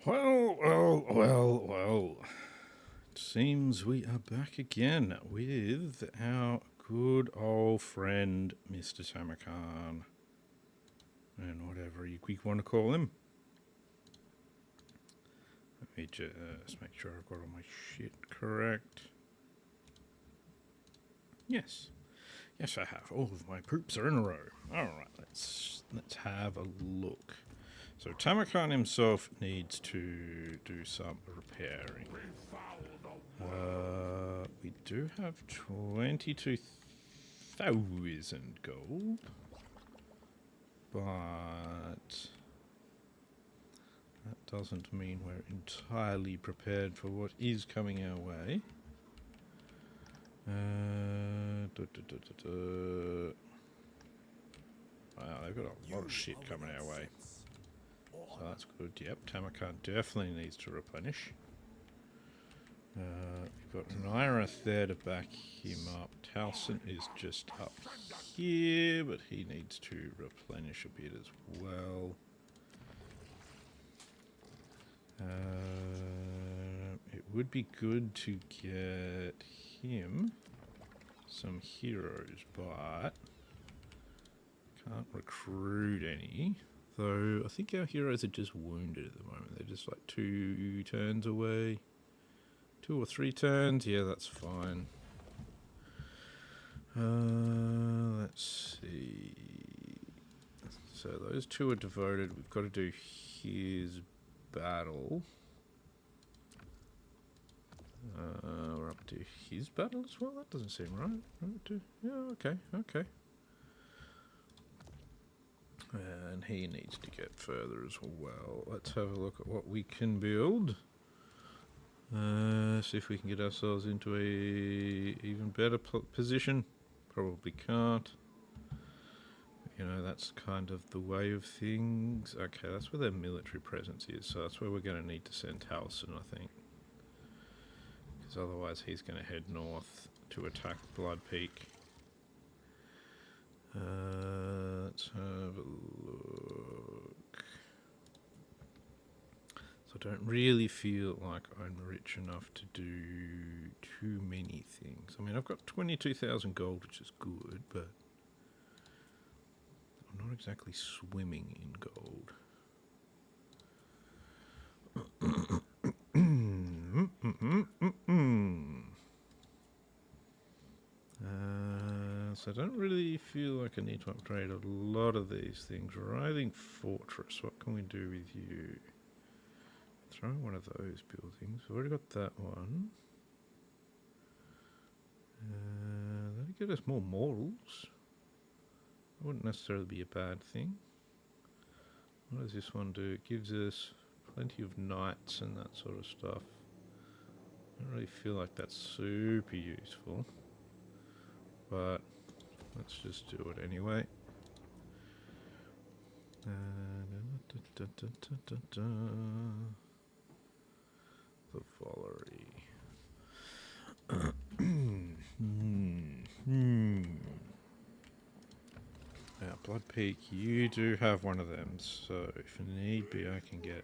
Well. It seems we are back again with our good old friend, Mr. Tamurkhan. And whatever you want to call him. Let me just make sure I've got all my shit correct. Yes. Yes, I have. All of my poops are in a row. Alright, let's have a look. So Tamurkhan himself needs to do some repairing. We do have 22,000 gold, but that doesn't mean we're entirely prepared for what is coming our way. Wow, they've got a lot of shit coming our way. So that's good. Yep, Tamurkhan definitely needs to replenish. We've got Nyreth there to back him up. Talson is just up here, but he needs to replenish a bit as well. It would be good to get him some heroes, but can't recruit any. Though I think our heroes are just wounded at the moment. They're just like 2 turns away. 2 or 3 turns, yeah, that's fine. Let's see. So those 2 are devoted. We've got to do his battle. We're up to his battle as well? That doesn't seem right. Yeah, okay. And he needs to get further as well. Let's have a look at what we can build. See if we can get ourselves into a even better position. Probably can't. You know, that's kind of the way of things. Okay, that's where their military presence is, so that's where we're going to need to send Talson, I think. Because otherwise he's going to head north to attack Blood Peak. Let's have a look. So I don't really feel like I'm rich enough to do too many things. I mean, I've got 22,000 gold, which is good, but I'm not exactly swimming in gold. So I don't really feel like I need to upgrade a lot of these things. Writhing Fortress, what can we do with you? Throw one of those buildings. We've already got that one. That'll get us more morals. That wouldn't necessarily be a bad thing. What does this one do? It gives us plenty of knights and that sort of stuff. I don't really feel like that's super useful. But let's just do it anyway. The Vollery. Now, Blood Peak, you do have one of them, so if need be, I can get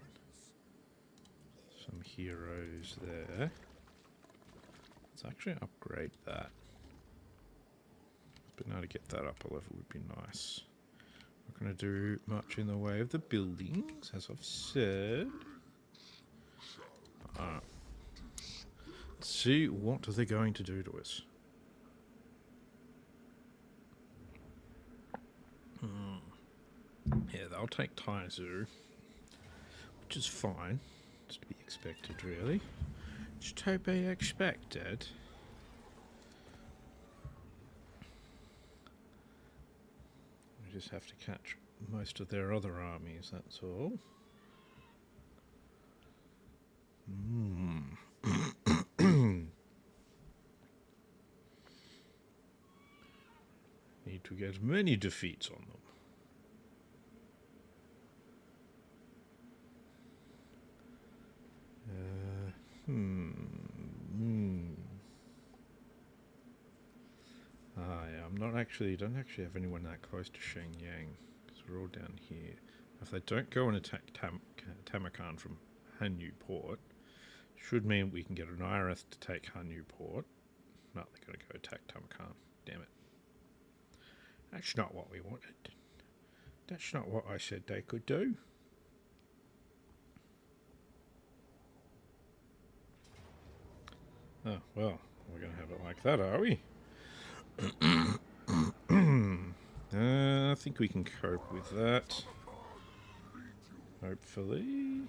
some heroes there. Let's actually upgrade that. But now to get that up a level would be nice. Not going to do much in the way of the buildings, as I've said. Let's see what they're going to do to us. Yeah, they'll take Taizu, which is fine. It's to be expected, really. It's to be expected. We just have to catch most of their other armies, that's all. Need to get many defeats on them. Yeah, don't actually have anyone that close to Shenyang, because we're all down here. If they don't go and attack Tamurkhan from Hanyu Port. Should mean we can get an IRS to take Hanyu Port. No, they're going to go attack Tamurkhan. Damn it. That's not what we wanted. That's not what I said they could do. Oh, well, we're going to have it like that, are we? I think we can cope with that. Hopefully.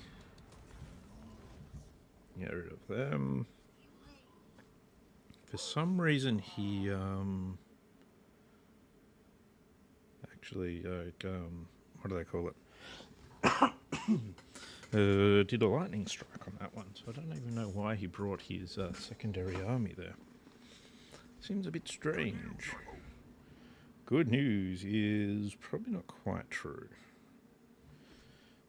Get rid of them. For some reason he actually what do they call it? Did a lightning strike on that one, so I don't even know why he brought his secondary army there. Seems a bit strange. Good news is probably not quite true.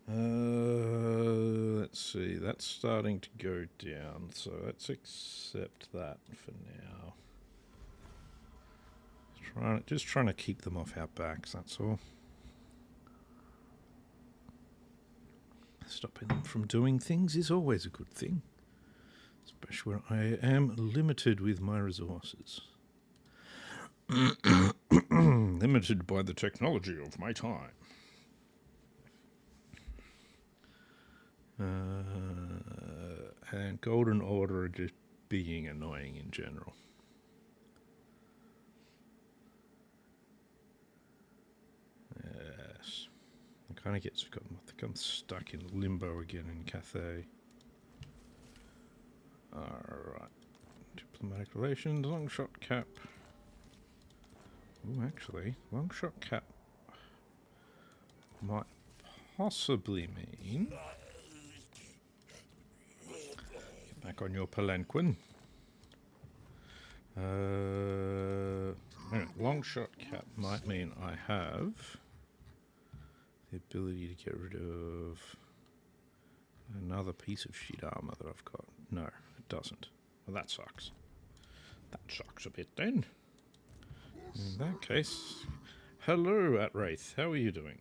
Let's see, that's starting to go down, so let's accept that for now. Just trying to keep them off our backs, that's all. Stopping them from doing things is always a good thing, especially when I am limited with my resources. Limited by the technology of my time. And Golden Order are just being annoying in general. Yes. I kind of I think I'm stuck in limbo again in Cathay. Alright. Diplomatic relations, long shot cap. Oh, actually, long shot cap might possibly mean... Get back on your palanquin. Long shot cap might mean I have the ability to get rid of another piece of shit armor that I've got. No, it doesn't. Well, that sucks. That sucks a bit then. In that case, hello, At-Wraith. How are you doing?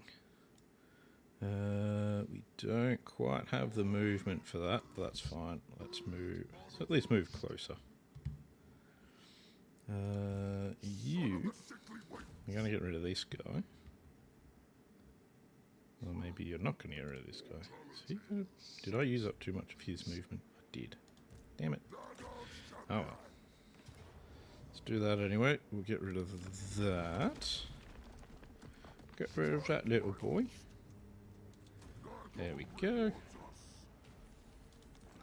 We don't quite have the movement for that, but that's fine. Let's move. Let's at least move closer. You're going to get rid of this guy. Or maybe you're not going to get rid of this guy. Did I use up too much of his movement? I did. Damn it. Oh well. Let's do that anyway. We'll get rid of that. Get rid of that little boy. There we go.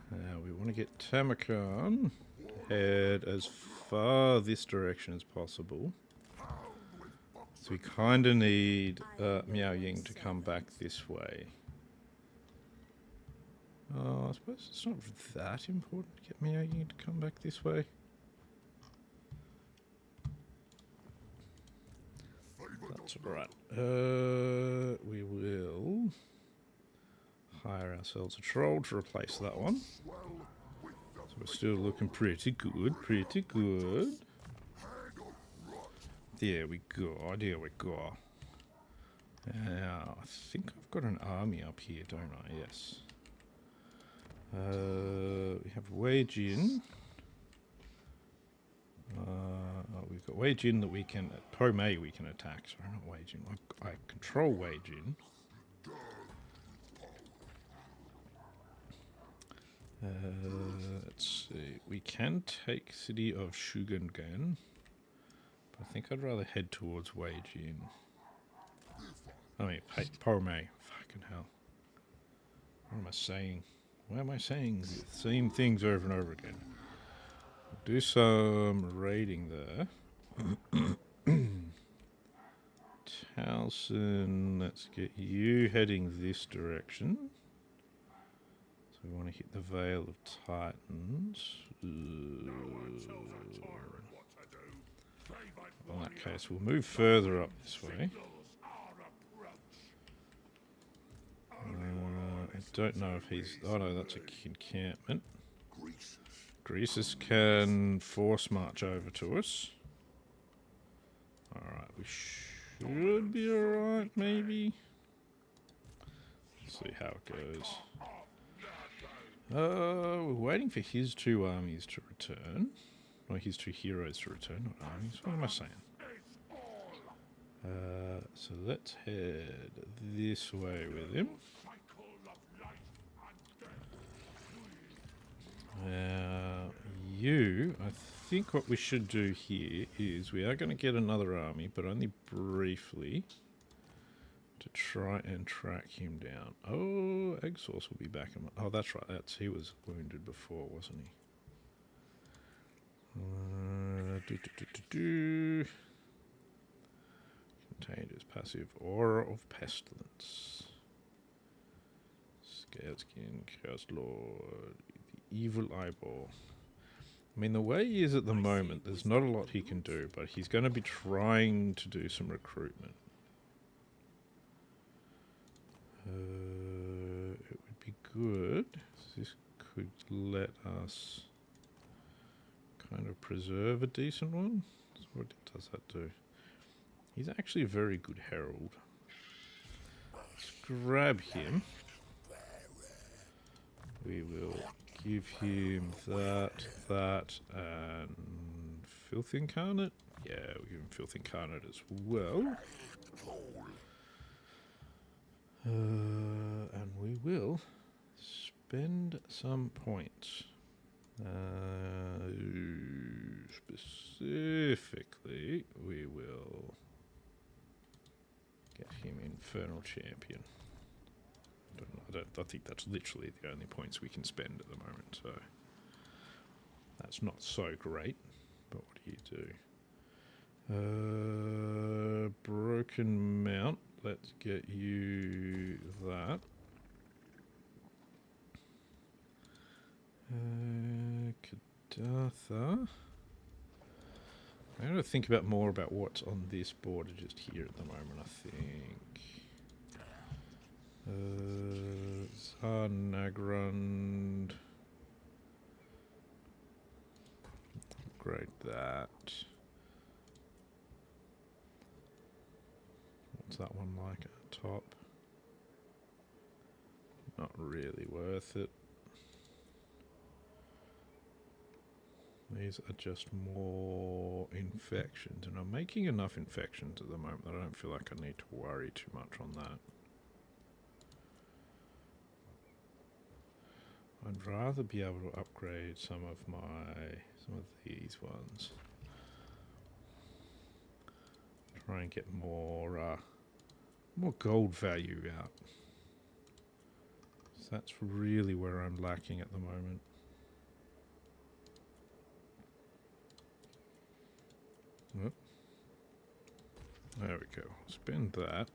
Now we want to get Tamurkhan head as far this direction as possible. So we kind of need Miao Ying to come back this way. I suppose it's not that important to get Miao Ying to come back this way. That's alright. We will hire ourselves a troll to replace that one. So we're still looking pretty good, pretty good. There we go, there we go. Now, I think I've got an army up here, don't I? Yes. We have Wei Jin. We've got Wei Jin that we can... Po Mei we can attack. Sorry, not Wei Jin. I control Wei Jin. Let's see. We can take City of Shugengan. But I think I'd rather head towards Wei Jin. I mean, Po Mei. Fucking hell. What am I saying? Why am I saying the same things over and over again? Do some raiding there. Towson, let's get you heading this direction. So we want to hit the Vale of Titans. In that case, we'll move further up this way. I don't know if he's... Oh no, that's a encampment. Greasus can force march over to us. Alright, we should be alright, maybe. Let's see how it goes. We're waiting for his 2 armies to return. Or his 2 heroes to return, not armies. What am I saying? So let's head this way with him. I think what we should do here is we are going to get another army, but only briefly, to try and track him down. Oh, Exhaust will be back. Oh, that's right. He was wounded before, wasn't he? Contained his passive Aura of Pestilence. Scared Skin, Chaos Lord, the Evil Eyeball. I mean, the way he is at the moment, there's not a lot he can do, but he's going to be trying to do some recruitment. It would be good. This could let us kind of preserve a decent one. So what does that do? He's actually a very good herald. Let's grab him. We will give him that, and Filth Incarnate. Yeah, we'll give him Filth Incarnate as well. And we will spend some points. Specifically, we will get him Infernal Champion. I think that's literally the only points we can spend at the moment, so that's not so great. But what do you do? Broken Mount. Let's get you that. Kadatha. I gotta think more about what's on this border just here at the moment, I think. Nagrund. Upgrade that. What's that one like at the top? Not really worth it. These are just more infections, and I'm making enough infections at the moment that I don't feel like I need to worry too much on that. I'd rather be able to upgrade some of these ones. Try and get more gold value out. So that's really where I'm lacking at the moment. Oh. There we go. Spend that.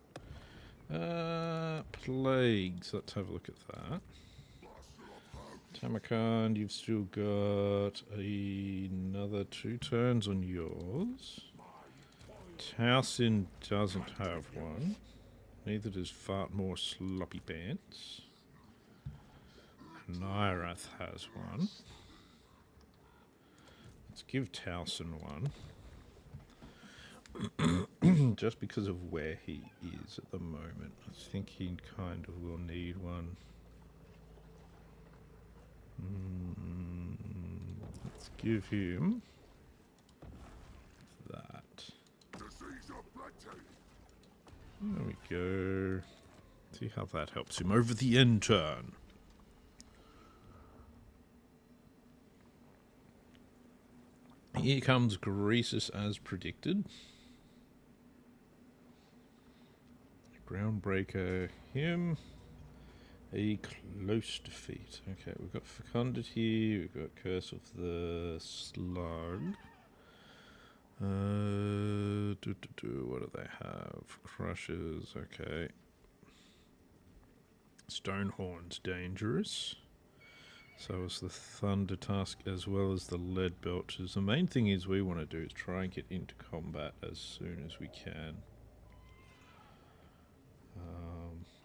Plagues. Let's have a look at that. Tamurkhan, you've still got another 2 turns on yours. Towson doesn't have one. Neither does Fartmore Sloppy Pants. Nyrath has one. Let's give Towson one. Just because of where he is at the moment. I think he kind of will need one. Let's give him that. There we go. See how that helps him over the end turn. Here comes Greasus as predicted. Groundbreaker, him. A close defeat. Okay, we've got Fecunded here, we've got Curse of the Slug. What do they have? Crushes, okay. Stonehorn's dangerous. So is the Thunder Tusk as well as the Lead Belchers. The main thing is we want to do is try and get into combat as soon as we can.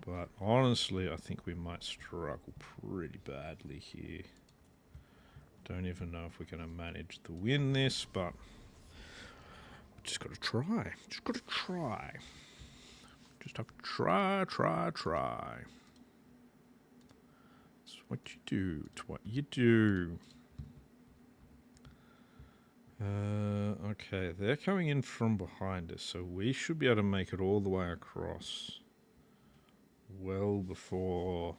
But honestly, I think we might struggle pretty badly here. Don't even know if we're going to manage to win this, but just got to try. Just got to try. Just have to try. That's what you do. It's what you do. Okay, they're coming in from behind us, so we should be able to make it all the way across. Well before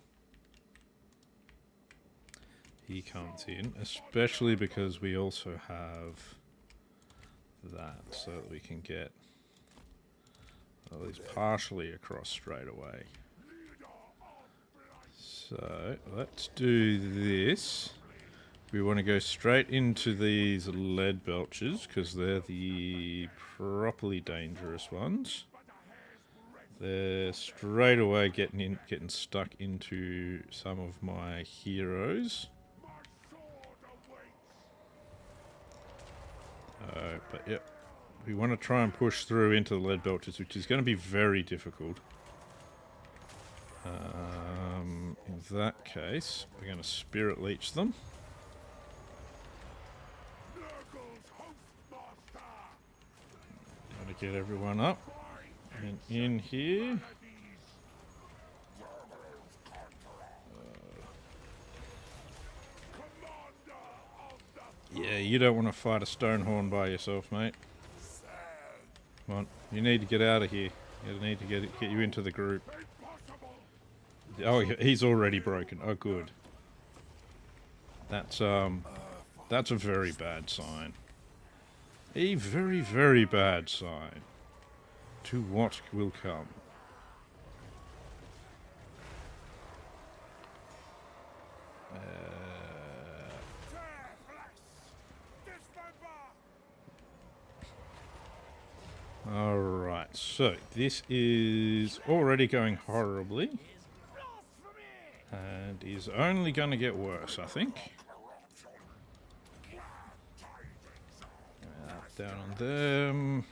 he comes in, especially because we also have that, so that we can get at least partially across straight away. So let's do this. We want to go straight into these lead belchers because they're the properly dangerous ones. They're straight away getting stuck into some of my heroes. But yep, we want to try and push through into the lead belchers, which is going to be very difficult. In that case, we're going to spirit leech them. Got to get everyone up and in here. Yeah, you don't want to fight a Stonehorn by yourself, mate. Come on, you need to get out of here. You need to get you into the group. Oh, he's already broken. Oh, good. That's a very bad sign. A very, very bad sign to what will come. Alright, so this is already going horribly. And is only going to get worse, I think. Down on them.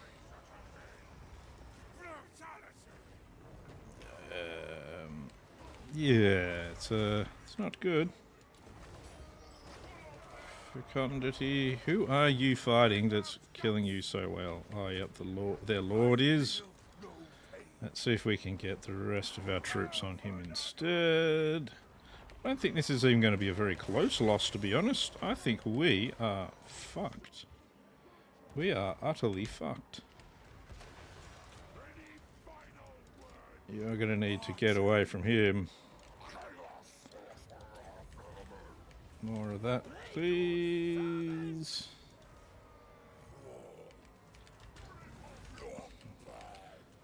Yeah, it's not good. Fecundity. Who are you fighting that's killing you so well? Oh, yep, their lord is. Let's see if we can get the rest of our troops on him instead. I don't think this is even going to be a very close loss, to be honest. I think we are fucked. We are utterly fucked. You're going to need to get away from him. More of that, please.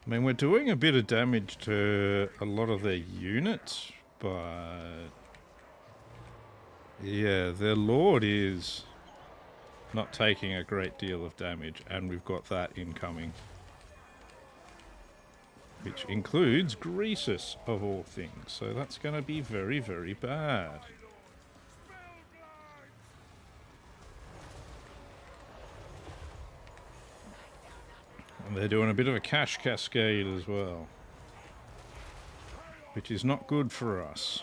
I mean, we're doing a bit of damage to a lot of their units, but yeah, their lord is not taking a great deal of damage, and we've got that incoming. Which includes Greasus, of all things, so that's going to be very, very bad. And they're doing a bit of a cash cascade as well, which is not good for us.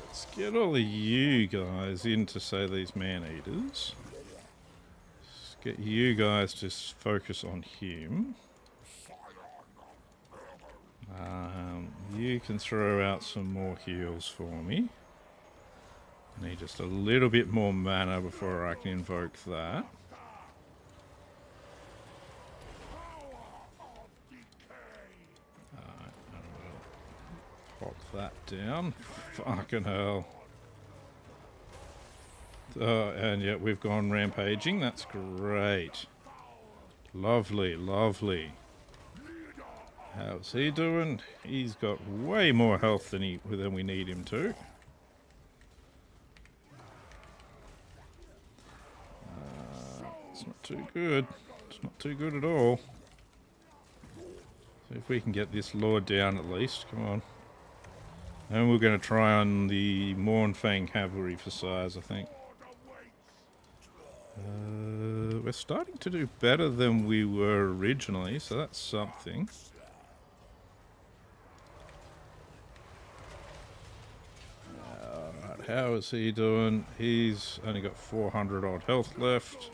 Let's get all of you guys into, say, these man-eaters. Let's get you guys to focus on him. You can throw out some more heals for me. I need just a little bit more mana before I can invoke that. Pop that down. Fucking hell. And yeah, we've gone rampaging. That's great. Lovely, lovely. How's he doing? He's got way more health than we need him to. It's not too good. It's not too good at all. So if we can get this lord down at least, come on. And we're going to try on the Mornfang cavalry for size, I think. We're starting to do better than we were originally, so that's something. Alright, how is he doing? He's only got 400 odd health left.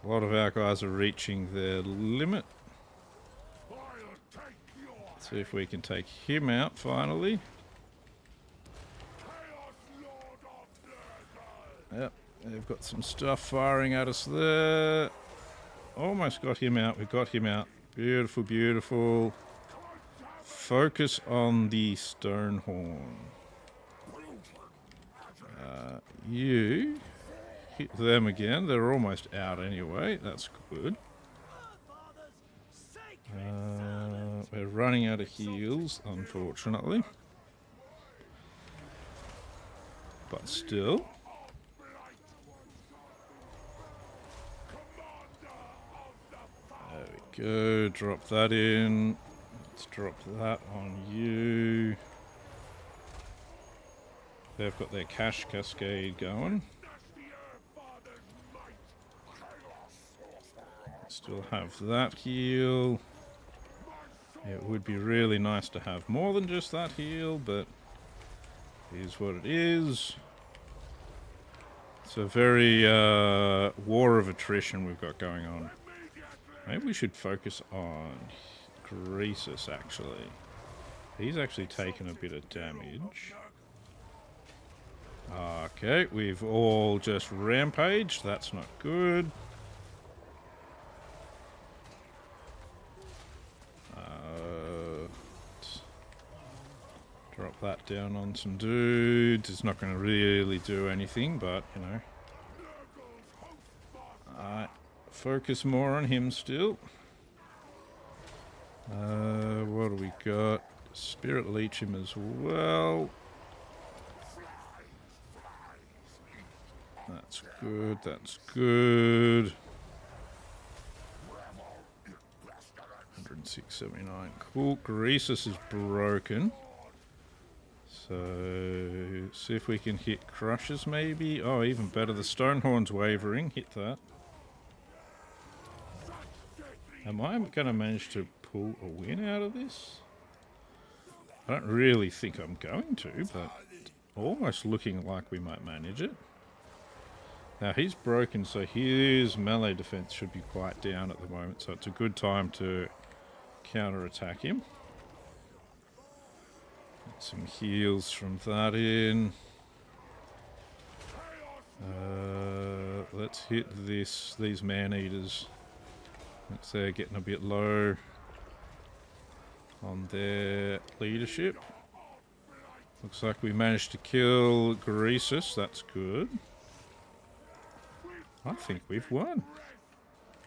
A lot of our guys are reaching their limit. Let's see if we can take him out finally. Yep, they've got some stuff firing at us there. Almost got him out. We got him out. Beautiful, beautiful. Focus on the Stonehorn. You hit them again. They're almost out anyway. That's good. We're running out of heals, unfortunately. But still. There we go. Drop that in. Let's drop that on you. They've got their cash cascade going. Still have that heal. It would be really nice to have more than just that heal, but it is what it is. It's a very war of attrition we've got going on. Maybe we should focus on Croesus, actually. He's actually taken a bit of damage. Okay, we've all just rampaged. That's not good. Drop that down on some dudes. It's not going to really do anything, but, you know. Alright, focus more on him still. What do we got? Spirit leech him as well. That's good, that's good. 106.79. Cool. Croesus is broken. So, see if we can hit Crushes maybe. Oh, even better. The Stonehorn's wavering. Hit that. Am I going to manage to pull a win out of this? I don't really think I'm going to, but almost looking like we might manage it. Now, he's broken, so his melee defense should be quite down at the moment, so it's a good time to counter-attack him. Get some heals from that in. Let's hit these man-eaters. They're getting a bit low on their leadership. Looks like we managed to kill Croesus. That's good. I think we've won.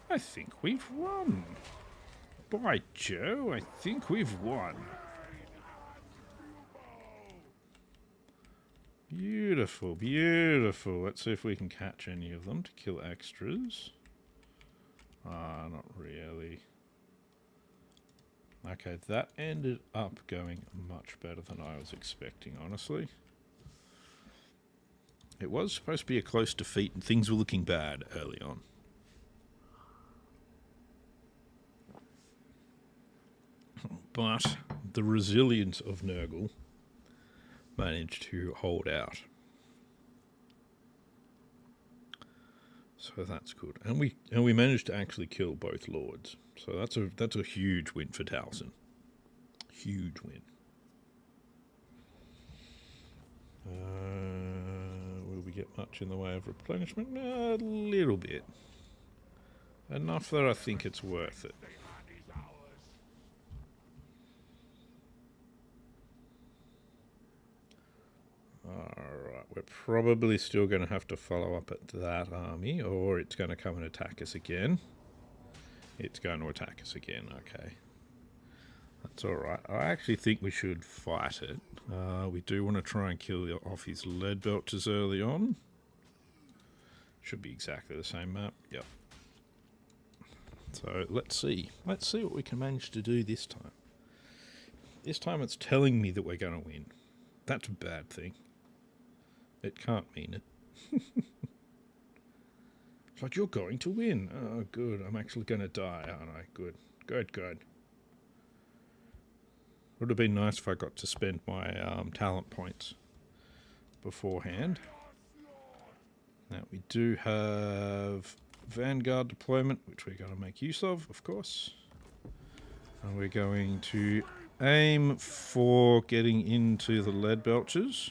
I think we've won. By Joe, I think we've won. Beautiful, beautiful. Let's see if we can catch any of them to kill extras. Not really. Okay, that ended up going much better than I was expecting, honestly. It was supposed to be a close defeat and things were looking bad early on. But the resilience of Nurgle managed to hold out. So that's good. And we managed to actually kill both lords. So that's a huge win for Towson. Huge win. Will we get much in the way of replenishment? A little bit. Enough that I think it's worth it. Alright, we're probably still going to have to follow up at that army, or it's going to come and attack us again. It's going to attack us again, okay. That's alright. I actually think we should fight it. We do want to try and kill off his lead belchers early on. Should be exactly the same map, yep. So, let's see. Let's see what we can manage to do this time. This time it's telling me that we're going to win. That's a bad thing. It can't mean it. It's like, you're going to win. Oh, good. I'm actually going to die, aren't I? Good. Good, good. Would have been nice if I got to spend my talent points beforehand. Now, we do have Vanguard deployment, which we're going to make use of course. And we're going to aim for getting into the lead belches.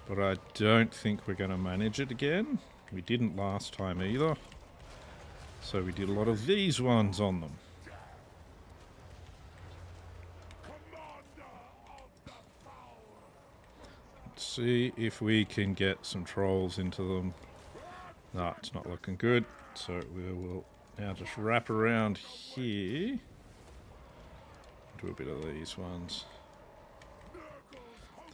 But I don't think we're going to manage it again. We didn't last time either. So we did a lot of these ones on them. Let's see if we can get some trolls into them. No, it's not looking good. So we will now just wrap around here. Do a bit of these ones.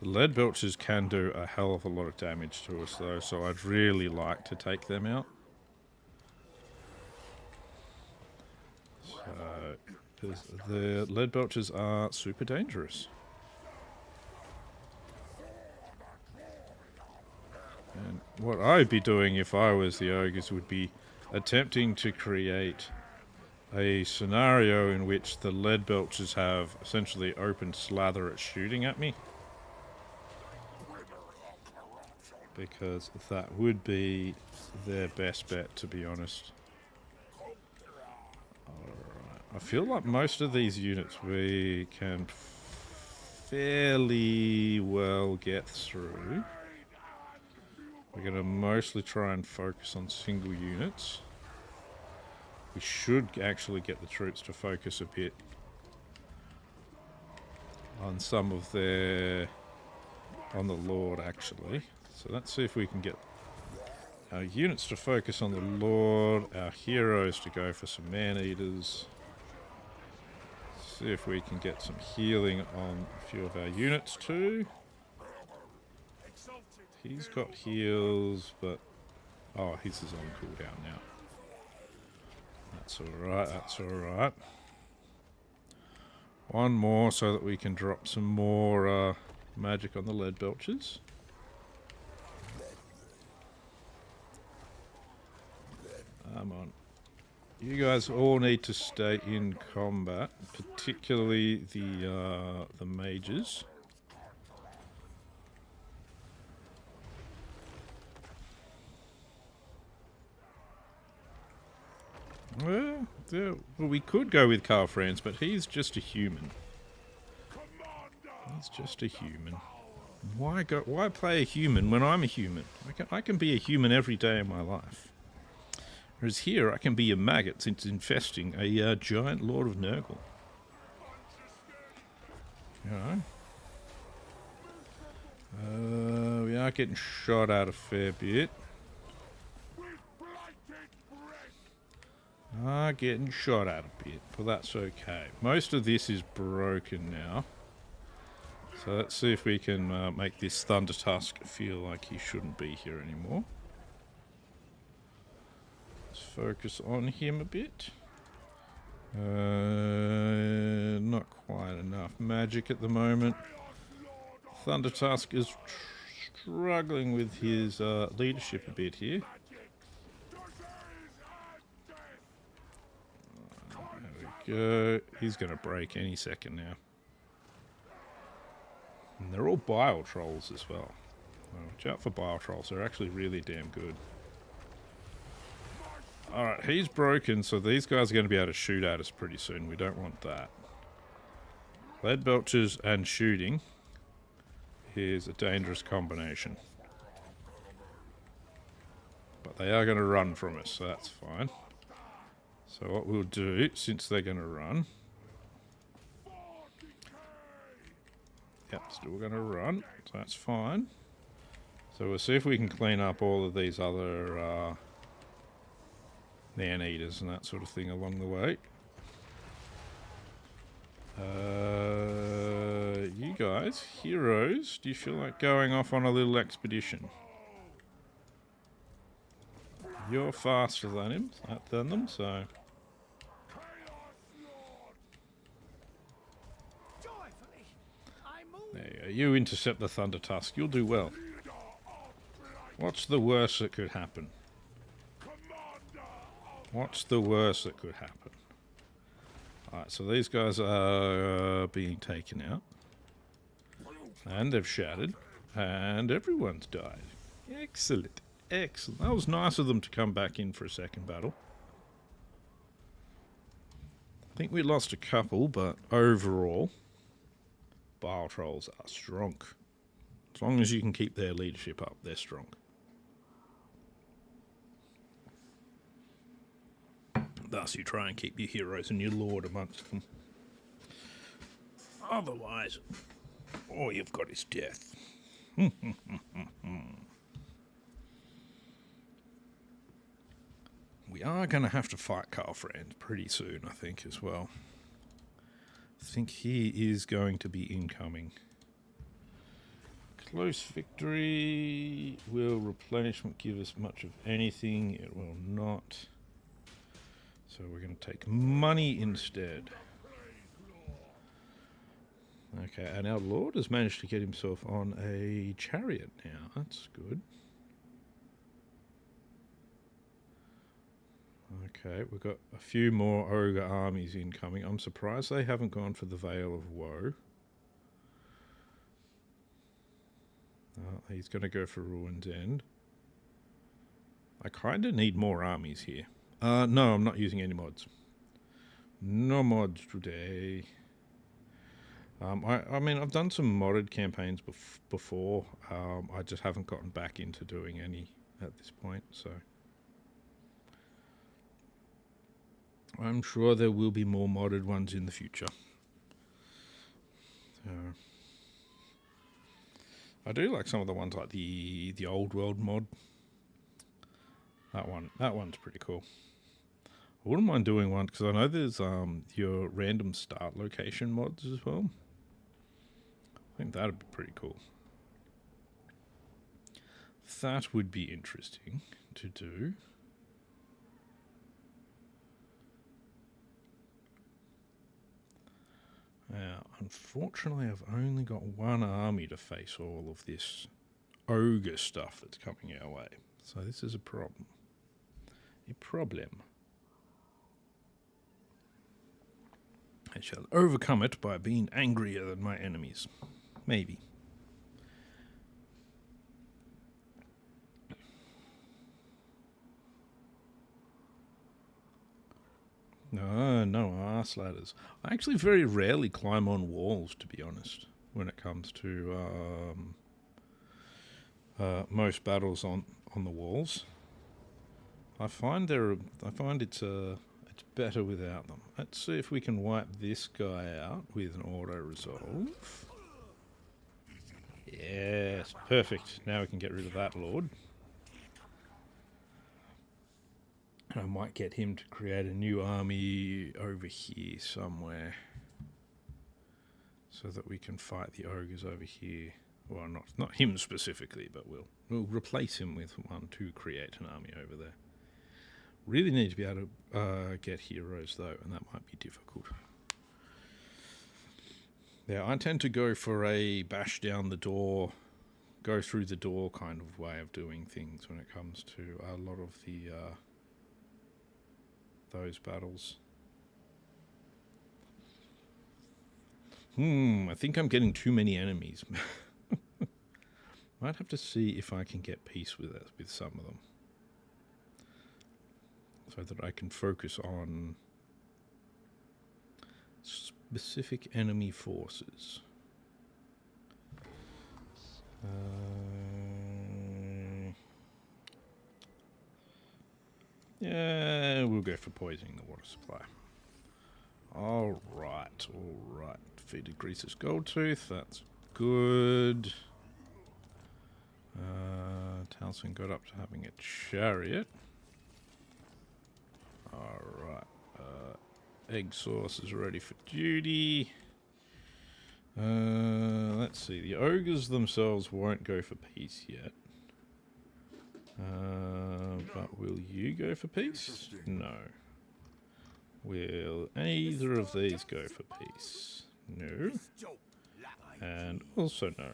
The lead belches can do a hell of a lot of damage to us though, so I'd really like to take them out. So, the lead belches are super dangerous. And what I'd be doing if I was the ogres would be attempting to create a scenario in which the lead belches have essentially open slather at shooting at me. Because that would be their best bet, to be honest. Alright, I feel like most of these units we can fairly well get through. We're going to mostly try and focus on single units. We should actually get the troops to focus a bit on some of their... on the Lord, actually. So let's see if we can get our units to focus on the Lord, our heroes to go for some man-eaters. See if we can get some healing on a few of our units too. He's got heals, but... oh, his is on cooldown now. That's alright, that's alright. One more so that we can drop some more magic on the lead belches. Come on. You guys all need to stay in combat, particularly the mages. Well, we could go with Carl Franz, but he's just a human. He's just a human. Why play a human when I'm a human? I can be a human every day of my life. Whereas here, I can be a maggot since infesting a giant Lord of Nurgle. You know? We are getting shot at a fair bit. Getting shot at a bit, but that's okay. Most of this is broken now. So let's see if we can make this Thunder Tusk feel like he shouldn't be here anymore. Let's focus on him a bit. Not quite enough magic at the moment. Thunder Tusk is struggling with his leadership a bit here. There we go. He's going to break any second now. And they're all bile trolls as well. Watch out for bile trolls. They're actually really damn good. Alright, he's broken, so these guys are going to be able to shoot at us pretty soon. We don't want that. Lead belches and shooting is a dangerous combination. But they are going to run from us, so that's fine. So what we'll do, since they're going to run... yep, still going to run, so that's fine. So we'll see if we can clean up all of these other man-eaters and that sort of thing along the way. You guys, heroes, do you feel like going off on a little expedition? You're faster than them, so... there you go. You intercept the Thunder Tusk. You'll do well. What's the worst that could happen? What's the worst that could happen? Alright, so these guys are being taken out. And they've shattered. And everyone's died. Excellent. Excellent. That was nice of them to come back in for a second battle. think we lost a couple, but overall, Bile Trolls are strong. As long as you can keep their leadership up, they're strong. Thus, you try and keep your heroes and your lord amongst them. Otherwise, all you've got is death. We are going to have to fight Carl Franz pretty soon, I think, as well. I think he is going to be incoming. Close victory. Will replenishment give us much of anything? It will not. So we're going to take money instead. Okay, and our Lord has managed to get himself on a chariot now. That's good. Okay, we've got a few more ogre armies incoming. I'm surprised they haven't gone for the Veil of Woe. He's going to go for Ruin's End. I kind of need more armies here. No, I'm not using any mods. No mods today. I mean, I've done some modded campaigns before. I just haven't gotten back into doing any at this point, so... I'm sure there will be more modded ones in the future. I do like some of the ones like the old world mod. That one's pretty cool. I wouldn't mind doing one because I know there's your random start location mods as well. I think that'd be pretty cool. That would be interesting to do. Now, unfortunately, I've only got one army to face all of this ogre stuff that's coming our way. So this is a problem. A problem. I shall overcome it by being angrier than my enemies. Maybe. No arse ladders. I actually very rarely climb on walls, to be honest, when it comes to most battles on the walls. I find it's better without them. Let's see if we can wipe this guy out with an auto resolve. Yes, perfect. Now we can get rid of that lord. I might get him to create a new army over here somewhere, so that we can fight the ogres over here. Well, not him specifically, but we'll replace him with one to create an army over there. Really need to be able to get heroes though, and that might be difficult. Yeah, I tend to go for a bash down the door, go through the door kind of way of doing things when it comes to a lot of the those battles. I think I'm getting too many enemies. Might have to see if I can get peace with some of them, so that I can focus on specific enemy forces. Yeah, we'll go for poisoning the water supply. Alright. Defeated Grease's Goldtooth, that's good. Talson got up to having a chariot. Alright. Egg Sauce is ready for duty. Let's see, the ogres themselves won't go for peace yet. But will you go for peace? No. Will either of these go for peace? No. And also no.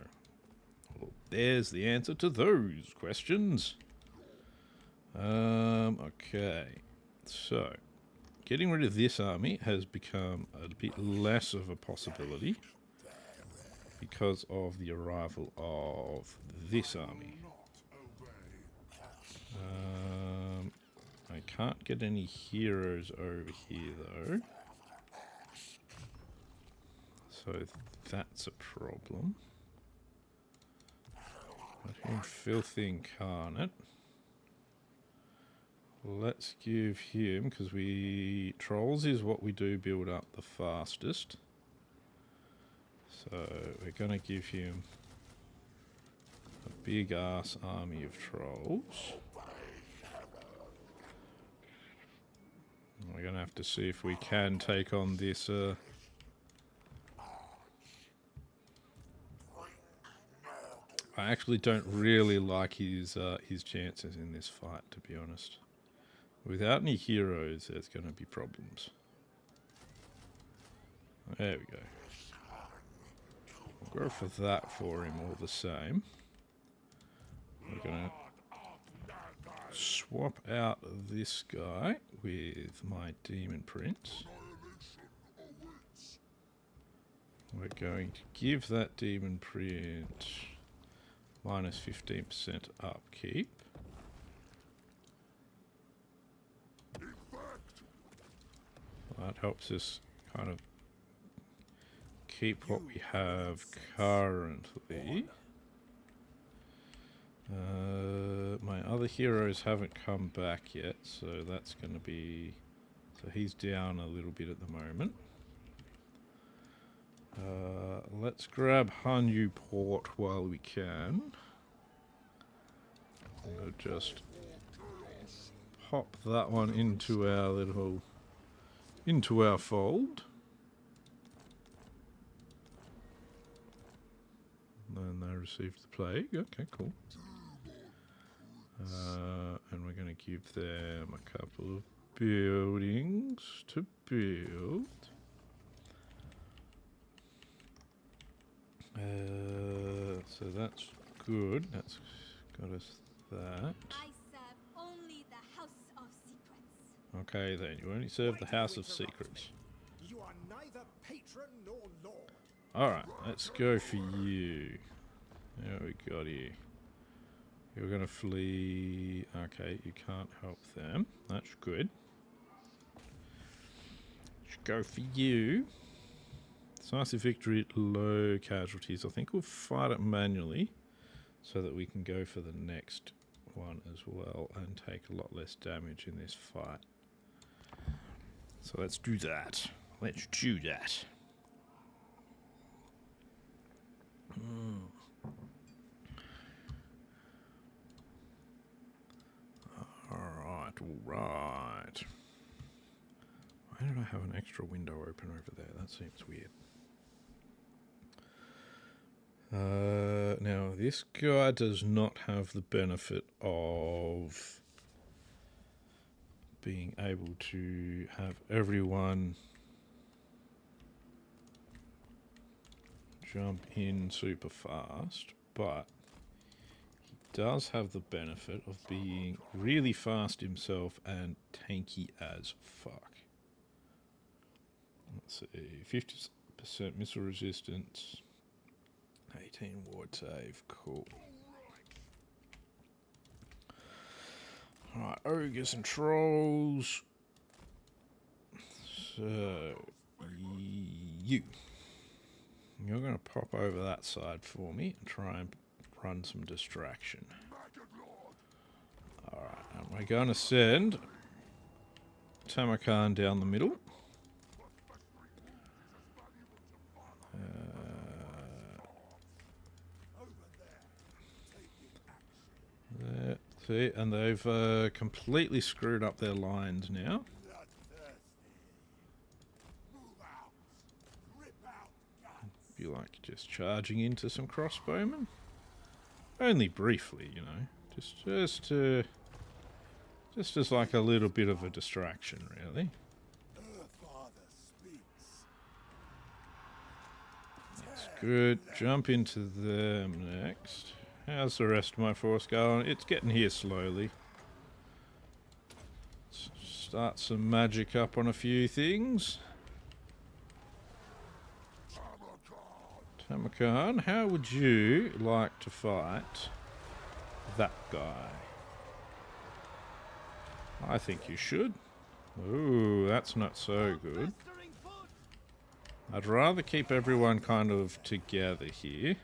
Well, there's the answer to those questions. Okay. So, getting rid of this army has become a bit less of a possibility because of the arrival of this army. I can't get any heroes over here though. So that's a problem. But him filthy incarnate. Let's give him, because trolls is what we do build up the fastest. So we're going to give him a big ass army of trolls. We're going to have to see if we can take on this I actually don't really like his chances in this fight, to be honest. Without any heroes, there's going to be problems. There we go. We'll go for that for him all the same. We're going to swap out this guy with my Demon Prince. We're going to give that Demon Prince minus 15% upkeep. That helps us kind of keep what we have currently. My other heroes haven't come back yet, so that's going to be... So he's down a little bit at the moment. Let's grab Hanyu Port while we can. We'll just pop that one into our fold. And they received the plague. Okay, cool. And we're going to give them a couple of buildings to build. So that's good. That's got us that. I serve only the House of Secrets. Okay then, you only serve the House of Secrets. You are neither patron nor lord. Alright, let's go for you. What we got here? You're gonna flee. Okay, you can't help them. That's good. Let's go for you. Decisive victory at low casualties. I think we'll fight it manually so that we can go for the next one as well and take a lot less damage in this fight. So let's do that. Let's do that. Alright. Why did I have an extra window open over there? That seems weird. Now, this guy does not have the benefit of being able to have everyone jump in super fast, but he does have the benefit of being really fast himself and tanky as fuck. Let's see, 50% missile resistance. 18 ward save, cool. Alright, ogres and trolls. So, you're going to pop over that side for me and try and run some distraction. Alright, and we're going to send Tamurkhan down the middle. See, and they've completely screwed up their lines now. Be like just charging into some crossbowmen. Only briefly, you know. Just as like a little bit of a distraction, really. That's good. Jump into them next. How's the rest of my force going? It's getting here slowly. Let's start some magic up on a few things. Tamurkhan, how would you like to fight that guy? I think you should. Ooh, that's not so good. I'd rather keep everyone kind of together here,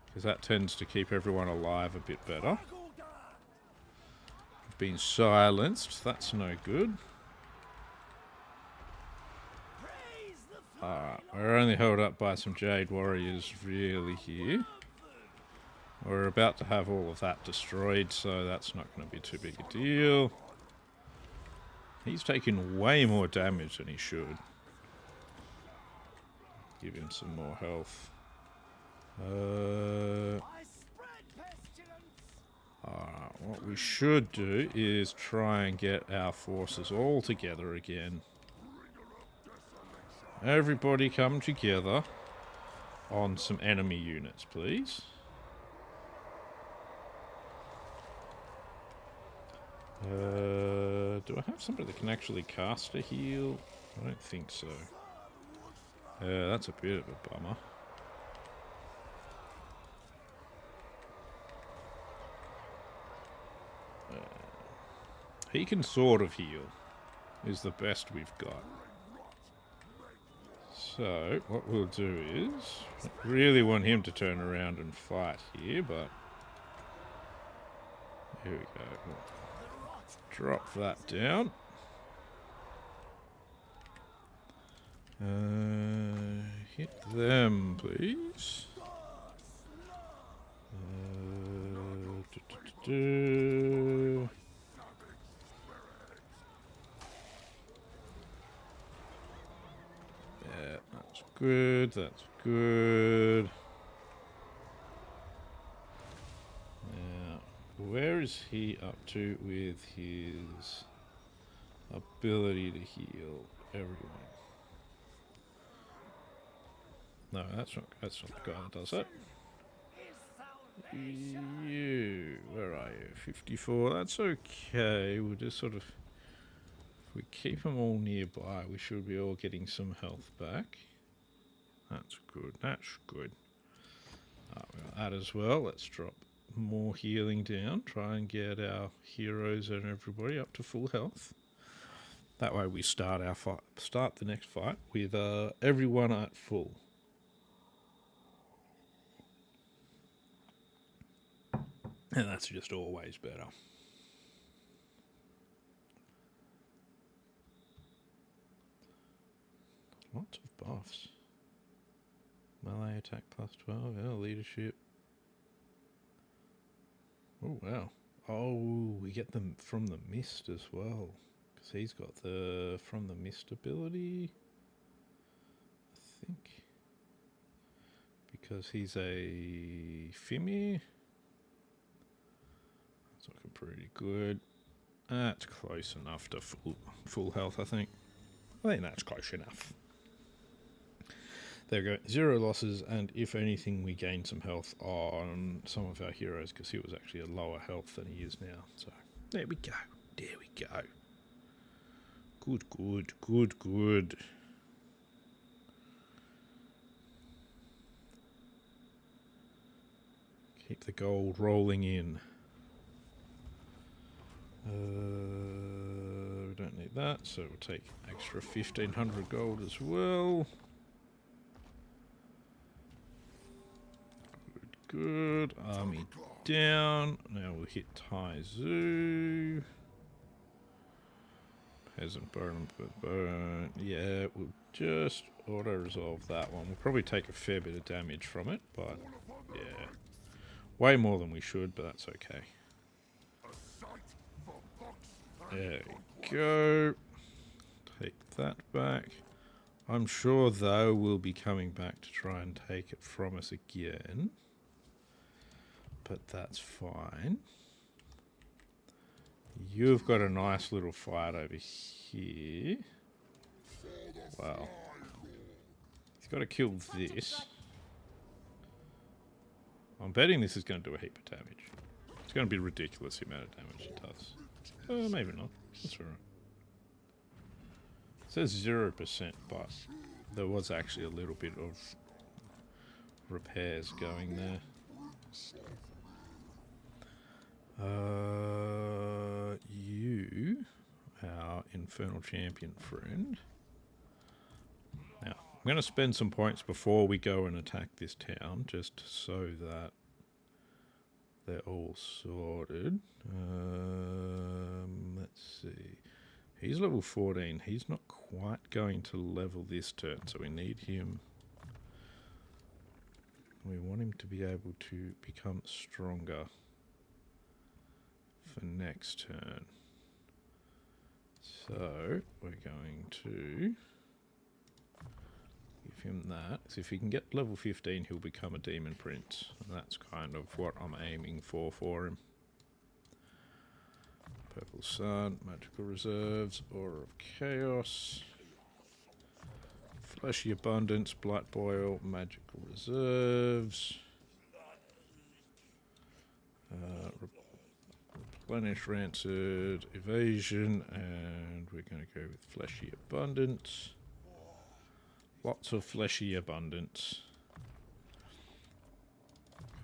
because that tends to keep everyone alive a bit better. Being silenced, that's no good. Alright, we're only held up by some Jade Warriors really here. We're about to have all of that destroyed, so that's not going to be too big a deal. He's taking way more damage than he should. Give him some more health. Alright, what we should do is try and get our forces all together again. Everybody come together on some enemy units, please. Do I have somebody that can actually cast a heal? I don't think so. That's a bit of a bummer. He can sort of heal, is the best we've got. So, what we'll do is, I really want him to turn around and fight here, but here we go. We'll drop that down. Hit them, please. Yeah, that's good, that's good. Now, where is he up to with his ability to heal everyone? No, that's not the guy that does that. You, where are you? 54, that's okay. We'll just sort of, if we keep them all nearby, we should be all getting some health back. That's good, that's good. We got that as well. Let's drop more healing down. Try and get our heroes and everybody up to full health. That way we start our fight, start the next fight with everyone at full. And that's just always better. Lots of buffs. Melee attack plus 12, yeah, leadership. Oh, wow. Oh, we get them from the mist as well. Because he's got the from the mist ability, I think. Because he's a Fimir. That's looking pretty good. That's close enough to full health, I think. I think that's close enough. There we go. 0 losses, and if anything, we gain some health on some of our heroes because he was actually a lower health than he is now. So there we go. There we go. Good, good, good, good. Keep the gold rolling in. We don't need that, so we'll take extra 1,500 gold as well. Good. Army down. Now we'll hit Taizu. Peasant burn. Yeah, we'll just auto-resolve that one. We'll probably take a fair bit of damage from it, but yeah. Way more than we should, but that's okay. There we go. Take that back. I'm sure, though, we'll be coming back to try and take it from us again. But that's fine. You've got a nice little fight over here. Wow. He's got to kill this. I'm betting this is going to do a heap of damage. It's going to be ridiculous the amount of damage it does. Maybe not. That's alright. It says 0%, but there was actually a little bit of repairs going there. You, our infernal champion friend. Now, I'm going to spend some points before we go and attack this town, just so that they're all sorted. Let's see. He's level 14. He's not quite going to level this turn, so we need him. We want him to be able to become stronger for next turn. So we're going to give him that. So if he can get level 15, he'll become a demon prince. And that's kind of what I'm aiming for him. Purple Sun, Magical Reserves, Aura of Chaos, Fleshy Abundance, Blight Boil, Magical Reserves, Replenish Rancid, Evasion, and we're going to go with Fleshy Abundance. Lots of Fleshy Abundance.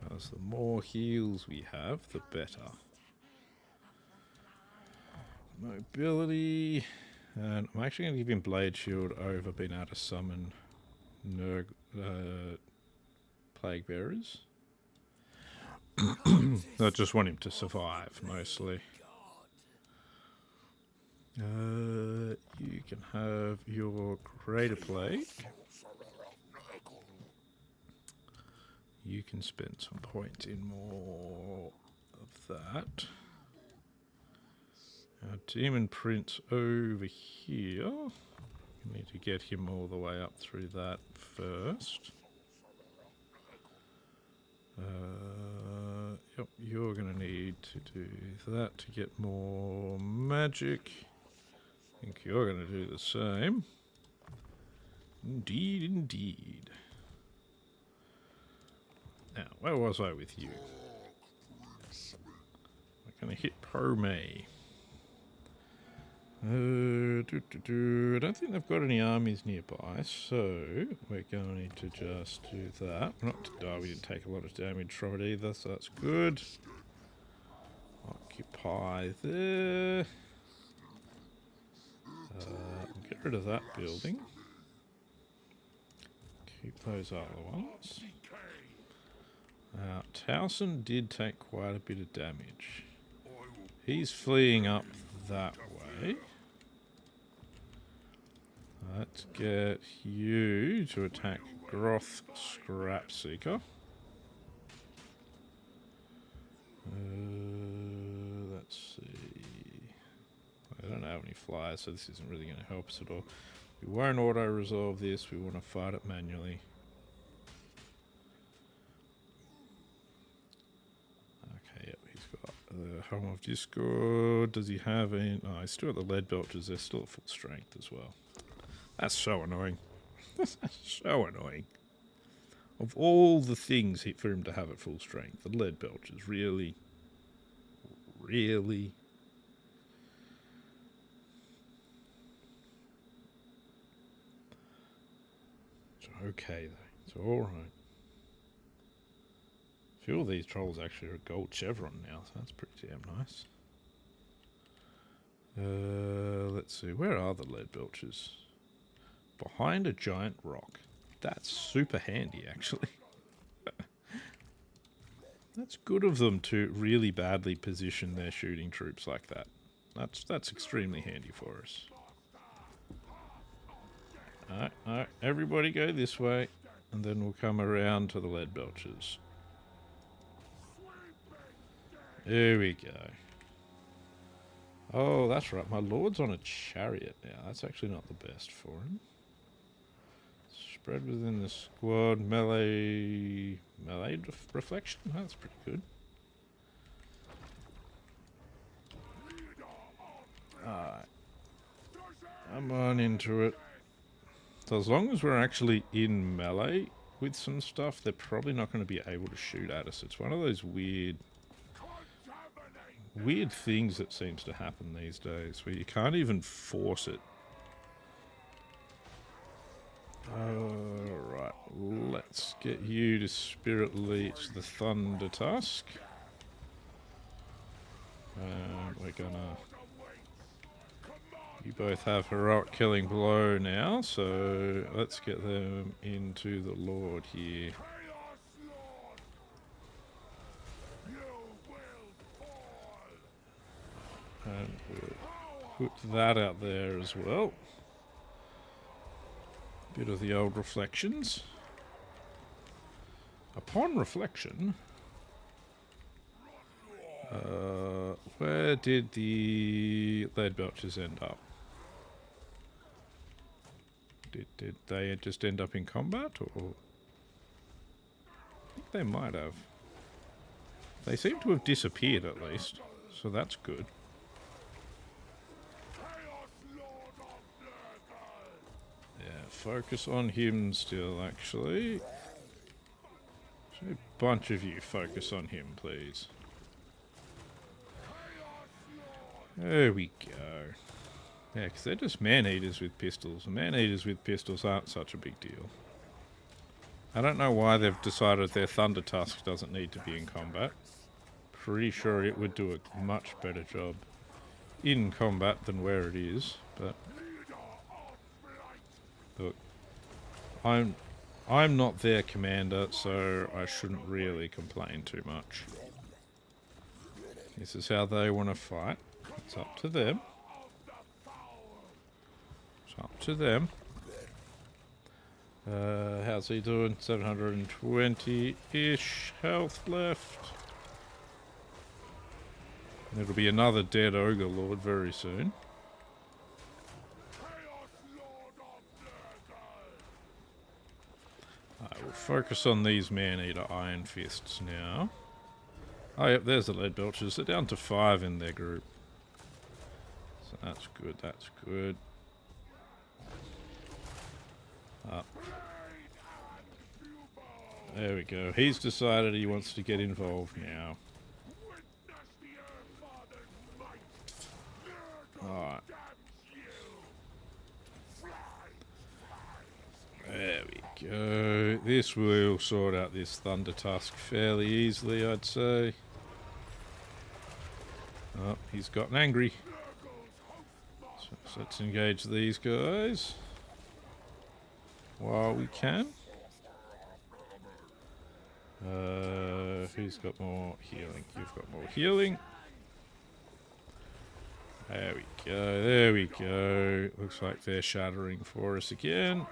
Because the more heals we have, the better. Mobility, and I'm actually going to give him Blade Shield over being able to summon Plague Bearers. I just want him to survive, mostly. You can have your Greater Plague. You can spend some points in more of that. Our Demon Prince over here. We need to get him all the way up through that first. Yep, you're going to need to do that to get more magic. I think you're going to do the same. Indeed, indeed. Now, where was I with you? We're going to hit Pro-May. I don't think they've got any armies nearby, so we're going to just do that. Not to die, we didn't take a lot of damage from it either, so that's good. Occupy there. Get rid of that building. Keep those other ones. Towson did take quite a bit of damage. He's fleeing up that way. Let's get you to attack Groth Scrapseeker. Let's see. I don't have any flyers, so this isn't really going to help us at all. We won't auto-resolve this. We want to fight it manually. Okay, yep, he's got the Home of Discord. Does he have any? Oh, he's still at the Lead Belchers. They're still at full strength as well. That's so annoying. That's so annoying. Of all the things for him to have at full strength, the Lead Belchers, really? Really? It's okay, though. It's alright. A few of these trolls actually are a gold chevron now, so that's pretty damn nice. Let's see. Where are the Lead Belchers? Behind a giant rock. That's super handy, actually. That's good of them to really badly position their shooting troops like that. That's extremely handy for us. Alright, everybody go this way, and then we'll come around to the Lead Belchers. There we go. Oh, that's right. My lord's on a chariot now. That's actually not the best for him. Spread within the squad. Melee reflection? That's pretty good. Alright. I'm on into it. So as long as we're actually in melee with some stuff, they're probably not going to be able to shoot at us. It's one of those weird things that seems to happen these days, where you can't even force it. Alright, let's get you to Spirit Leech the Thunder Tusk. And we're gonna You both have heroic killing blow now, so let's get them into the Lord here. And we'll put that out there as well. Bit of the old reflections. Upon reflection, where did the lead belchers end up? Did they just end up in combat, or? I think they might have. They seem to have disappeared at least, so that's good. Yeah, focus on him still, actually. A bunch of you focus on him, please. There we go. Yeah, because they're just man-eaters with pistols. And man-eaters with pistols aren't such a big deal. I don't know why they've decided their Thunder Tusk doesn't need to be in combat. Pretty sure it would do a much better job in combat than where it is, but... Look, I'm not their commander, so I shouldn't really complain too much. This is how they want to fight. It's up to them. It's up to them. How's he doing? 720-ish health left. There'll be another dead Ogre Lord very soon. I will focus on these Man-Eater Iron Fists now. Oh yep, there's the Lead Belchers. They're down to 5 in their group. So that's good, that's good. Up. There we go. He's decided he wants to get involved now. Alright. There we go. This will sort out this Thunder Tusk fairly easily, I'd say. Oh, he's gotten angry. So let's engage these guys while we can. Who's got more healing? You've got more healing. There we go, there we go. Looks like they're shattering for us again.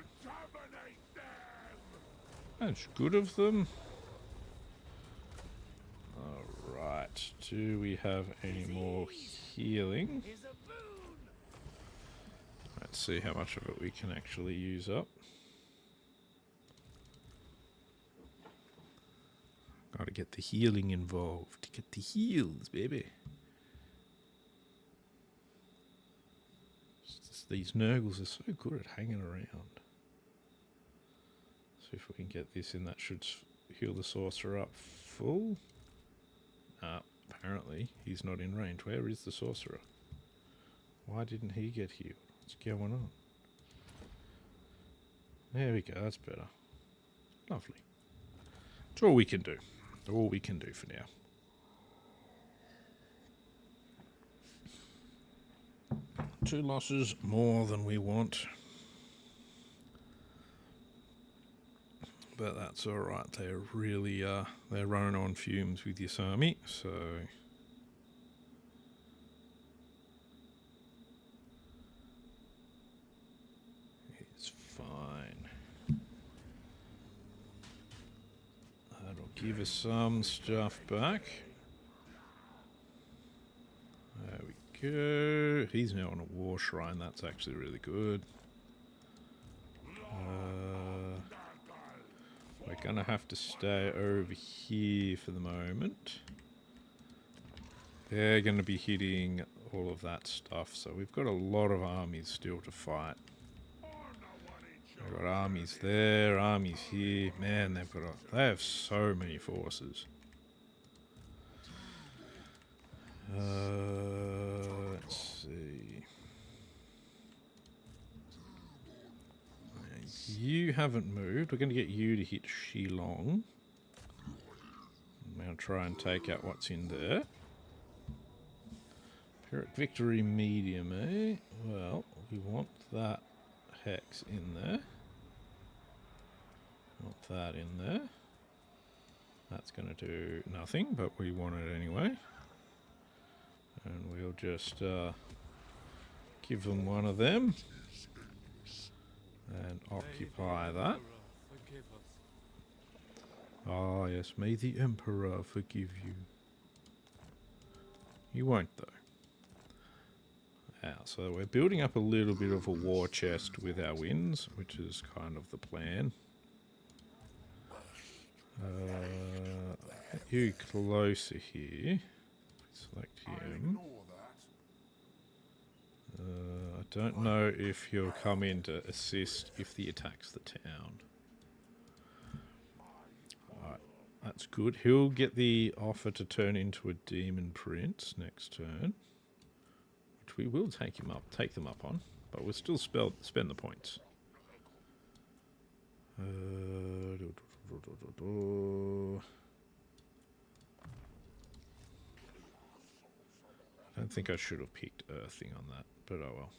That's good of them. Alright, do we have any more healing? Let's see how much of it we can actually use up. Gotta get the healing involved. Get the heals, baby. These Nurgles are so good at hanging around. So if we can get this in, that should heal the Sorcerer up full. Apparently he's not in range. Where is the Sorcerer? Why didn't he get healed? What's going on? There we go, that's better. Lovely. That's all we can do. All we can do for now. Two losses, more than we want. But that's alright, they're really, they're running on fumes with this army, so... It's fine. That'll give us some stuff back. There we go. He's now on a war shrine. That's actually really good. We're gonna have to stay over here for the moment. They're gonna be hitting all of that stuff, so we've got a lot of armies still to fight. We've got armies there, armies here. Man, they have so many forces. Let's see. You haven't moved. We're going to get you to hit Shilong. I'm going to try and take out what's in there. Pyrrhic Victory medium, eh? Well, we want that hex in there. Want that in there. That's going to do nothing, but we want it anyway. And we'll just give them one of them. And occupy that. Ah, yes, may the Emperor forgive you. He won't, though. So we're building up a little bit of a war chest with our wins, which is kind of the plan. Get you closer here. Select him. I don't know if he'll come in to assist if he attacks the town. Alright, that's good. He'll get the offer to turn into a demon prince next turn. Which we will take them up on, but we'll still spend the points. I don't think I should have picked earthing on that, but oh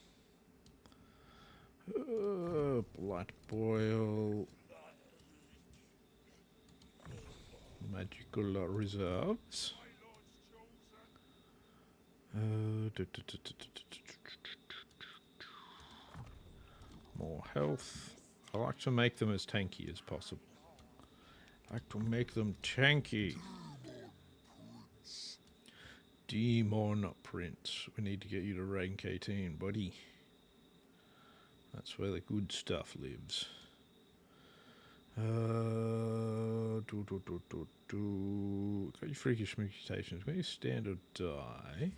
well. Blood boil. Magical reserves. More health. I like to make them as tanky as possible. I like to make them tanky. Demon Prince. We need to get you to rank 18, buddy. That's where the good stuff lives. Got your freakish mutations. Got your standard die.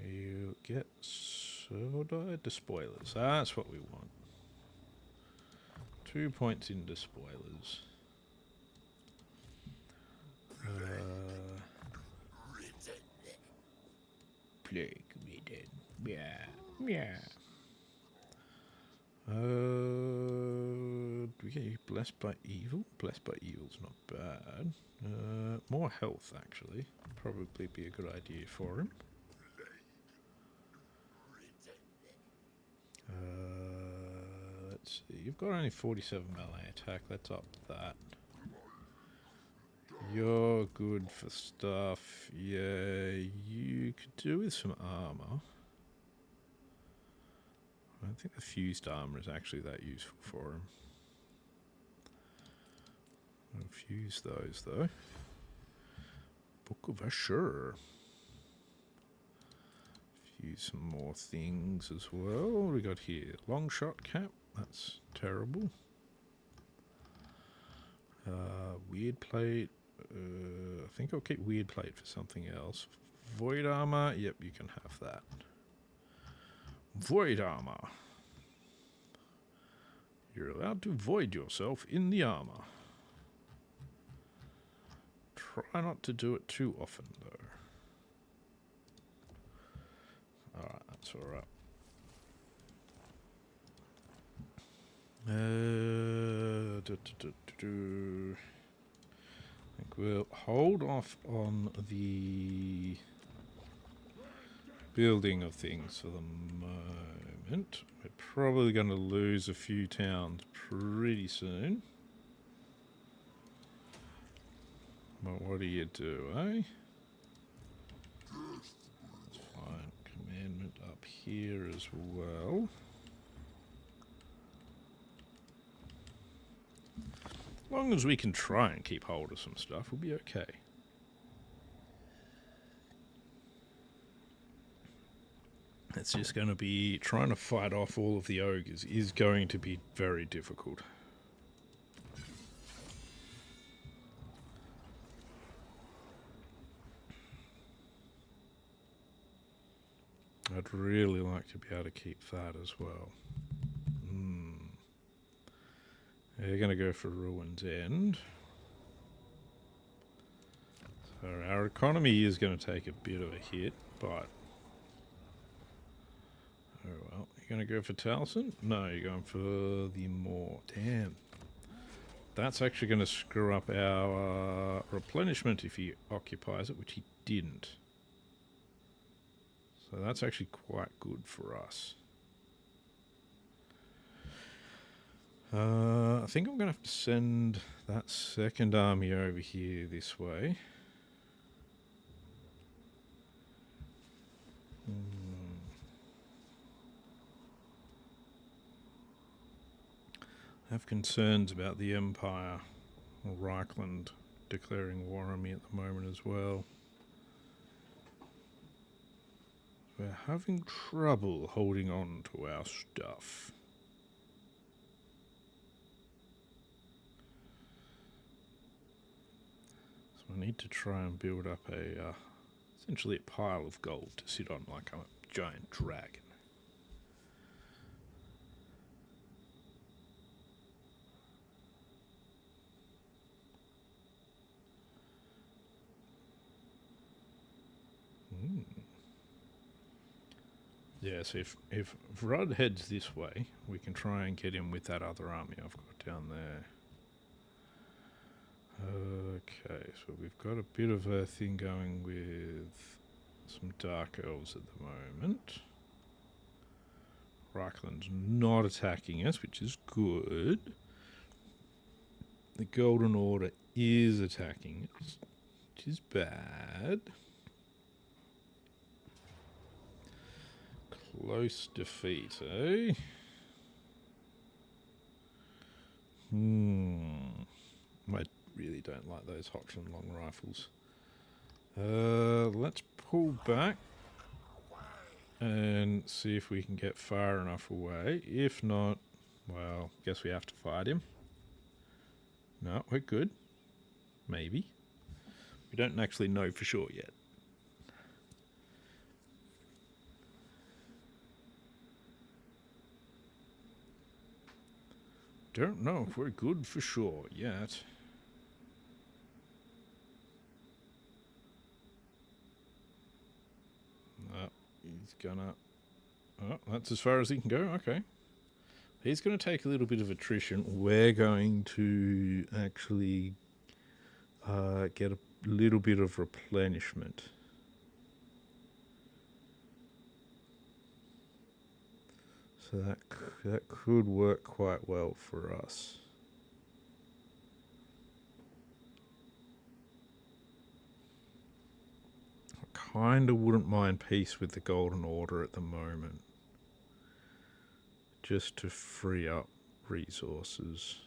You get servo die despoilers. That's what we want. 2 points in despoilers. Plague ridden. Yeah. Yeah. Do we get you blessed by evil? Blessed by evil's not bad. More health, actually. Probably be a good idea for him. Let's see. You've got only 47 melee attack. Let's up that. You're good for stuff. Yeah, you could do with some armor. I don't think the fused armor is actually that useful for him. I'll fuse those though. Book of Ashur. Fuse some more things as well. What do we got here? Long shot cap. That's terrible. Weird plate. I think I'll keep weird plate for something else. Void armor. Yep, you can have that. Void armor. You're allowed to void yourself in the armor. Try not to do it too often, though. Alright, that's alright. I think we'll hold off on the building of things for the moment. We're probably going to lose a few towns pretty soon. But what do you do, eh? Let's find commandment up here as well. As long as we can try and keep hold of some stuff, we'll be okay. It's just going to be trying to fight off all of the ogres is going to be very difficult. I'd really like to be able to keep that as well. They're going to go for Ruin's End. So our economy is going to take a bit of a hit, but... Oh well, you're going to go for Taliesin? No, you're going for the Moor. Damn. That's actually going to screw up our replenishment if he occupies it, which he didn't. So that's actually quite good for us. I think I'm going to have to send that second army over here this way. I have concerns about the Empire, or Reichland, declaring war on me at the moment as well. We're having trouble holding on to our stuff. So I need to try and build up a, essentially a pile of gold to sit on like a giant dragon. Yeah, so if Rod heads this way, we can try and get him with that other army I've got down there. Okay, so we've got a bit of a thing going with some Dark Elves at the moment. Reichland's not attacking us, which is good. The Golden Order is attacking us, which is bad. Close defeat, eh? I really don't like those Hoxton long rifles. Let's pull back and see if we can get far enough away. If not, well, guess we have to fight him. No, we're good. Maybe. We don't actually know for sure yet. Don't know if we're good for sure yet. He's gonna... Oh, that's as far as he can go. Okay. He's going to take a little bit of attrition. We're going to actually get a little bit of replenishment. So that could work quite well for us. I kind of wouldn't mind peace with the Golden Order at the moment. Just to free up resources.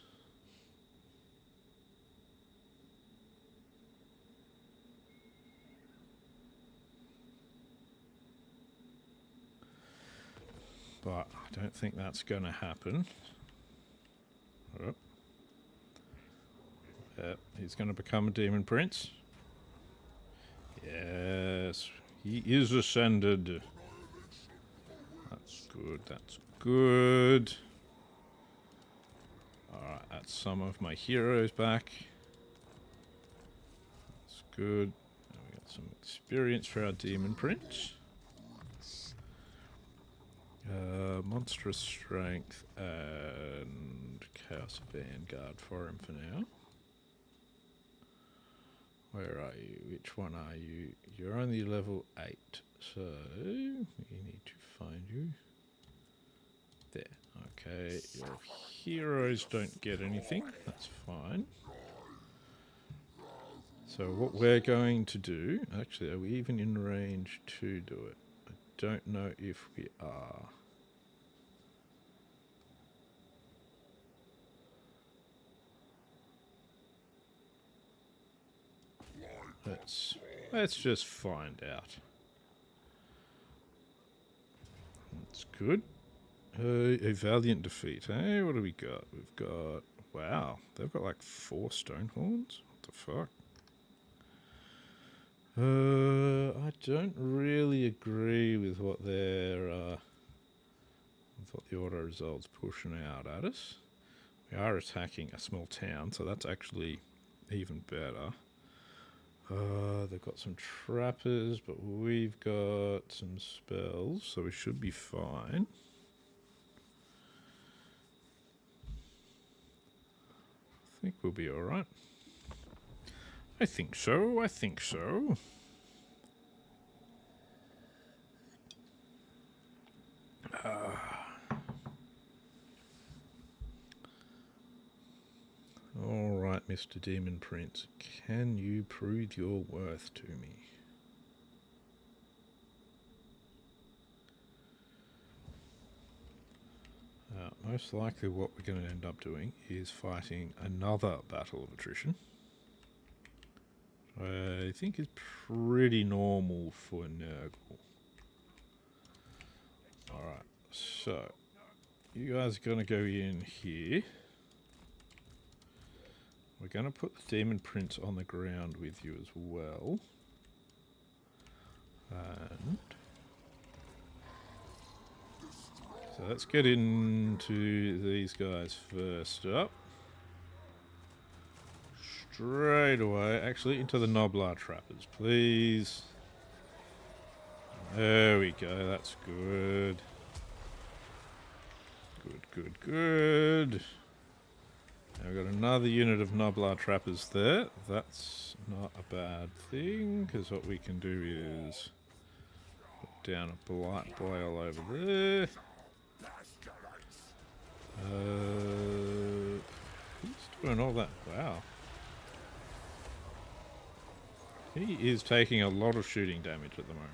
But I don't think that's going to happen. Oh. He's going to become a demon prince. Yes, he is ascended. That's good, that's good. Alright, that's some of my heroes back. That's good. And we got some experience for our demon prince. Monstrous strength and Chaos Vanguard for him for now. Where are you? Which one are you? You're only level 8, so we need to find you. There. Okay, your heroes don't get anything. That's fine. So what we're going to do... Actually, are we even in range to do it? I don't know if we are. Let's just find out. That's good. A valiant defeat, eh? What do we got? We've got... Wow, they've got like 4 stone horns? What the fuck? I don't really agree with what they're... with what the auto results pushing out at us. We are attacking a small town, so that's actually even better. They've got some trappers, but we've got some spells, so we should be fine. I think we'll be alright. I think so, I think so. Mr. Demon Prince, can you prove your worth to me? Most likely what we're going to end up doing is fighting another battle of attrition. I think is pretty normal for Nurgle. Alright, so you guys are going to go in here. We're going to put the Demon Prince on the ground with you as well. And so let's get into these guys first up. Straight away, actually into the Noblar Trappers, please. There we go, that's good. Good. Now we've got another unit of Noblar Trappers there. That's not a bad thing, because what we can do is put down a Blight Boil over there. Who's doing all that? Wow. He is taking a lot of shooting damage at the moment.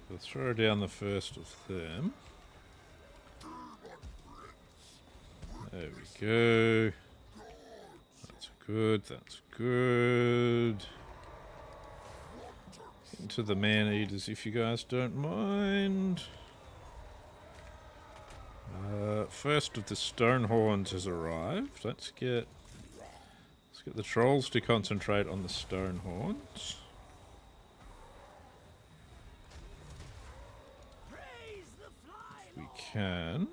We'll throw down the first of them. There we go. That's good. Into the Man-Eaters if you guys don't mind. First of the Stonehorns has arrived. Let's get the Trolls to concentrate on the Stonehorns. We can.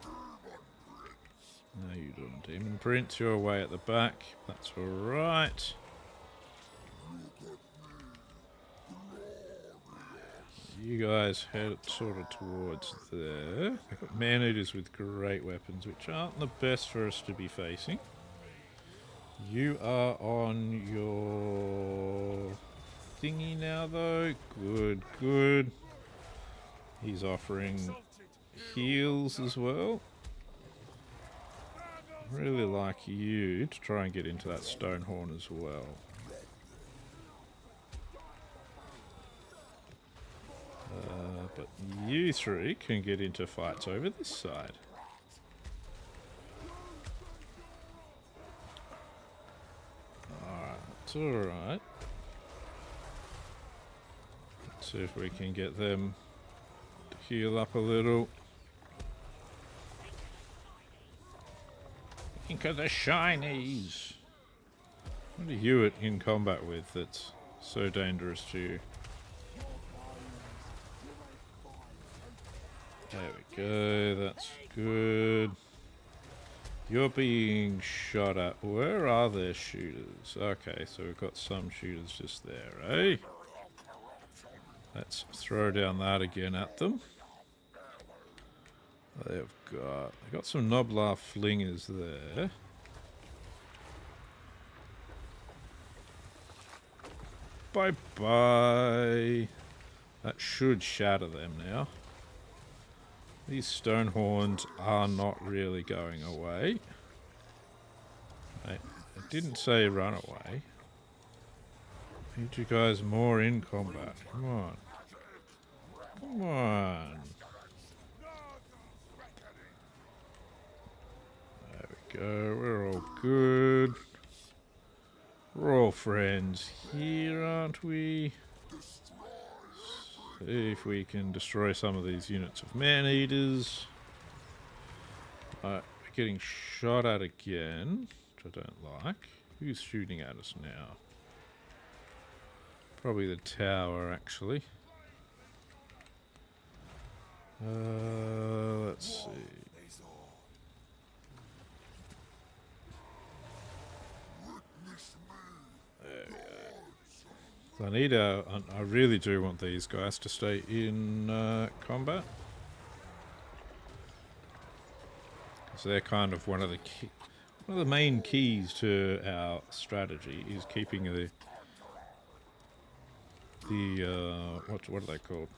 How you doing, Demon Prince? You're away at the back. That's alright. You guys head sort of towards there. They've got Man-Eaters with great weapons, which aren't the best for us to be facing. You are on your thingy now, though. Good. He's offering heals as well. Really like you to try and get into that Stonehorn as well. But you three can get into fights over this side. Alright, it's alright. Let's see if we can get them to heal up a little. Think of the shinies! What are you in combat with that's so dangerous to you? There we go, that's good. You're being shot at. Where are their shooters? Okay, so we've got some shooters just there, eh? Let's throw down that again at them. They've got some Noblar Flingers there. Bye-bye. That should shatter them now. These Stonehorns are not really going away. I didn't say run away. Need you guys more in combat. Come on. Come on. There we go. We're all good. We're all friends here, aren't we? See if we can destroy some of these units of Man-Eaters. We're getting shot at again, which I don't like. Who's shooting at us now? Probably the tower, actually. Let's see. There we go. So I really do want these guys to stay in combat. Because they're kind of one of the main keys to our strategy is keeping the what are they called?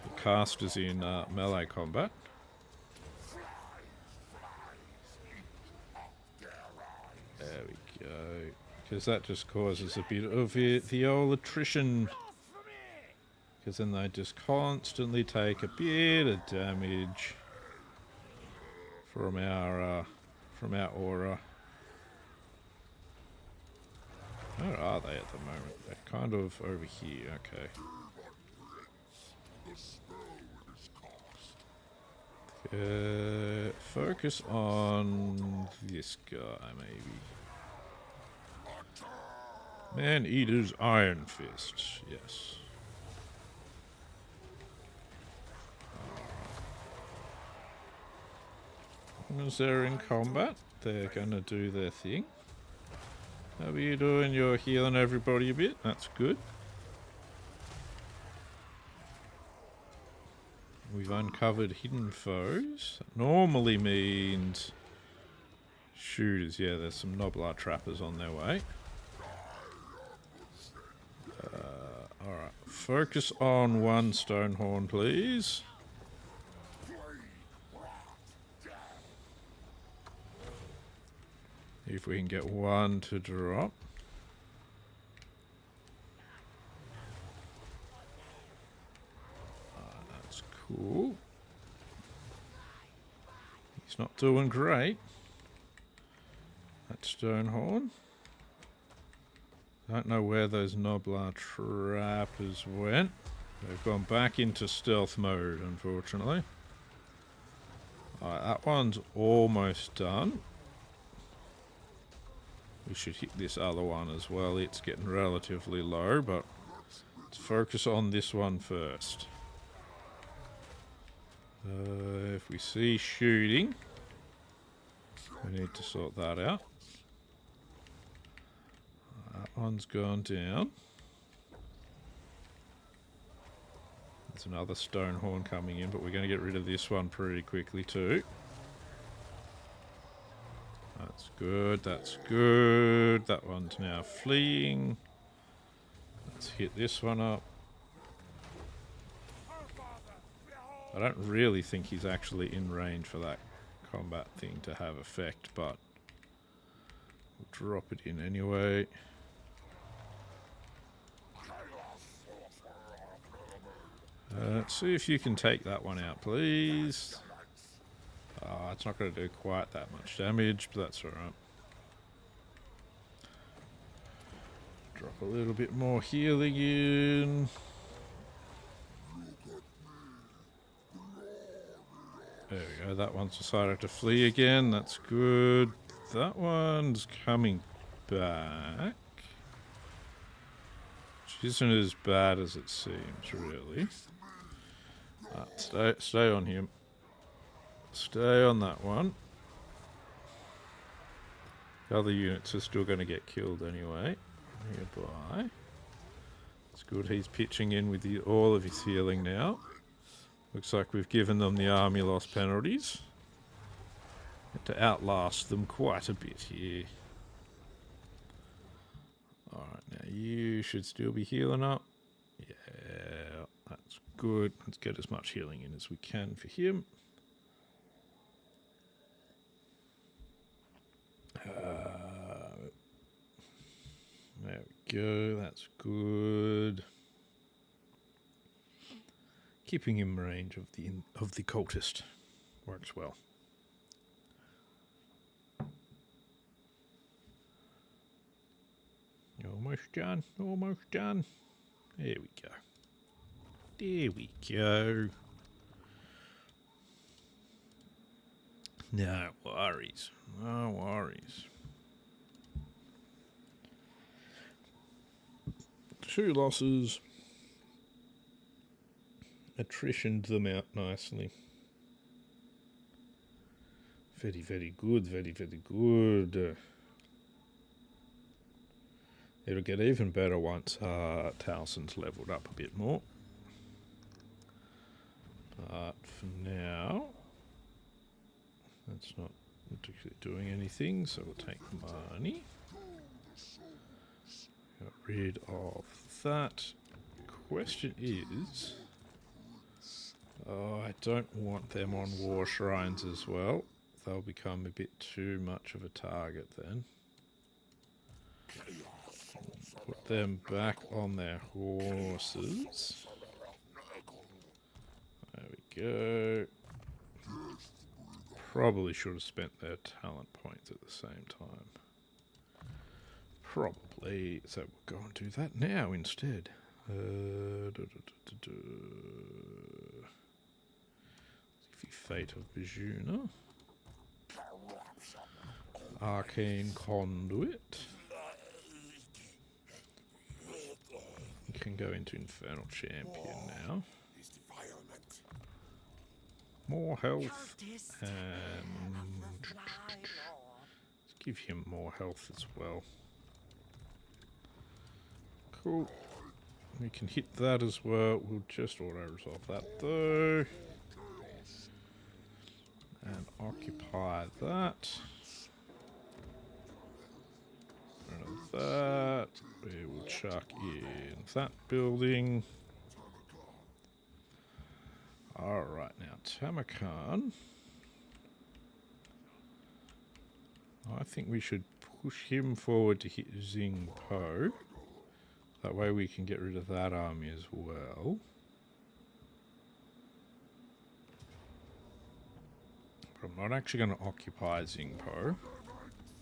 the casters in melee combat. There we go. Because that just causes a bit of the old attrition. Because then they just constantly take a bit of damage from our aura. Where are they at the moment? They're kind of over here. Okay. Focus on this guy, maybe. Man-Eater's Iron Fist, yes. As long as they're in combat, they're gonna do their thing. How are you doing? You're healing everybody a bit? That's good. We've uncovered hidden foes. That normally means shooters. Yeah, there's some Noblar trappers on their way. Alright, focus on one Stonehorn, please. If we can get one to drop. That's cool. He's not doing great. That Stonehorn. I don't know where those Noblar trappers went. They've gone back into stealth mode, unfortunately. Alright, that one's almost done. We should hit this other one as well. It's getting relatively low, but let's focus on this one first. If we see shooting, we need to sort that out. That one's gone down. There's another Stonehorn coming in, but we're going to get rid of this one pretty quickly too. That's good, that's good. That one's now fleeing. Let's hit this one up. I don't really think he's actually in range for that combat thing to have effect, but we'll drop it in anyway. Let's see if you can take that one out, please. It's not going to do quite that much damage, but that's alright. Drop a little bit more healing in. There we go, that one's decided to flee again, that's good. That one's coming back. Which isn't as bad as it seems, really. Stay on him. Stay on that one. The other units are still going to get killed anyway. Nearby. It's good he's pitching in with all of his healing now. Looks like we've given them the army loss penalties. Had to outlast them quite a bit here. Alright, now you should still be healing up. Yeah, that's good. Let's get as much healing in as we can for him. There we go, that's good. Keeping him in range of the cultist works well. Almost done, almost done. There we go. There we go. No worries, no worries. 2 losses. Attritioned them out nicely. Very, very good, very, very good. It'll get even better once Towson's leveled up a bit more. But for now, that's not particularly doing anything, so we'll take money. Got rid of that. Question is, Oh, I don't want them on war shrines as well. They'll become a bit too much of a target then. Put them back on their horses. There we go. Probably should have spent their talent points at the same time. Probably. So we'll go and do that now instead. Fate of Bijuna. Arcane Conduit. You can go into Infernal Champion now. More health and let's give him more health as well. Cool. We can hit that as well. We'll just auto-resolve that though. And occupy that. Of that. We will chuck in that building. Alright, now Tamurkhan. I think we should push him forward to hit Xing Po. That way we can get rid of that army as well. But I'm not actually going to occupy Xing Po.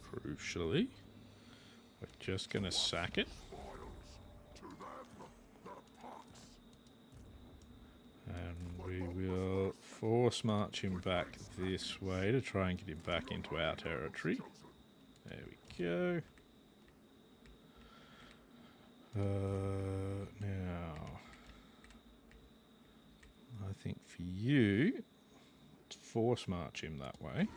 Crucially. We're just going to sack it. And we will force march him back this way to try and get him back into our territory. There we go. Now, I think for you, let's force march him that way.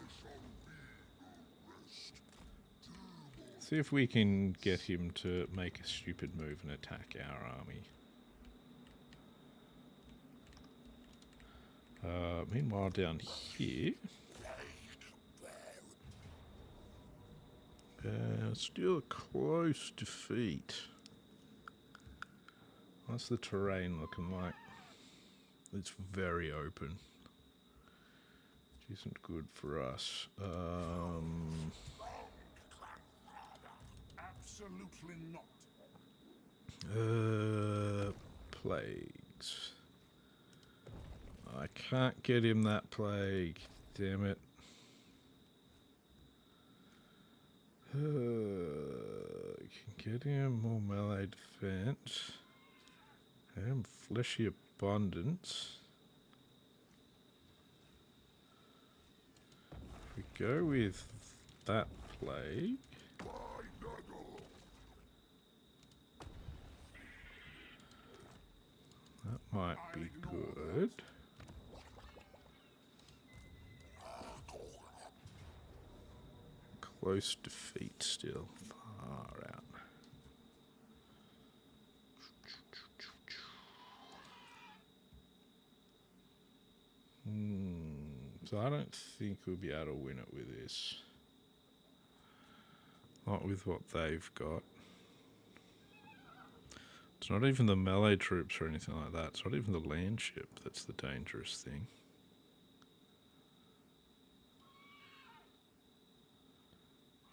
See if we can get him to make a stupid move and attack our army. Meanwhile, down here, still a close defeat. What's the terrain looking like? It's very open. Which isn't good for us. Absolutely not. Plagues. I can't get him that plague. Damn it. Can get him more melee defense. And fleshy abundance. If we go with that plague. That might be good. Close defeat still. Far out. So I don't think we'll be able to win it with this. Not with what they've got. It's not even the melee troops or anything like that. It's not even the land ship that's the dangerous thing.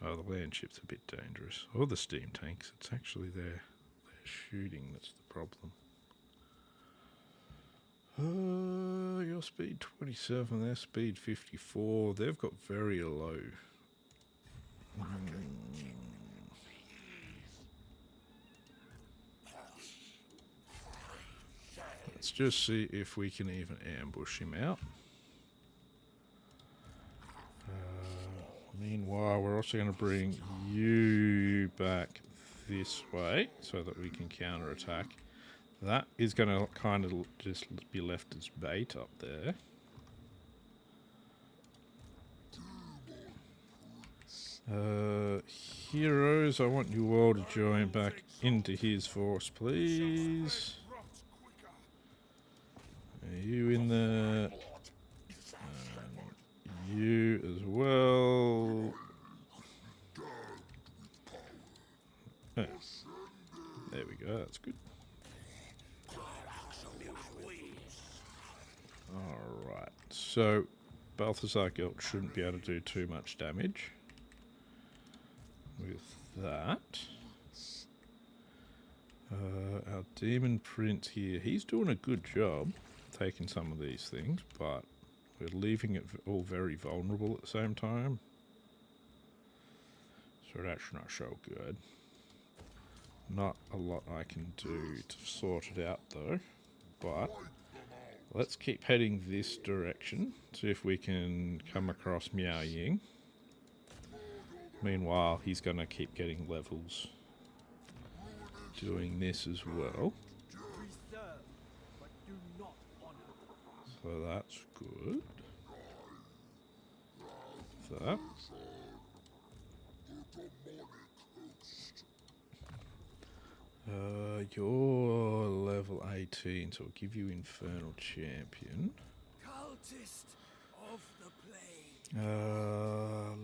Oh, the land ship's a bit dangerous. Or the steam tanks. It's actually their shooting that's the problem. Your speed 27, their speed 54. They've got very low. Let's just see if we can even ambush him out. Meanwhile, we're also going to bring you back this way so that we can counterattack. That is going to kind of just be left as bait up there. Heroes, I want you all to join back into his force, please. Are you in there? You as well. Oh. There we go, that's good. Alright, so Balthazar Gelt shouldn't be able to do too much damage with that. Our Demon Prince here, he's doing a good job taking some of these things, but we're leaving it all very vulnerable at the same time. So that's not so good. Not a lot I can do to sort it out though, but let's keep heading this direction, see if we can come across Miao Ying. Meanwhile, he's going to keep getting levels doing this as well. So that's good. That. You're level 18, so I'll give you Infernal Champion. Cultist of the plague.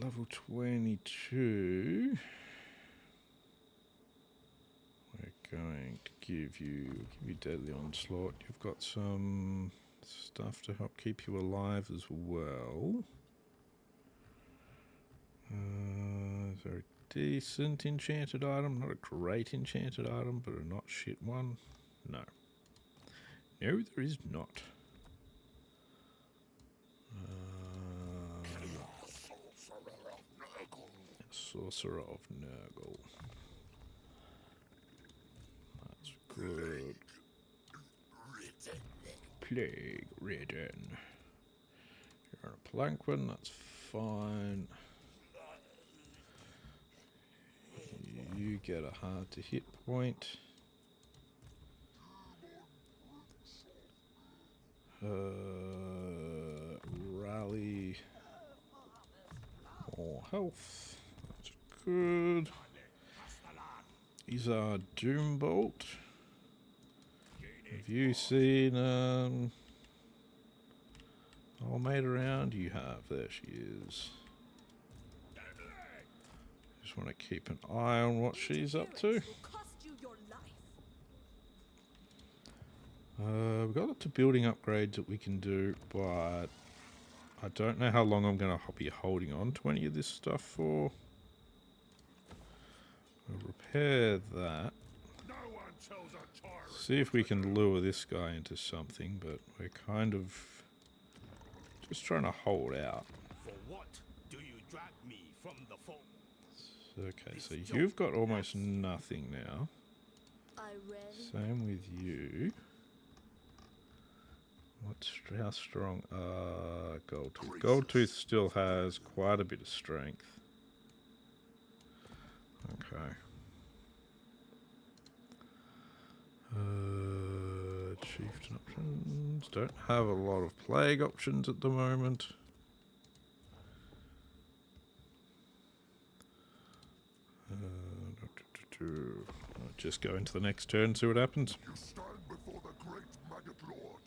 Level 22. We're going to give you Deadly Onslaught. You've got some stuff to help keep you alive as well. Is there a decent enchanted item? Not a great enchanted item, but a not shit one? No. No, there is not. Sorcerer of Nurgle. That's good. Plague ridden. You're on a plank one, that's fine. You get a hard to hit point. Rally. More health. That's good. These are Doombolt. Have you seen old mate around? You have. There she is. Just want to keep an eye on what she's up to. We've got lots of building upgrades that we can do, but I don't know how long I'm going to be holding on to any of this stuff for. We'll repair that. See if we can lure this guy into something, but we're kind of just trying to hold out. For what do you drag me from the fold? Okay, so you've got almost nothing now. Same with you. How strong? Goldtooth. Goldtooth still has quite a bit of strength. Okay. Chieftain options. Don't have a lot of plague options at the moment. I'll just go into the next turn and see what happens. You stand before the great Maggot Lord.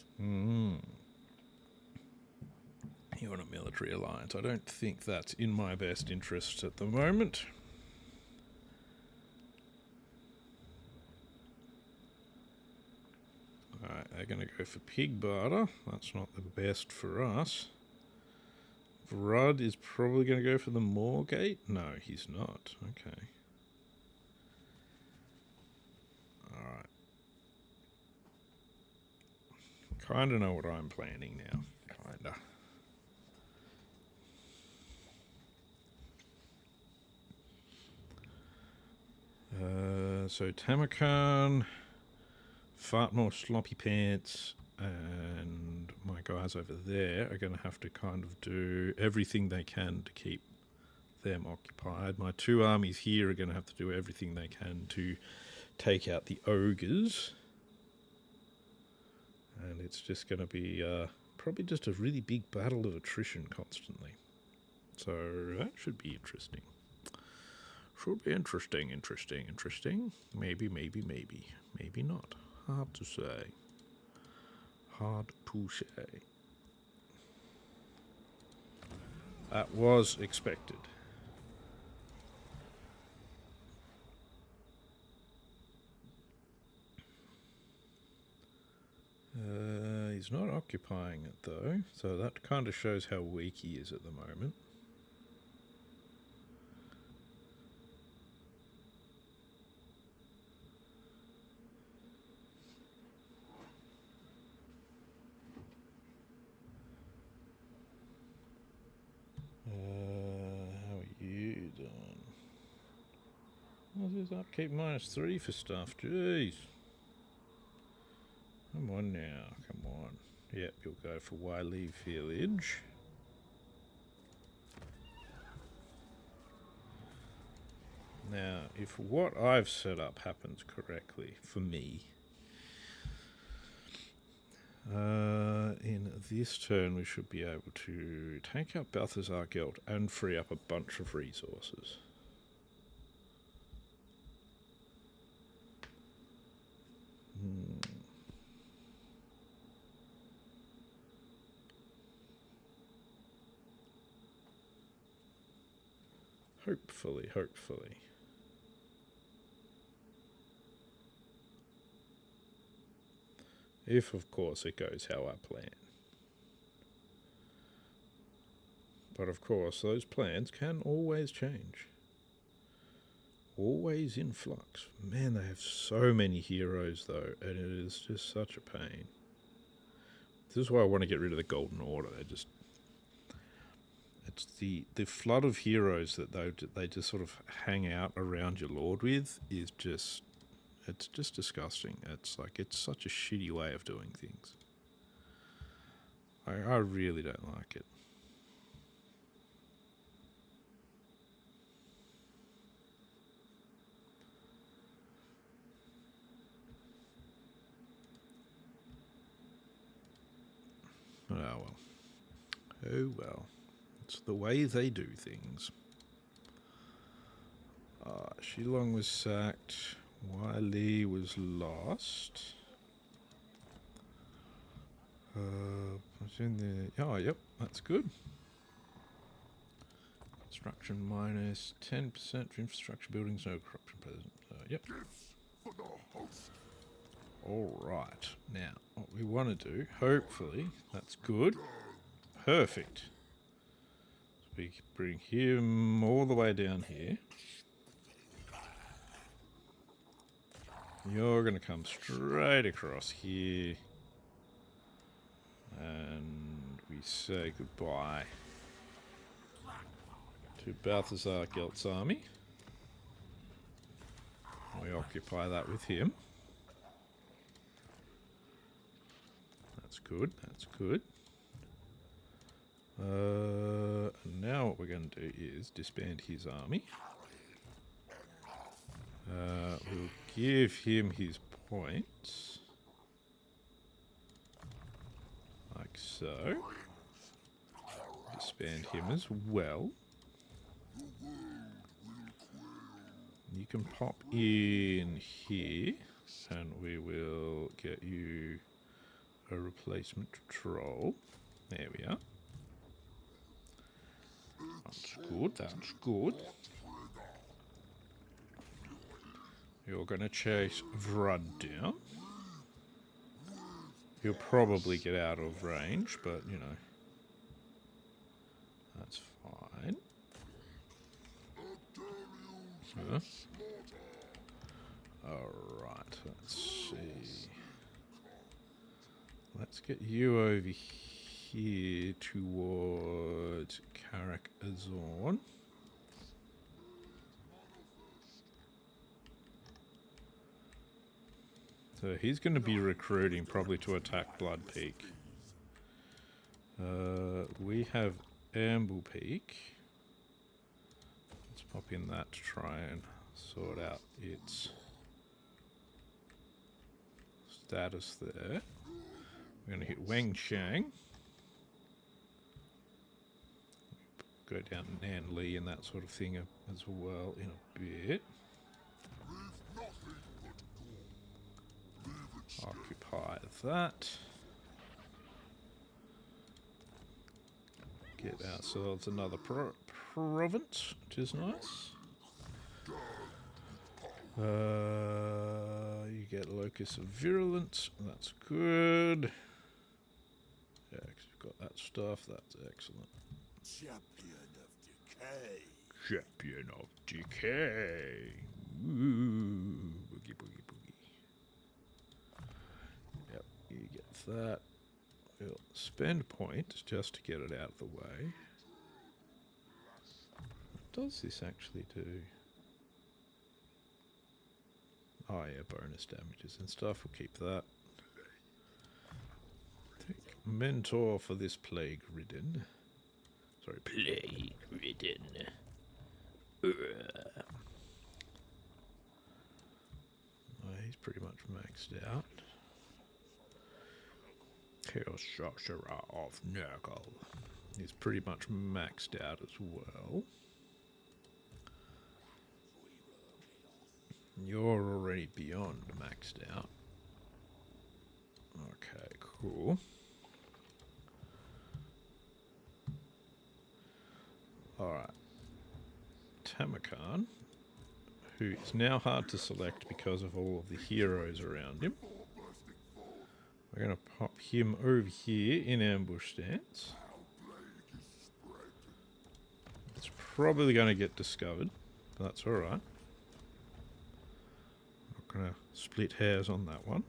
You're on a military alliance. I don't think that's in my best interest at the moment. Alright, they're going to go for pig barter. That's not the best for us. Vrud is probably going to go for the Moorgate. No, he's not. Okay. Alright. Kinda know what I'm planning now. Kinda. So Tamurkhan, Fartmore, Sloppy Pants, and my guys over there are going to have to kind of do everything they can to keep them occupied. My two armies here are going to have to do everything they can to take out the ogres. And it's just going to be probably just a really big battle of attrition constantly. So that should be interesting. Should be interesting. Maybe. Maybe not. Hard to say. That was expected. He's He's not occupying it though, so that kind of shows how weak he is at the moment. How are you doing? What's this upkeep -3 for stuff? Jeez. Come on now, come on. Yep, you'll go for Wiley Village. Now, if what I've set up happens correctly for me, in this turn we should be able to take out Balthazar Gelt and free up a bunch of resources. Hopefully, hopefully. If, of course, it goes how I plan. But, of course, those plans can always change. Always in flux. Man, they have so many heroes, though, and it is just such a pain. This is why I want to get rid of the Golden Order. They're just... It's the flood of heroes that they just sort of hang out around your lord with is just... It's just disgusting. It's like, it's such a shitty way of doing things. I really don't like it. Oh well. Oh well. It's the way they do things. Shilong was sacked. Wiley was lost. What's in there? Oh, yep, that's good. Construction minus 10% for infrastructure buildings, no corruption present. Yep. For the host. Alright, now, what we want to do, hopefully, that's good. Perfect. So we bring him all the way down here. You're going to come straight across here. And we say goodbye to Balthazar Gelt's army. We occupy that with him. That's good, that's good. And now what we're going to do is disband his army. We'll give him his points. Like so. Disband him as well. You can pop in here and we will get you a replacement troll. There we are. That's good, that's good. You're going to chase Vrud down. He'll probably get out of range, but, you know, that's fine. Huh? Alright, let's see. Let's get you over here towards Karak Azorn. So he's going to be recruiting probably to attack Blood Peak. We have Amble Peak. Let's pop in that to try and sort out its status there. We're going to hit Wang Chang. Go down Nan Li and that sort of thing as well in a bit. Occupy that. Get ourselves another province, which is nice. You get Locus of Virulence, that's good. Yeah, 'cause you've got that stuff. That's excellent. Champion of decay. Champion of decay. Ooh, boogie, boogie, boogie. Yep, you get that. We'll spend points just to get it out of the way. What does this actually do? Oh yeah, bonus damages and stuff. We'll keep that. Take mentor for this plague ridden. Sorry, plague ridden. He's pretty much maxed out. Chaos Sorcerer of Nurgle. He's pretty much maxed out as well. You're already beyond maxed out. Okay, cool. Alright. Tamurkhan, who is now hard to select because of all of the heroes around him. We're going to pop him over here in ambush stance. It's probably going to get discovered, but that's alright. Not going to split hairs on that one.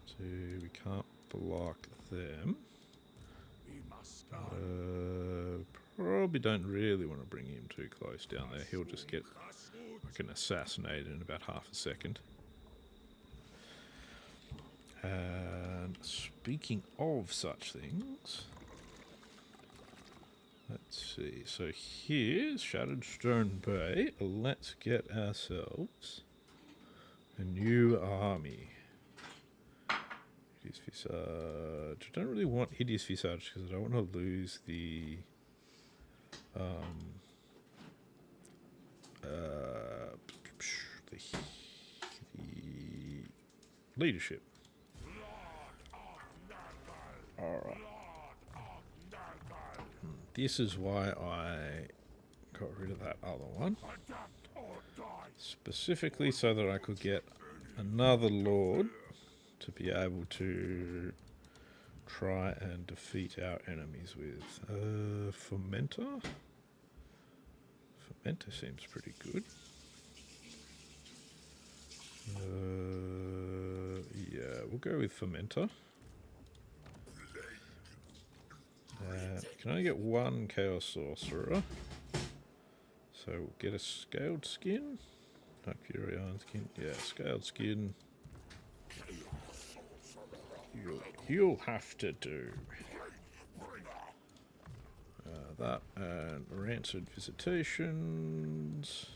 So we can't block them. Probably don't really want to bring him too close down there. He'll just get fucking assassinated in about half a second. And speaking of such things, let's see. So here's Shattered Stone Bay. Let's get ourselves a new army. Hideous Visage. I don't really want Hideous Visage because I don't want to lose the leadership. Alright. This is why I got rid of that other one. Specifically so that I could get another Lord to be able to try and defeat our enemies with. Fermenter? Fermenter seems pretty good. Yeah, we'll go with Fermenter. Can I get one Chaos Sorcerer? So we'll get a Scaled Skin. Dark Fury Iron Skin. Yeah, Scaled Skin. You'll have to do that and Rancid Visitations.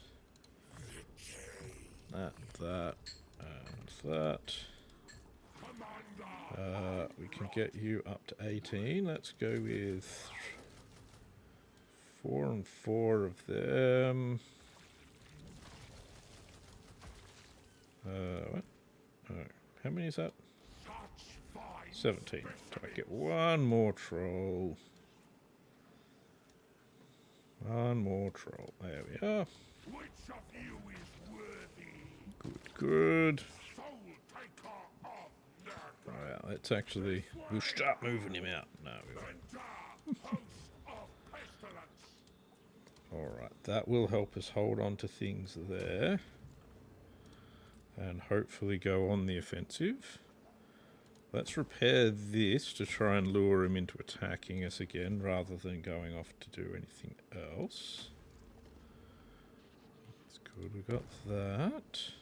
That, and that. We can get you up to 18. Let's go with 4 and 4 of them. What? Oh, how many is that? 17. So I get one more troll. One more troll. There we are. Good, good. Alright, let's actually... We'll start moving him out. No, we won't. Alright, that will help us hold on to things there. And hopefully go on the offensive. Let's repair this to try and lure him into attacking us again rather than going off to do anything else. That's good, we got that.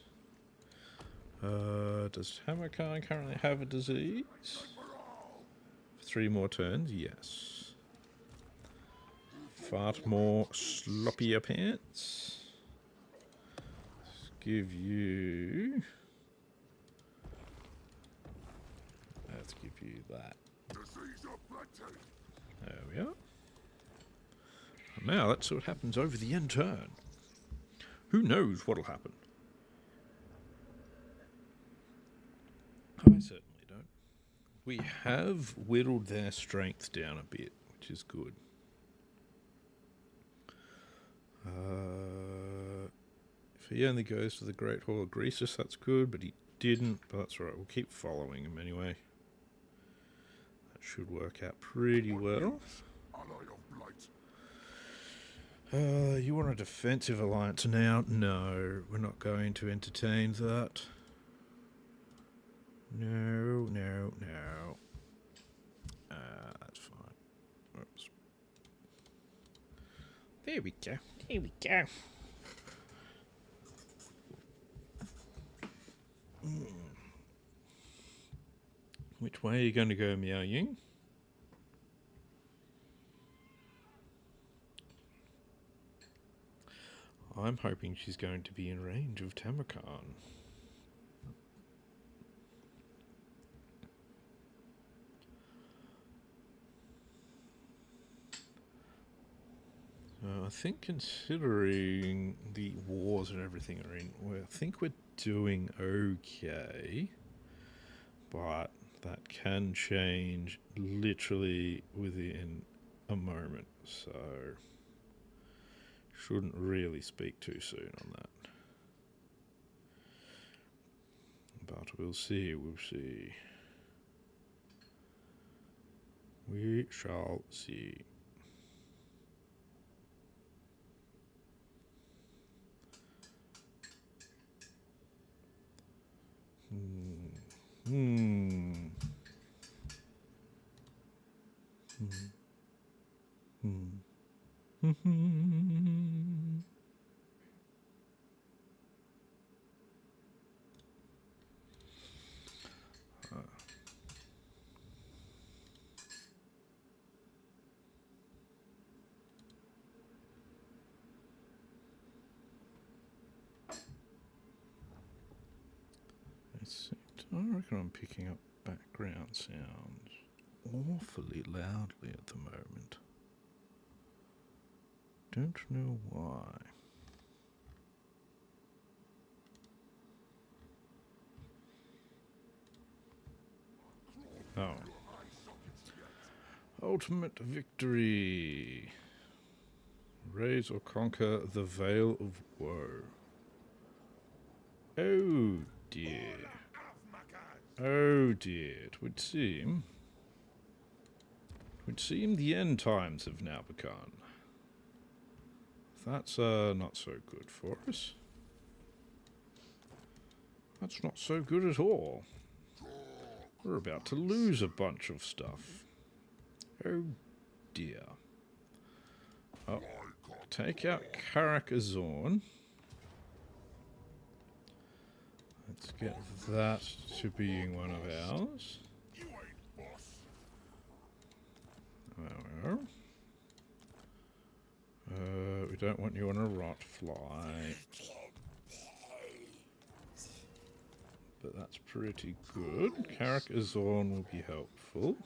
Does Tamurkhan currently have a disease? For 3 more turns, yes. Fart more sloppier pants. Let's give you... Let's give you that. There we are. And now let's see what happens over the end turn. Who knows what'll happen? I certainly don't. We have whittled their strength down a bit, which is good. If he only goes to the Great Hall of Greasus, that's good, but he didn't. But that's all right. We'll keep following him anyway. Should work out pretty well. Ally of blight. You want a defensive alliance now? No, we're not going to entertain that. No, no, no. That's fine. Oops. There we go. There we go. Which way are you going to go, Miao Ying? I'm hoping she's going to be in range of Tamurkhan. I think considering the wars and everything are in, I think we're doing okay. But that can change literally within a moment, so shouldn't really speak too soon on that. But we'll see, we'll see. We shall see. I reckon I'm picking up background sounds awfully loudly at the moment. Don't know why. Oh. Ultimate victory. Raise or conquer the Veil of Woe. Oh dear. Oh dear, it would seem the end times have now begun. That's not so good for us. That's not so good at all. We're about to lose a bunch of stuff. Oh dear. Oh, take out Karak-Azorn. Let's get that to being one of ours. We don't want you on a rot fly. But that's pretty good. Karak-Azorn will be helpful.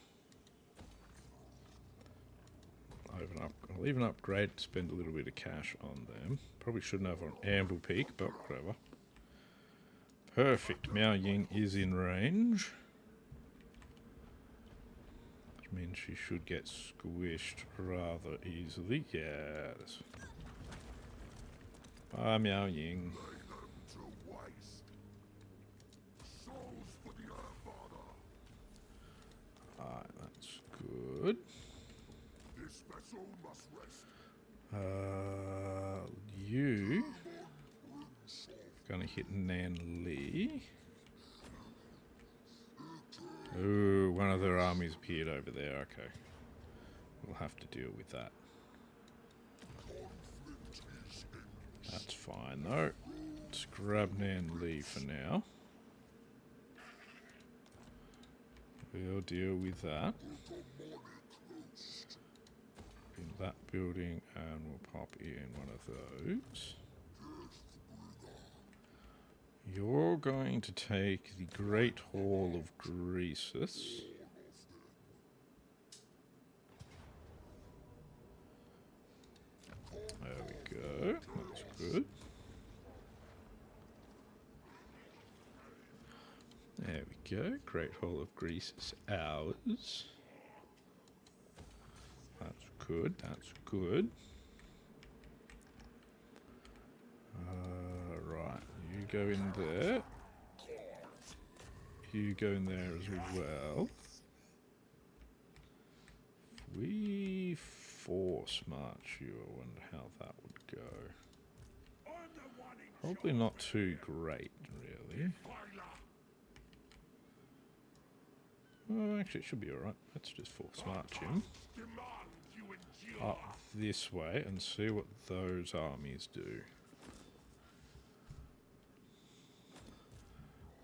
I'll even upgrade, spend a little bit of cash on them. Probably shouldn't have on Amble Peak, but whatever. Perfect. Miao Ying is in range. Which means she should get squished rather easily. Yes. Bye, Miao Ying. Alright, that's good. This vessel must rest. You gonna hit Nan Lee. Ooh, one of their armies appeared over there. Okay. We'll have to deal with that. That's fine though. Let's grab Nan Lee for now. We'll deal with that. In that building, and we'll pop in one of those. You're going to take the Great Hall of Greasus. There we go. That's good. There we go. Great Hall of Greasus, ours. That's good. That's good. Right. You go in there. You go in there as well. we force march you? I wonder how that would go. Probably not too great, really. Oh, actually, it should be alright. Let's just force march him up this way and see what those armies do.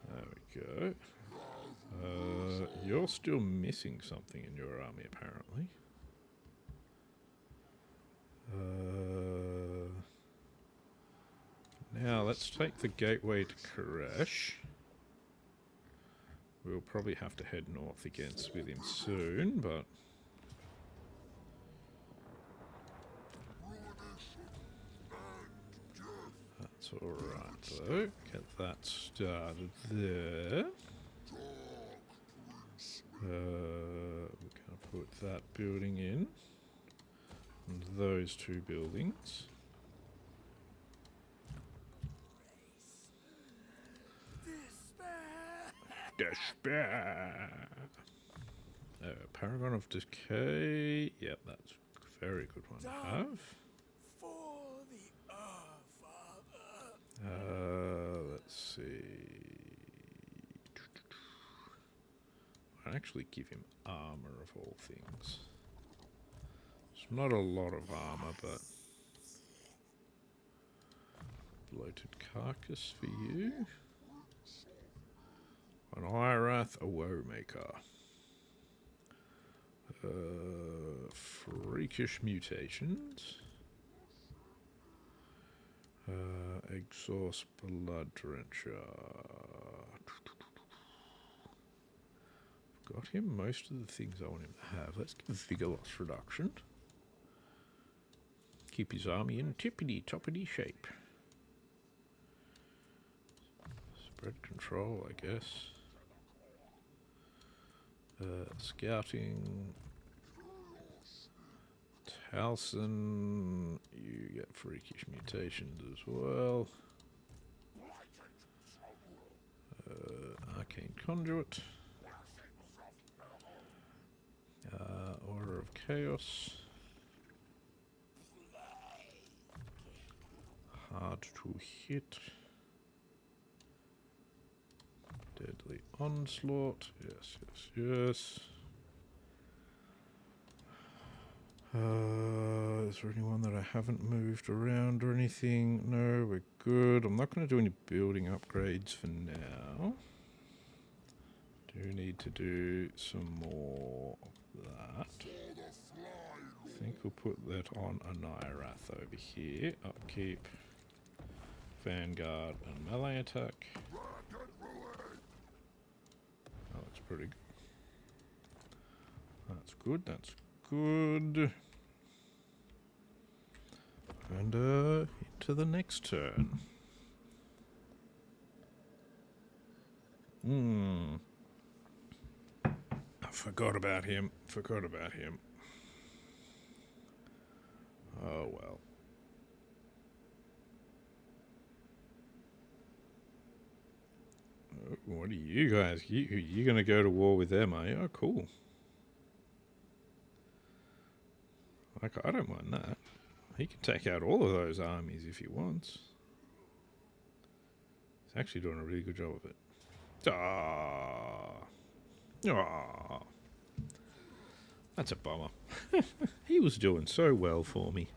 There we go. You're still missing something in your army, apparently. Now, let's take the gateway to Koresh. We'll probably have to head north against with him soon, but... That's alright, though. Get that started there. We're going to put that building in. And those two buildings. Despair! Paragon of Decay. Yep, that's a very good one to have. Let's see. I'll actually give him armor of all things. It's not a lot of armor, but bloated carcass for you. An Irath, a woe maker. Freakish mutations. Exhaust blood drencher. Got him most of the things I want him to have. Let's give vigor loss reduction. Keep his army in tippity-toppity shape. Spread control, I guess. Scouting. Towson, you get freakish mutations as well. Arcane Conduit. Order of Chaos. Hard to hit. Deadly Onslaught. Yes, yes, yes. Is there anyone that I haven't moved around or anything? No, we're good. I'm not going to do any building upgrades for now. Do need to do some more of that. I think we'll put that on a Nairath over here. Upkeep, Vanguard, and melee attack. That looks pretty good. That's good, that's good. And into the next turn. I forgot about him. Oh well. What are you guys? You gonna go to war with them, are you? Oh, cool. Like, I don't mind that. He can take out all of those armies if he wants. He's actually doing a really good job of it. That's a bummer. He was doing so well for me.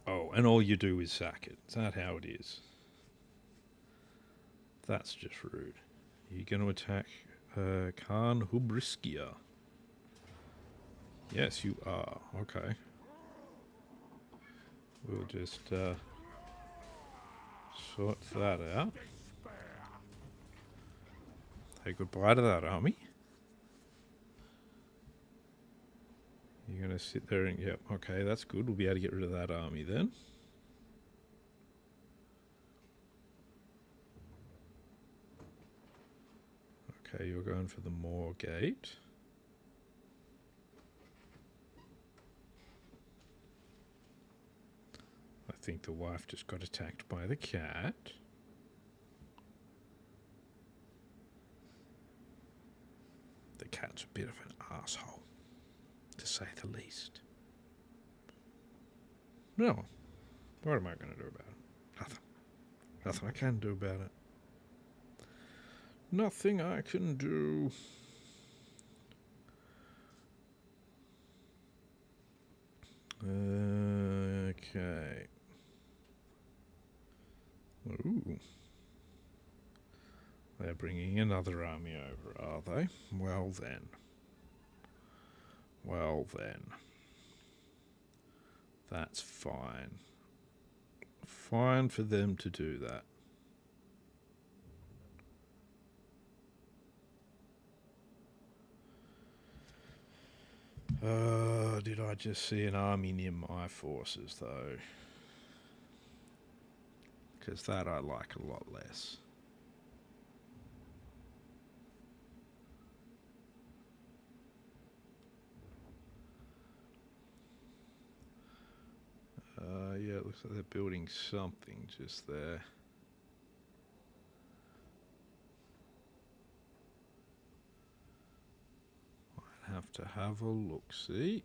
Oh, and all you do is sack it. Is that how it is? That's just rude. You're going to attack Khan Hubriskia. Yes, you are. Okay. We'll just sort that out. Say goodbye to that army. You're going to sit there and... Yep, okay, that's good. We'll be able to get rid of that army then. Okay, you're going for the Moor Gate. I think the wife just got attacked by the cat. The cat's a bit of an asshole, to say the least. No. What am I going to do about it? Nothing. Nothing I can do about it. Nothing I can do. Okay. Ooh. They're bringing another army over, are they? Well then. Well then. That's fine. Fine for them to do that. Did I just see an army near my forces, though? Because that I like a lot less. Yeah, it looks like they're building something just there. Might have to have a look-see.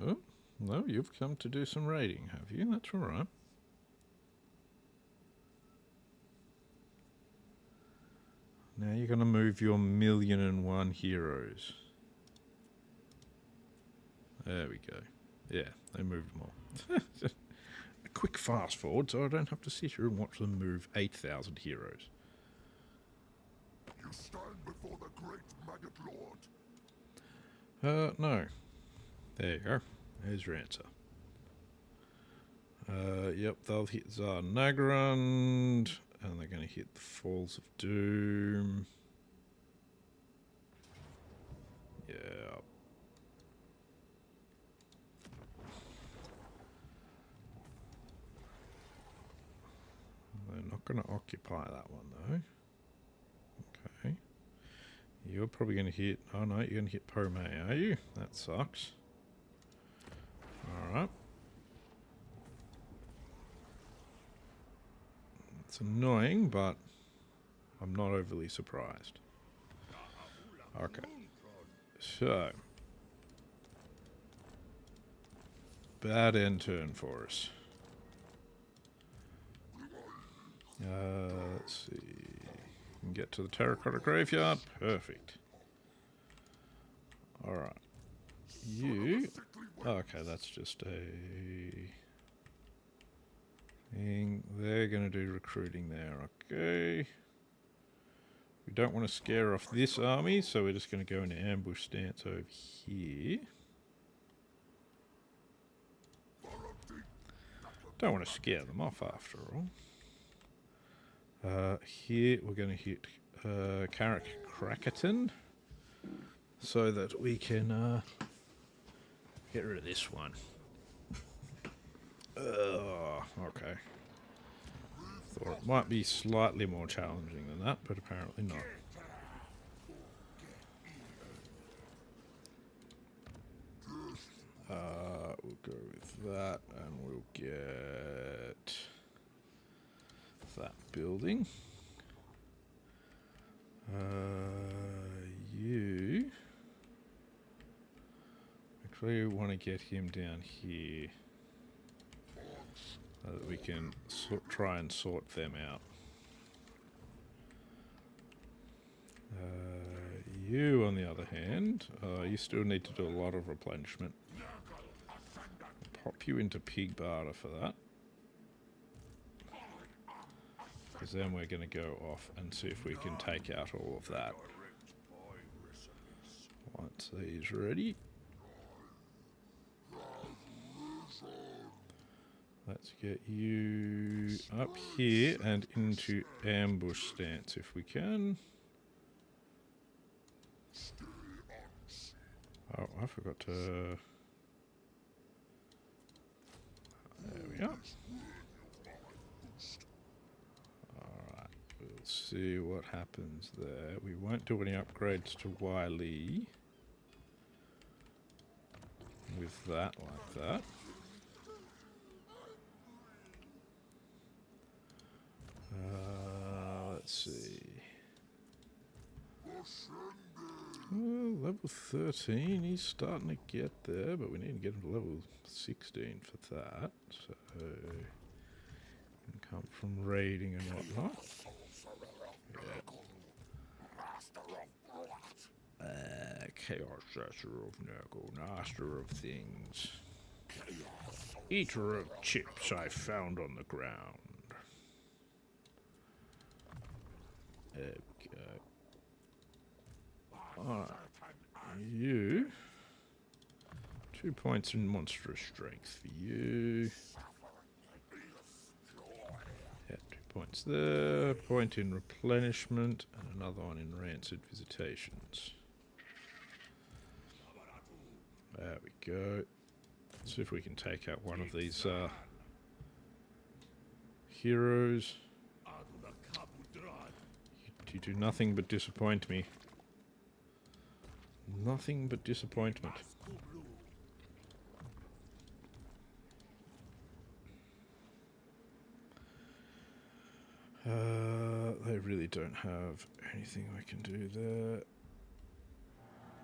Oh, no, you've come to do some raiding, have you? That's all right. Now you're going to move your 1,000,001 heroes. There we go. Yeah, they moved them all. A quick fast forward so I don't have to sit here and watch them move 8,000 heroes. You stand before the great Maggot Lord. No. There you go. There's your answer. Yep, they'll hit Tsar Nagrand, and they're going to hit the Falls of Doom. Yeah. They're not going to occupy that one, though. Okay. You're probably going to hit... Oh, no, you're going to hit Pomei, are you? That sucks. Alright. It's annoying, but I'm not overly surprised. Okay. So. Bad end turn for us. Let's see. We can get to the terracotta graveyard. Perfect. Alright. You... Okay, that's just a... thing. They're going to do recruiting there. Okay. We don't want to scare off this army, so we're just going to go into ambush stance over here. Don't want to scare them off after all. Here we're going to hit Carrick Crackerton so that we can get rid of this one. Okay. Thought it might be slightly more challenging than that, but apparently not. We'll go with that, and we'll get that building. You actually want to get him down here so that we can try and sort them out. You, on the other hand, you still need to do a lot of replenishment. I'll pop you into pig barter for that. Because then we're going to go off and see if we can take out all of that. Once these ready. Let's get you up here and into ambush stance if we can. Oh, I forgot to... There we are. Alright, we'll see what happens there. We won't do any upgrades to Wiley. with that like that. Let's see. Well, level 13, he's starting to get there, but we need to get him to level 16 for that. So, can come from raiding and whatnot. Yeah. Chaos Sasser of Nurgle, Master of Things. Eater of chips I found on the ground. Okay. Alright. You. 2 points in monstrous strength for you. Yeah, 2 points there. Point in replenishment. And another one in rancid visitations. There we go. Let's see if we can take out one of these heroes. You do nothing but disappoint me. Nothing but disappointment. They really don't have anything I can do there.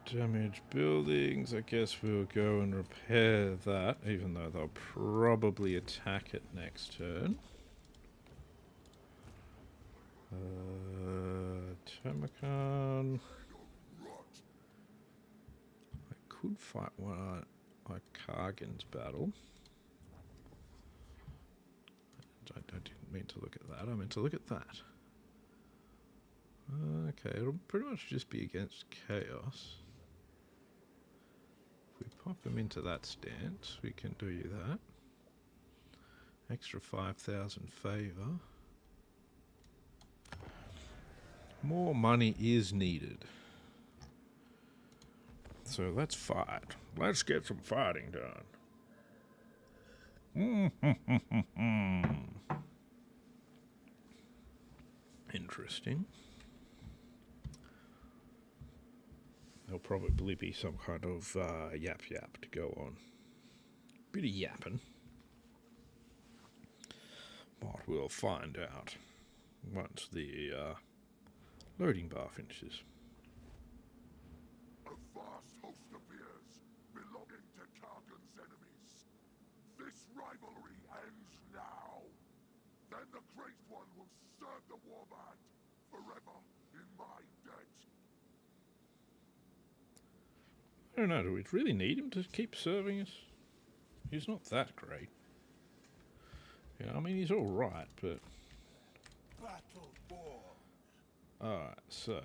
Damaged buildings. I guess we'll go and repair that, even though they'll probably attack it next turn. Tamurkhan. I could fight one like Kargan's battle. I didn't mean to look at that. I meant to look at that. Okay, it'll pretty much just be against Chaos. If we pop him into that stance, we can do that. Extra 5,000 favour. More money is needed. So let's fight. Let's get some fighting done. Interesting. There'll probably be some kind of yap to go on. Bit of yapping. But we'll find out once the loading bar finishes. A vast host appears, belonging to Kargan's enemies. This rivalry ends now. Then the Great One will serve the Warband forever in my debt. I don't know, do we really need him to keep serving us? He's not that great. Yeah, I mean, he's alright, but... Alright, so...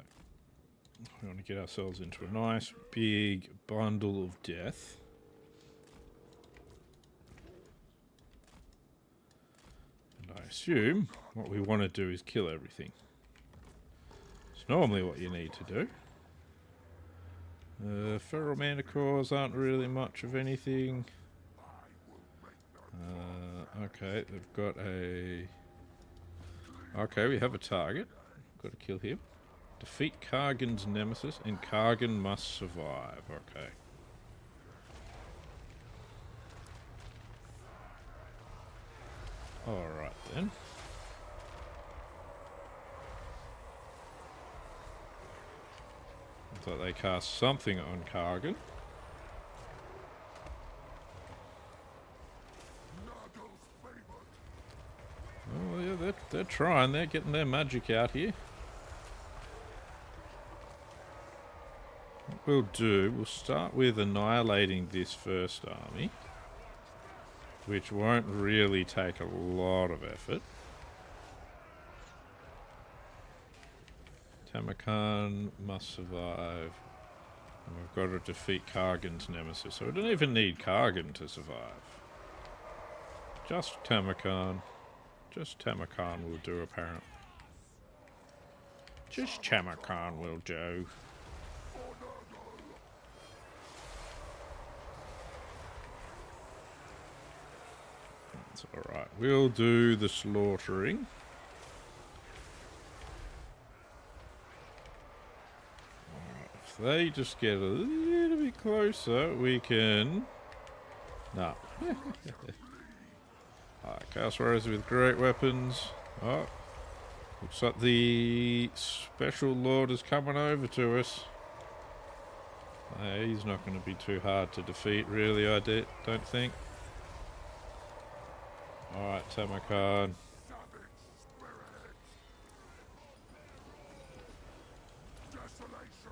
we want to get ourselves into a nice big bundle of death. And I assume what we want to do is kill everything. It's normally what you need to do. Feral manticores aren't really much of anything. Okay, they've got a... okay, we have a target. Got to kill him. Defeat Kargan's nemesis, and Kargan must survive. Okay. Alright then. I thought they cast something on Kargan. Oh yeah, they're trying. They're getting their magic out here. What we'll do, we'll start with annihilating this first army, which won't really take a lot of effort. Tamurkhan must survive. And we've got to defeat Kargan's nemesis, so we don't even need Kargan to survive. Just Tamurkhan. Just Tamurkhan will do, apparently. Just Tamurkhan will do. That's alright. We'll do the slaughtering. Alright, if they just get a little bit closer, we can No. Alright, Chaos Warriors with great weapons. Oh, looks like the Special Lord is coming over to us. He's not going to be too hard to defeat, really, I don't think. Alright, Tamurkhan.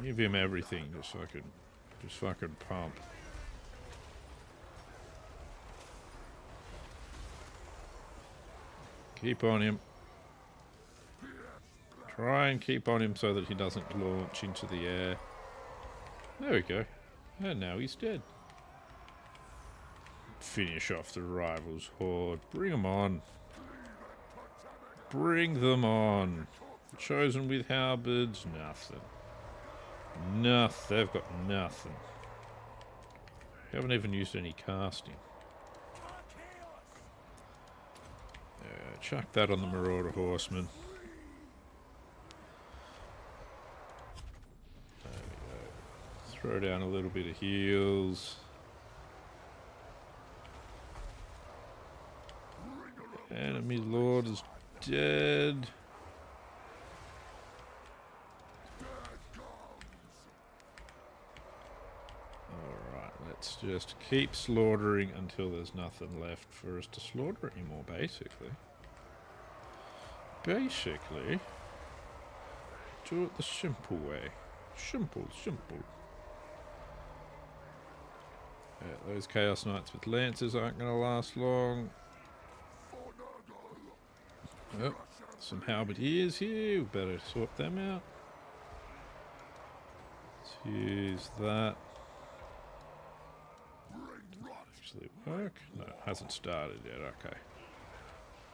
Give him everything just so I can just fucking pump. Keep on him. Try and keep on him so that he doesn't launch into the air. There we go. And now he's dead. Finish off the rivals' horde. Bring them on. Bring them on. Chosen with halberds. Nothing. Nothing. They've got nothing. Haven't even used any casting. Chuck that on the Marauder Horseman. There we go. Throw down a little bit of heals. Enemy Lord is dead. Alright, let's just keep slaughtering until there's nothing left for us to slaughter anymore, basically. Basically, do it the simple way. Simple. Yeah, those Chaos Knights with lances aren't going to last long. Oh, some halberdiers here. We better sort them out. Let's use that. Does that actually work? No, it hasn't started yet. Okay.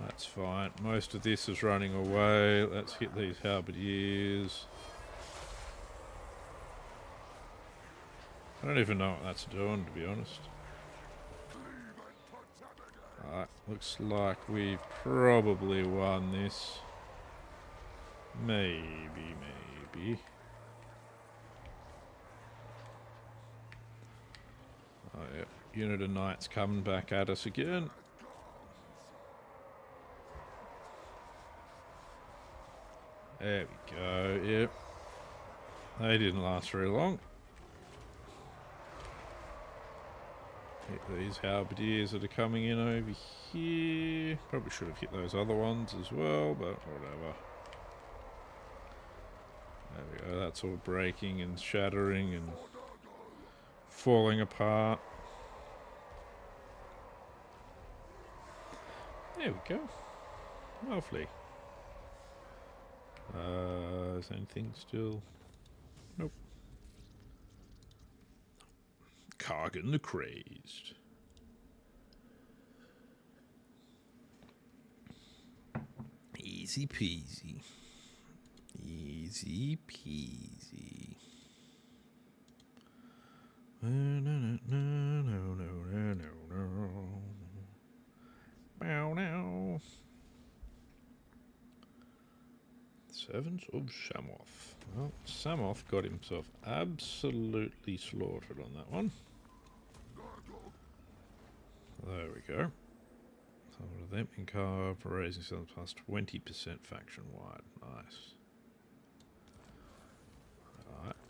That's fine. Most of this is running away. Let's hit these halberdiers. I don't even know what that's doing, to be honest. Alright, looks like we've probably won this. Maybe. Oh, yeah. Unit of Knights coming back at us again. There we go, yep. They didn't last very long. Hit these halberdiers that are coming in over here. Probably should have hit those other ones as well, but whatever. There we go, that's all breaking and shattering and falling apart. There we go. Lovely. Is anything still? Nope. Kargan the Crazed. Easy peasy. Easy peasy. No. Bow now. Servants of Samoth. Well, Samoth got himself absolutely slaughtered on that one. There we go. So what are them in car for raising sales plus 20% faction wide. Nice. Alright.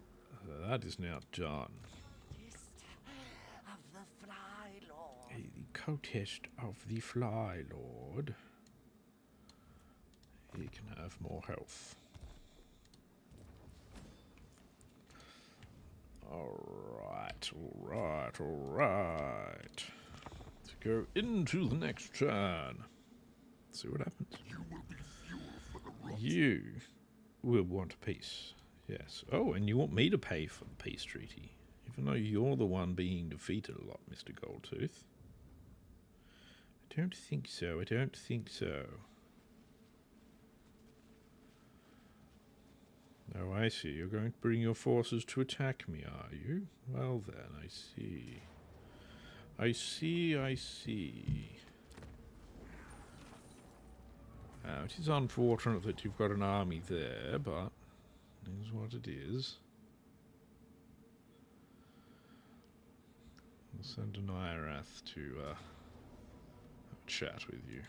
So that is now done. The Contest of the Fly Lord. He can have more health. Alright. Let's go into the next turn. See what happens. You will want peace. Yes. Oh, and you want me to pay for the peace treaty. Even though you're the one being defeated a lot, Mr. Goldtooth. I don't think so. Oh, I see. You're going to bring your forces to attack me, are you? Well then, I see. Now, it is unfortunate that you've got an army there, but it is what it is. I'll send an Irath to have a chat with you.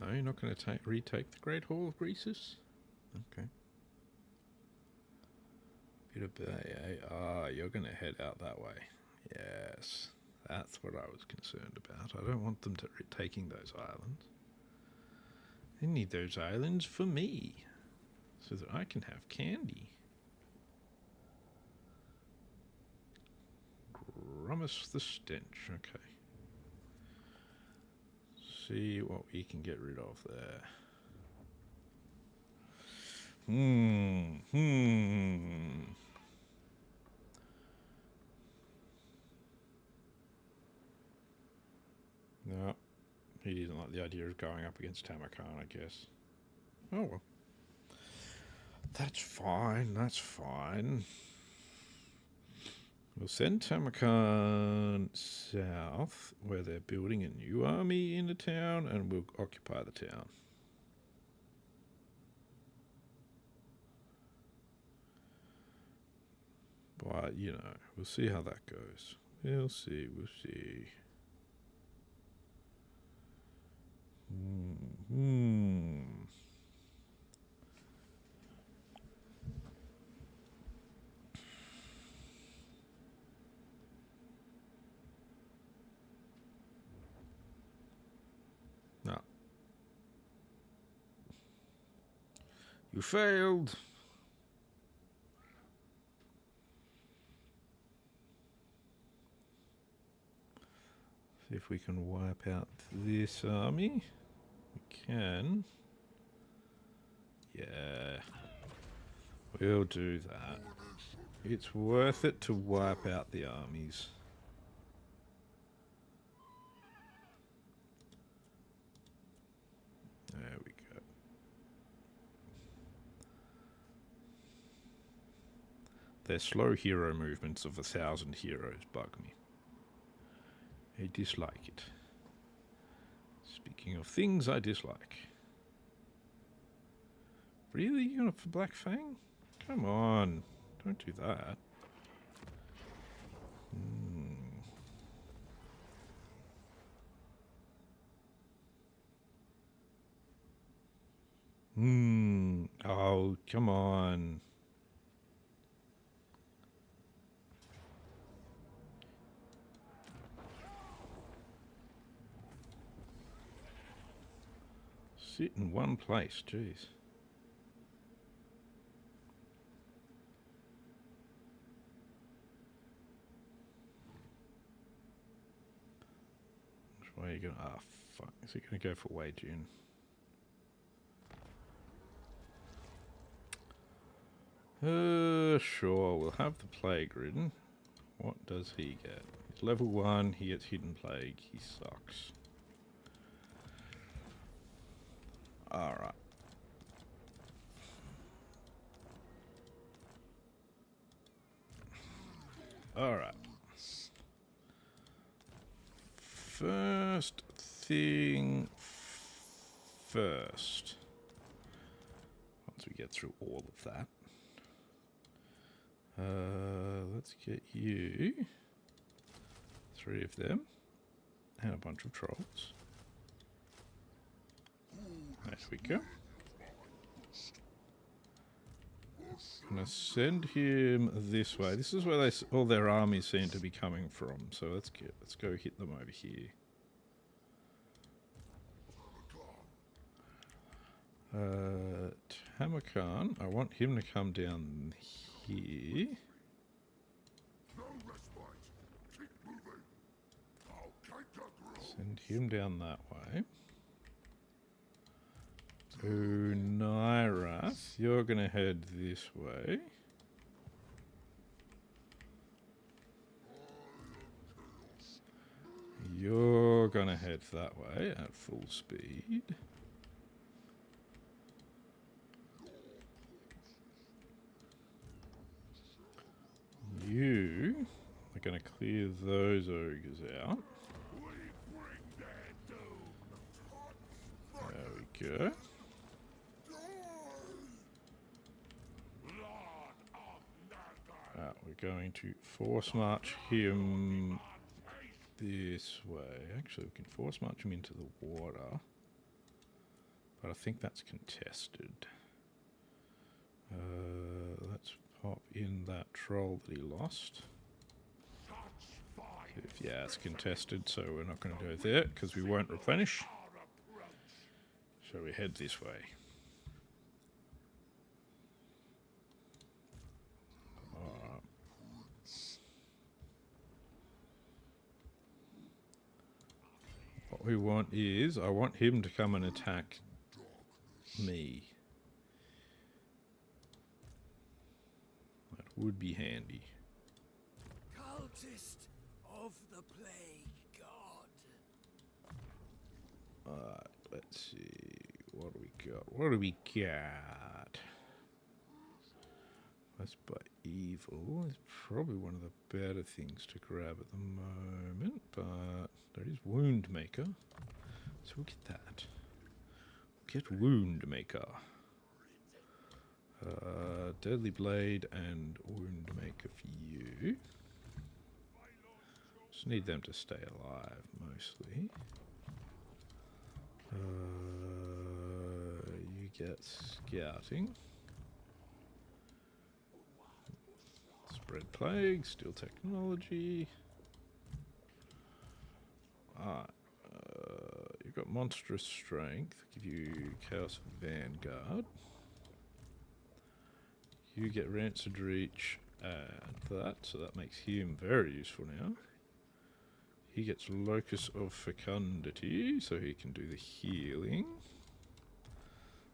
No, you're not going to retake the Great Hall of Greasus? Okay. Bit of bay, eh? Ah, you're going to head out that way. Yes, that's what I was concerned about. I don't want them to taking those islands. I need those islands for me, so that I can have candy. Grummus the Stench, okay. See what we can get rid of there. No, he didn't like the idea of going up against Tamurkhan, I guess. Oh well. That's fine, that's fine. We'll send Tamurkhan south, where they're building a new army in the town, and we'll occupy the town. But, you know, we'll see how that goes. We'll see, we'll see. No. You failed. See if we can wipe out this army. We can. Yeah. We'll do that. It's worth it to wipe out the armies. There we go. Their slow hero movements of 1,000 heroes bug me. I dislike it. Speaking of things I dislike. Really? You going for Black Fang? Come on. Don't do that. Oh, come on. Sit in one place, jeez. Which way are you going to... Ah, fuck. Is he going to go for Wei Jun? Sure, we'll have the Plague Ridden. What does he get? He's level 1, he gets Hidden Plague, he sucks. Alright. Alright. First thing first. Once we get through all of that. Let's get you 3 of them and a bunch of trolls. There we go. I'm gonna send him this way. This is where all their armies seem to be coming from. So let's go hit them over here. Tamurkhan, I want him to come down here. Send him down that way. So Nairath, you're going to head this way. You're going to head that way at full speed. You are going to clear those ogres out. There we go. going to force march him this way. Actually, we can force march him into the water. But I think that's contested. Let's pop in that troll that he lost. Yeah, it's contested, so we're not going to go there because we won't replenish. So we head this way. What we want is, I want him to come and attack me. That would be handy. Cultist of the plague god. Alright, let's see. What do we got? What do we got? That's by evil. It's probably one of the better things to grab at the moment, but there is Wound Maker. So we'll get that. We'll get Wound Maker. Deadly Blade and Wound Maker for you. Just need them to stay alive, mostly. You get Scouting. Spread Plague, Steal Technology. You've got Monstrous Strength, give you Chaos Vanguard. You get Rancid Reach and that, so that makes him very useful now. He gets Locus of Fecundity, so he can do the healing.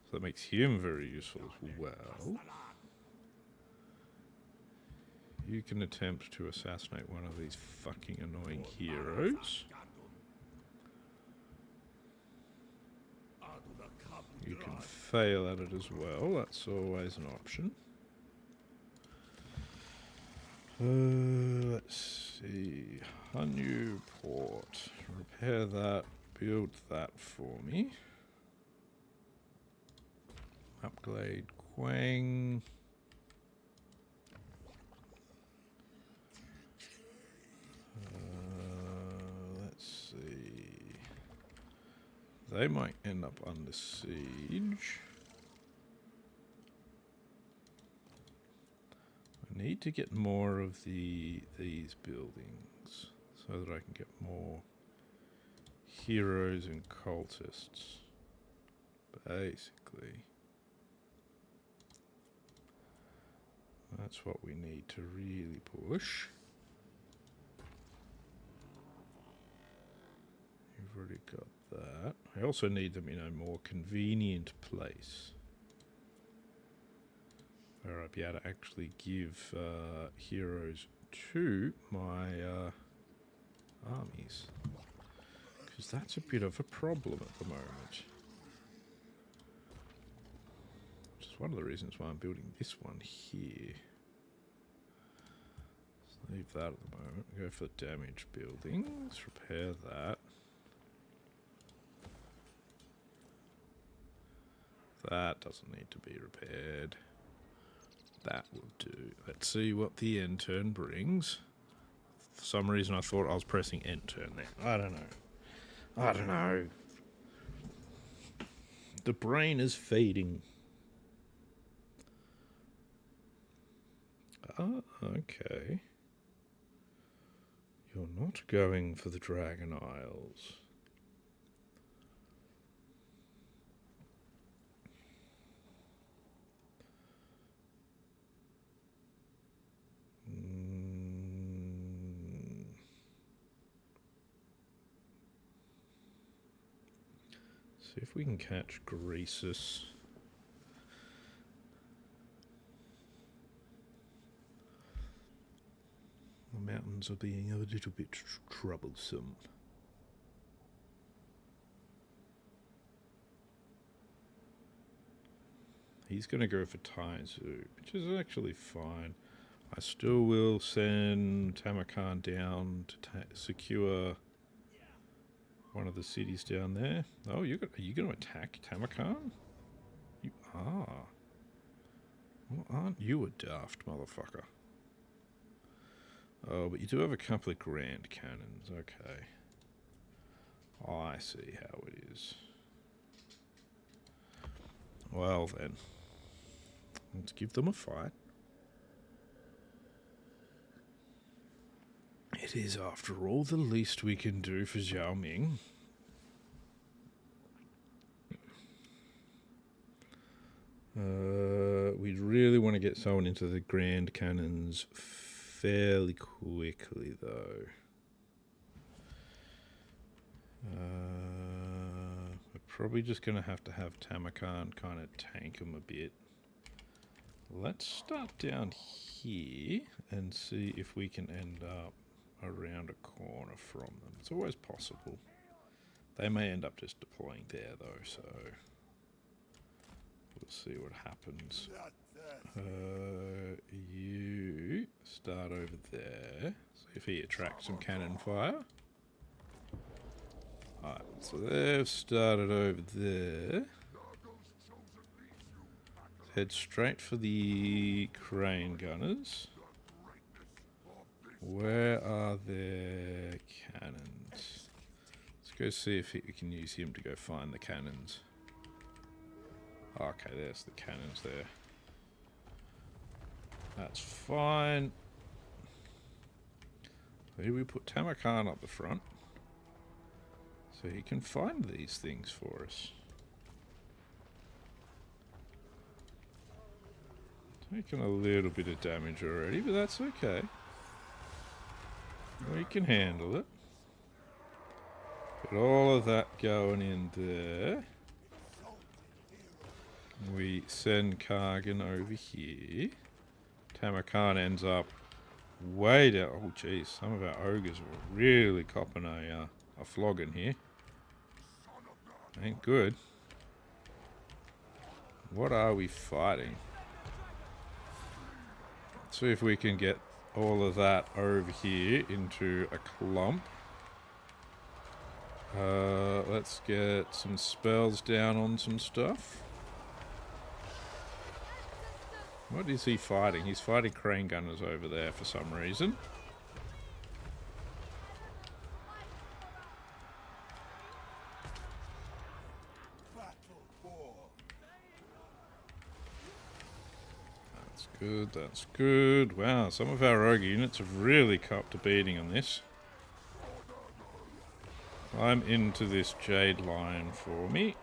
So that makes him very useful as well. You can attempt to assassinate one of these fucking annoying heroes. You can fail at it as well, that's always an option. Let's see. Hanyu Port. Repair that, build that for me. Upgrade Quang. Let's see. They might end up under siege. I need to get more of these buildings so that I can get more heroes and cultists. Basically. That's what we need to really push. You've already got that. I also need them in a more convenient place where I'll be able to actually give heroes to my armies. Because that's a bit of a problem at the moment. Which is one of the reasons why I'm building this one here. Let's leave that at the moment. Go for the damage buildings. Repair that. That doesn't need to be repaired. That will do. Let's see what the end turn brings. For some reason I thought I was pressing end turn there. I don't know. The brain is fading. Ah, okay. You're not going for the Dragon Isles. See if we can catch Greasus. The mountains are being a little bit troublesome. He's going to go for Taizu, which is actually fine. I still will send Tamurkhan down to secure one of the cities down there. Oh, are you going to attack Tamurkhan? You are. Well, aren't you a daft motherfucker? Oh, but you do have a couple of grand cannons. Okay. I see how it is. Well then. Let's give them a fight. It is, after all, the least we can do for Zhao Ming. We'd really want to get someone into the grand cannons fairly quickly, though. We're probably just going to have Tamurkhan kind of tank them a bit. Let's start down here and see if we can end up around a corner from them. It's always possible. They may end up just deploying there, though, so we'll see what happens. You start over there. See if he attracts some cannon fire. Alright, so they've started over there. Head straight for the crane gunners. Where are their cannons? Let's go see if we can use him to go find the cannons. Okay, there's the cannons there. That's fine. Maybe we put Tamurkhan up the front so he can find these things for us. Taking a little bit of damage already, but that's okay. We can handle it. Get all of that going in there. We send Kargan over here. Tamurkhan ends up way down. Oh, jeez. Some of our ogres were really copping a flogging here. Ain't good. What are we fighting? Let's see if we can get all of that over here into a clump. Let's get some spells down on some stuff. What is he fighting? He's fighting crane gunners over there for some reason. That's good, that's good. Wow, some of our rogue units have really copped a beating on this. I'm into this Jade Lion for me.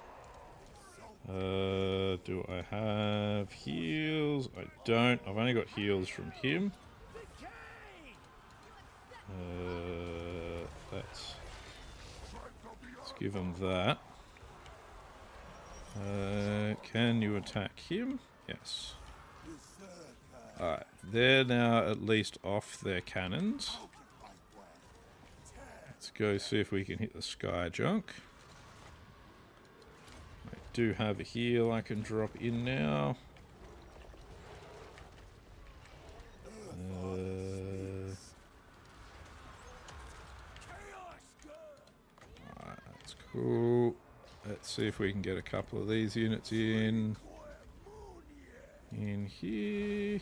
Do I have heals? I don't. I've only got heals from him. Let's give him that. Can you attack him? Yes. Alright, they're now at least off their cannons. Let's go see if we can hit the sky junk. I do have a heal I can drop in now. Alright, that's cool. Let's see if we can get a couple of these units in here.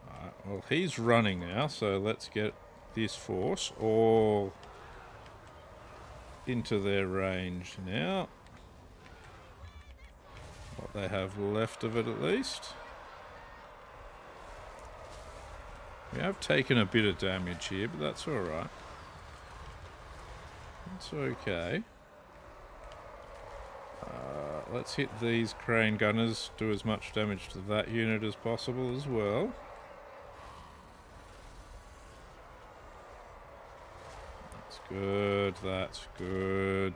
Alright, well, he's running now, so let's get this force all into their range now. What they have left of it, at least. We have taken a bit of damage here, but that's alright. That's okay. Let's hit these crane gunners, do as much damage to that unit as possible as well. That's good, that's good.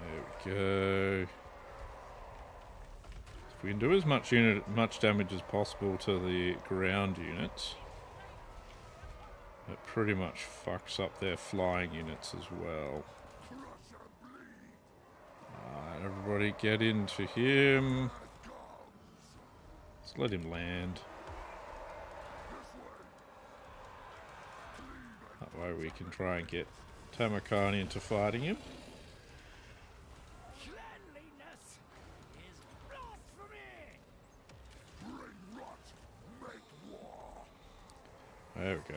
There we go. If we can do as much damage as possible to the ground units, it pretty much fucks up their flying units as well. Alright, everybody get into him. Let's let him land. That way we can try and get Tamurkhan into fighting him.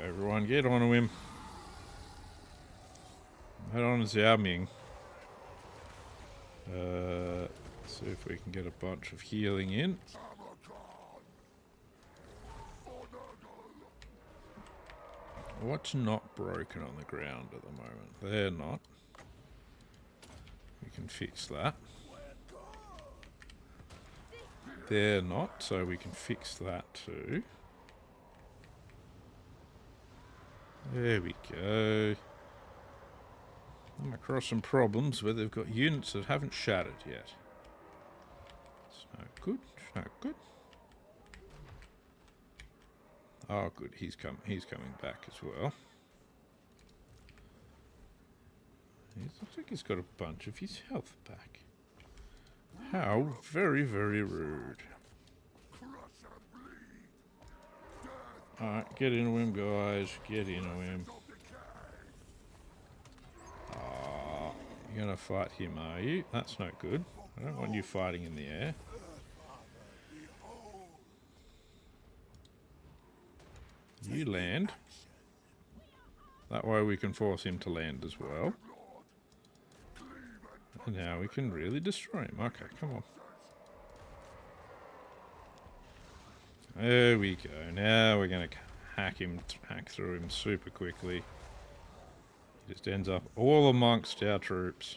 everyone. Get onto him. Head on to Xiaoming. Let's see if we can get a bunch of healing in. What's not broken on the ground at the moment? They're not. We can fix that. They're not, so we can fix that too. There we go. I'm across some problems where they've got units that haven't shattered yet. It's no good. It's no good. Oh, good. He's coming back as well. Looks like he's got a bunch of his health back. How very, very rude. Alright, get into him, guys. Get into him. You're gonna fight him, are you? That's no good. I don't want you fighting in the air. You land. That way we can force him to land as well. And now we can really destroy him. Okay, come on. There we go. Now we're gonna hack through him super quickly. He just ends up all amongst our troops.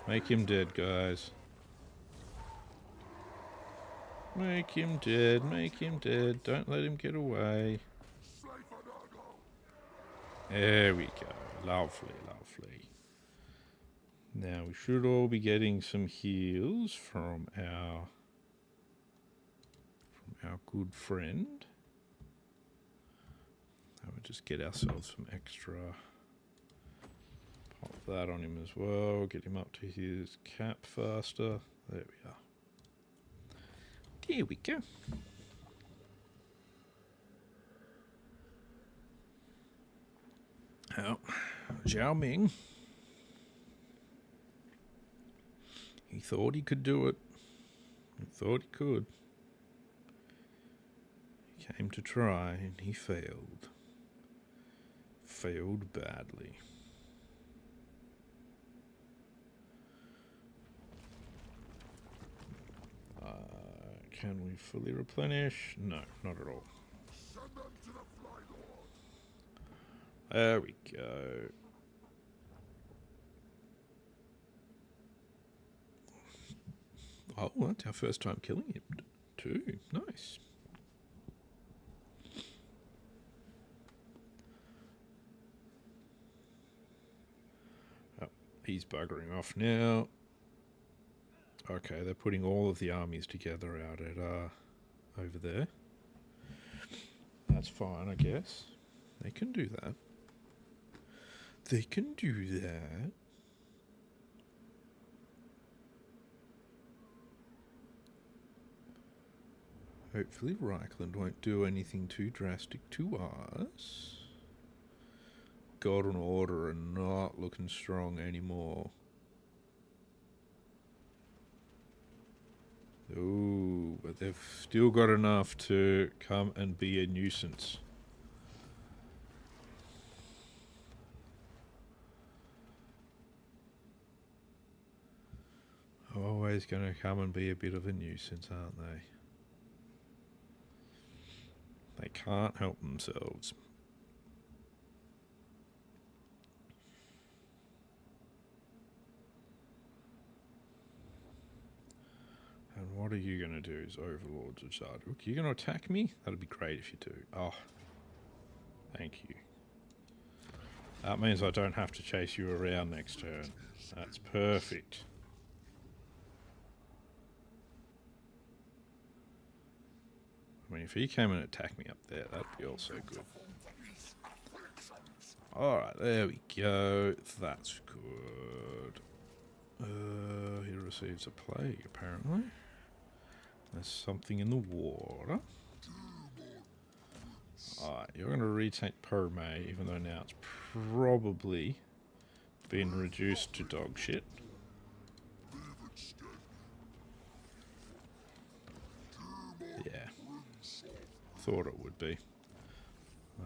Make him dead, guys. Make him dead, make him dead. Don't let him get away. There we go. Lovely, lovely. Now we should all be getting some heals from our good friend. I would just get ourselves some extra. Pop that on him as well. Get him up to his cap faster. There we are. There we go. Now, Xiaoming. He thought he could do it. He thought he could. He came to try and he failed. Failed badly. Can we fully replenish? No, not at all. There we go. Oh, that's our first time killing him too. Nice. Oh, he's buggering off now. Okay, they're putting all of the armies together out at over there. That's fine, I guess. They can do that. They can do that. Hopefully Reichland won't do anything too drastic to us. God and Order are not looking strong anymore. Ooh, but they've still got enough to come and be a nuisance. Always going to come and be a bit of a nuisance, aren't they? They can't help themselves. And what are you going to do as overlords of Zarduk? You're going to attack me? That'd be great if you do. Oh, thank you. That means I don't have to chase you around next turn. That's perfect. I mean, if he came and attacked me up there, that'd be also good. Alright, there we go. That's good. He receives a plague, apparently. There's something in the water. Alright, you're going to retake Perme, even though now it's probably been reduced to dog shit. thought it would be.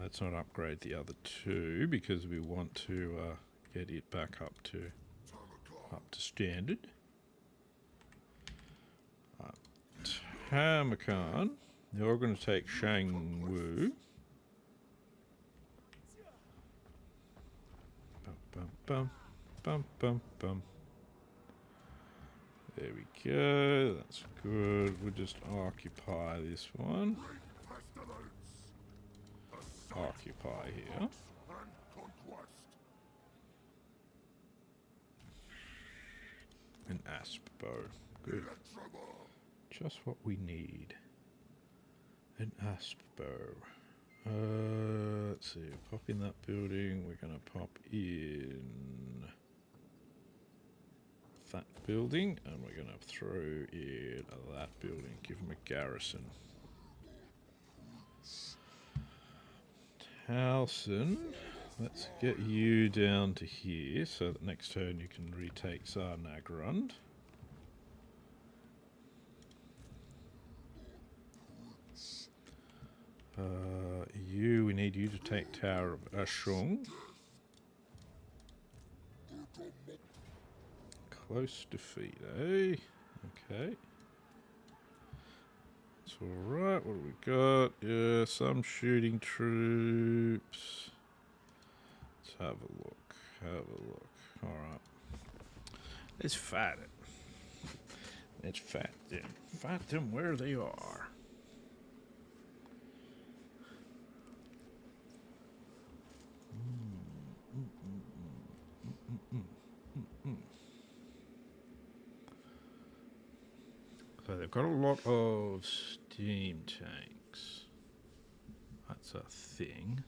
Let's not upgrade the other two because we want to get it back up to standard. Tamurkhan, you're going to take Shang Wu. Bum, bum, bum, bum, bum. There we go, that's good. We'll just occupy this one. Occupy here. An asp bow. Good. Just what we need. An asp bow. Let's see. Pop in that building. We're going to pop in that building, and we're going to throw in that building. Give them a garrison. Towson, let's get you down to here so that next turn you can retake Zarnagrund. We need you to take Tower of Ashung. Close defeat, eh? Okay. It's alright, what do we got? Yeah, some shooting troops. Let's have a look, Alright. Let's fight it. Let's fight them. Fight them where they are. So they've got a lot of steam tanks. That's a thing.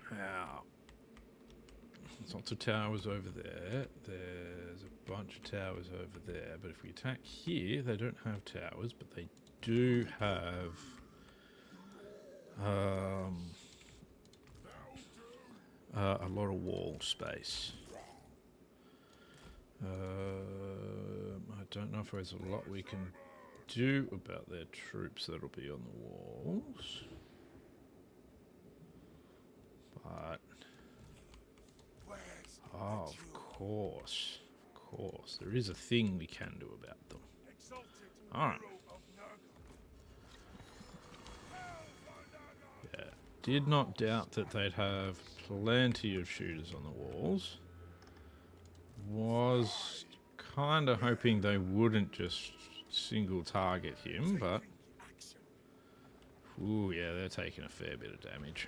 Now, there's lots of towers over there. There's a bunch of towers over there. But if we attack here, they don't have towers, but they do have a lot of wall space. I don't know if there's a lot we can do about their troops that'll be on the walls. But oh, of course, there is a thing we can do about them. Alright. Yeah, did not doubt that they'd have plenty of shooters on the walls. Was kind of hoping they wouldn't just single target him, but ooh, yeah, they're taking a fair bit of damage.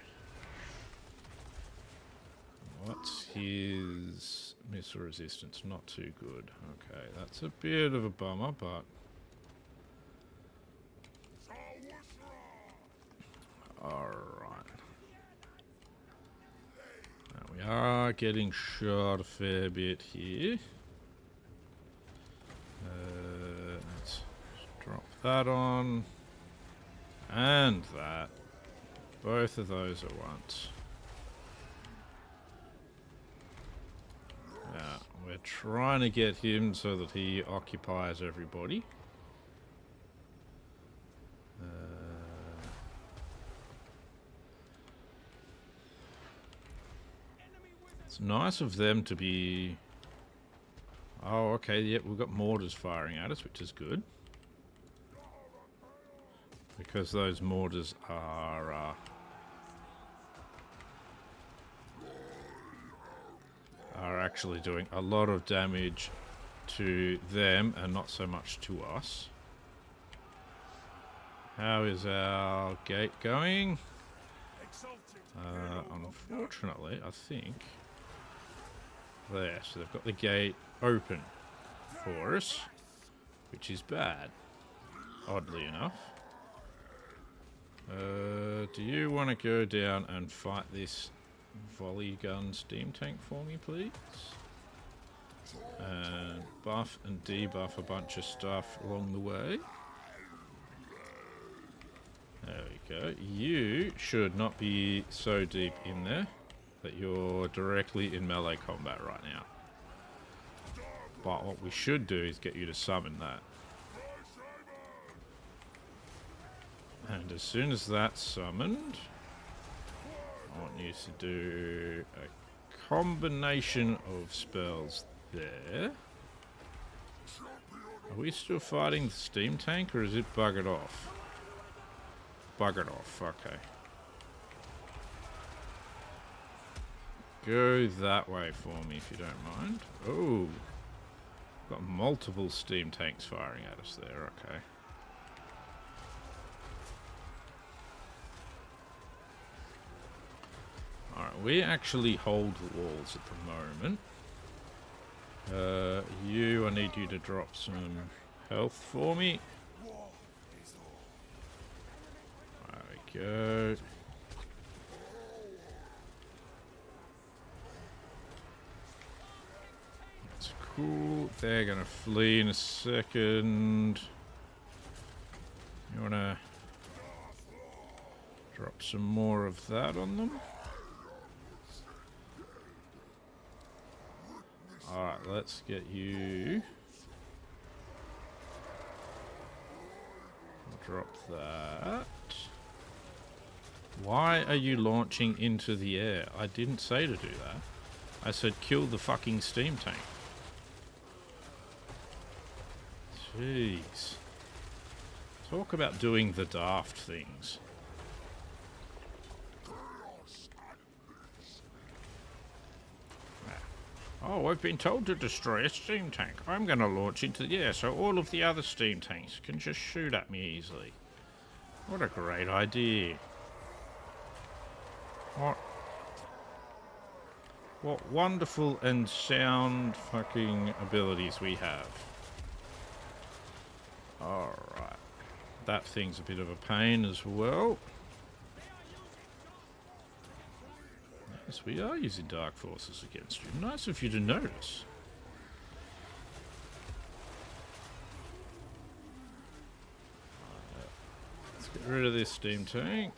What's his missile resistance? Not too good. Okay, that's a bit of a bummer, but alright. Now we are getting shot a fair bit here. Let's drop that on. And that. Both of those at once. Now, we're trying to get him so that he occupies everybody. It's nice of them to be... Oh, okay, yep, we've got mortars firing at us, which is good. Because those mortars are actually doing a lot of damage to them and not so much to us. How is our gate going? Unfortunately, I think... There, so they've got the gate open for us, which is bad, oddly enough. Do you want to go down and fight this volley gun steam tank for me, please? And buff and debuff a bunch of stuff along the way. There we go. You should not be so deep in there that you're directly in melee combat right now. But what we should do is get you to summon that. And as soon as that's summoned, I want you to do a combination of spells there. Are we still fighting the steam tank, or is it buggered off? Buggered off, okay. Go that way for me if you don't mind. Oh, got multiple steam tanks firing at us there, okay. Alright, we actually hold the walls at the moment. I need you to drop some health for me. There we go. That's cool. They're gonna flee in a second. You wanna drop some more of that on them? Alright, let's get you. Drop that. Why are you launching into the air? I didn't say to do that. I said kill the fucking steam tank. Jeez. Talk about doing the daft things. Oh, I've been told to destroy a steam tank. I'm going to launch into the air so all of the other steam tanks can just shoot at me easily. What a great idea. What wonderful and sound fucking abilities we have. Alright. That thing's a bit of a pain as well. Yes, we are using dark forces against you. Nice of you to notice. Let's get rid of this steam tank.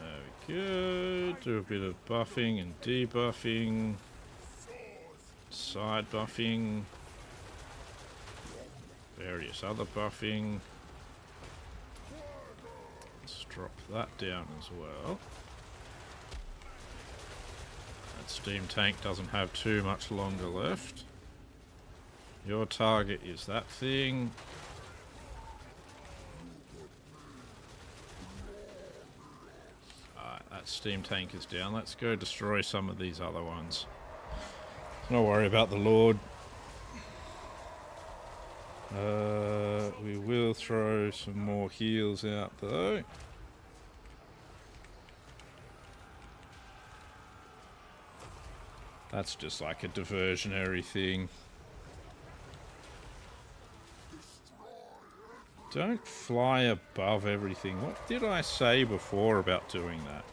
There we go. Do a bit of buffing and debuffing. Side buffing. Various other buffing. Drop that down as well. That steam tank doesn't have too much longer left. Your target is that thing. Alright, that steam tank is down. Let's go destroy some of these other ones. Don't worry about the Lord. We will throw some more heals out though. That's just like a diversionary thing. Don't fly above everything. What did I say before about doing that?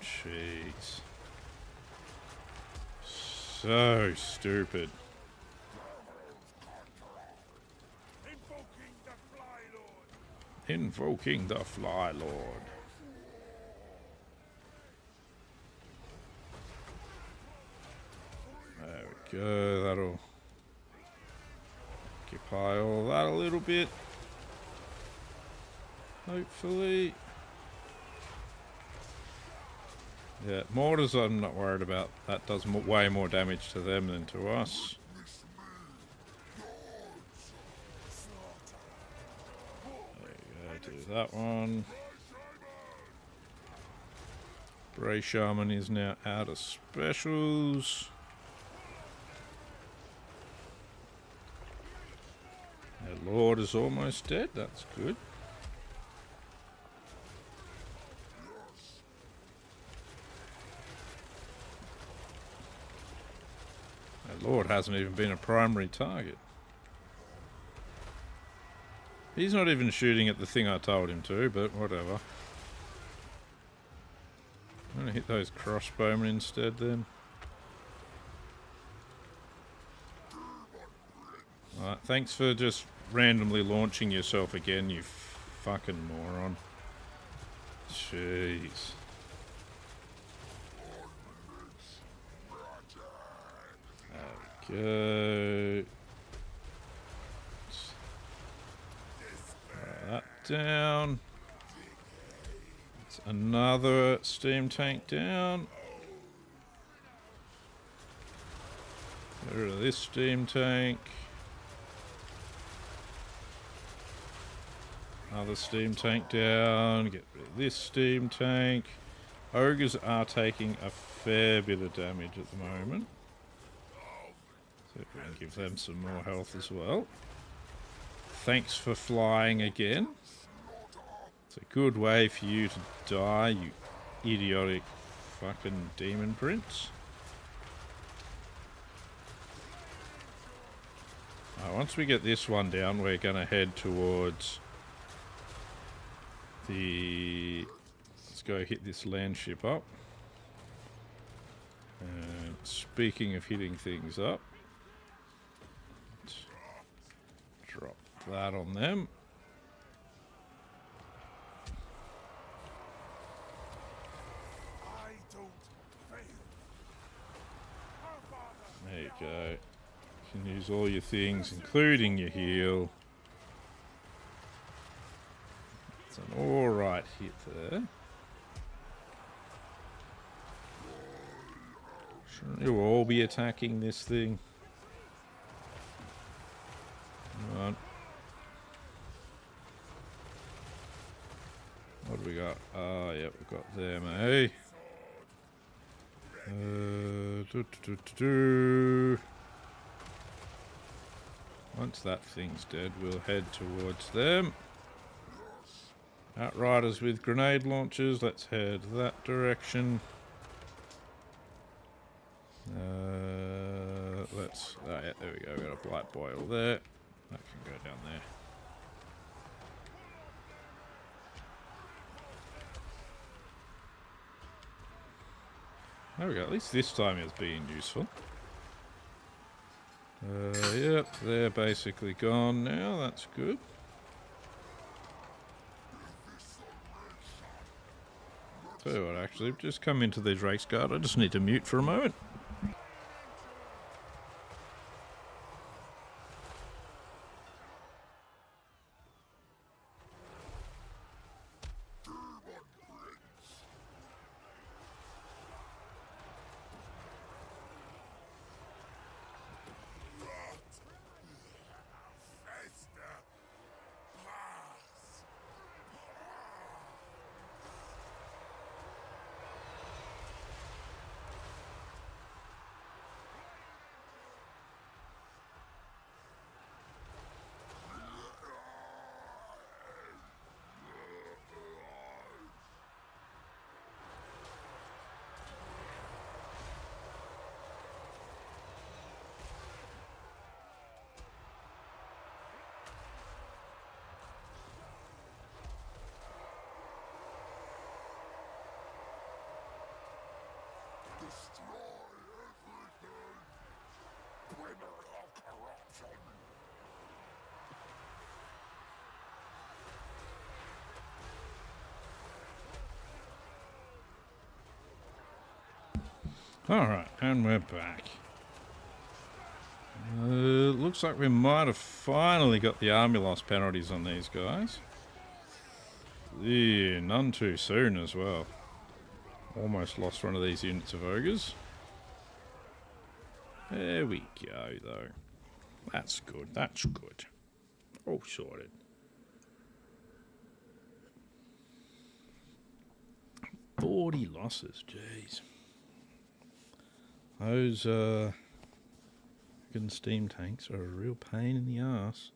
Jeez. So stupid. Invoking the Fly Lord. There we go, that'll occupy all that a little bit. Hopefully. Yeah, mortars I'm not worried about. That does way more damage to them than to us. Do that one. Bray Shaman is now out of specials. Our Lord is almost dead. That's good. Our Lord hasn't even been a primary target. He's not even shooting at the thing I told him to, but whatever. I'm gonna hit those crossbowmen instead then. Alright, thanks for just randomly launching yourself again, you fucking moron. Jeez. go. That down. It's another steam tank down. Get rid of this steam tank. Another steam tank down. Get rid of this steam tank. Ogres are taking a fair bit of damage at the moment. So we can give them some more health as well. Thanks for flying again. It's a good way for you to die, you idiotic fucking demon prince. Once we get this one down, we're going to head towards the... Let's go hit this land ship up. And speaking of hitting things up, let's drop that on them. There you go. You can use all your things, including your heal. It's an alright hit there. Shouldn't you all be attacking this thing? Come on. What do we got? Oh, yeah, we've got them, eh? Once that thing's dead, we'll head towards them. Outriders with grenade launchers, let's head that direction. Oh yeah, there we go, we got a blight boil there. That can go down there. There we go, at least this time it's being useful. Yep, they're basically gone now, that's good. Tell you what, actually, just come into these race guard. I just need to mute for a moment. Alright, and we're back. Looks like we might have finally got the army loss penalties on these guys. Yeah, none too soon as well. Almost lost one of these units of ogres. There we go, though. That's good, that's good. All sorted. $40 losses, jeez. Those fucking steam tanks are a real pain in the ass.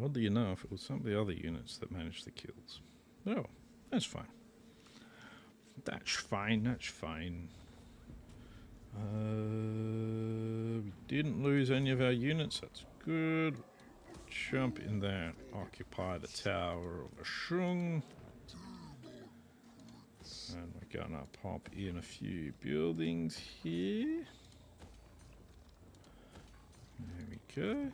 Oddly enough, it was some of the other units that managed the kills. Oh, that's fine. That's fine, that's fine. We didn't lose any of our units, that's good. Jump in there and occupy the Tower of Ashung. And we're gonna pop in a few buildings here. There we go.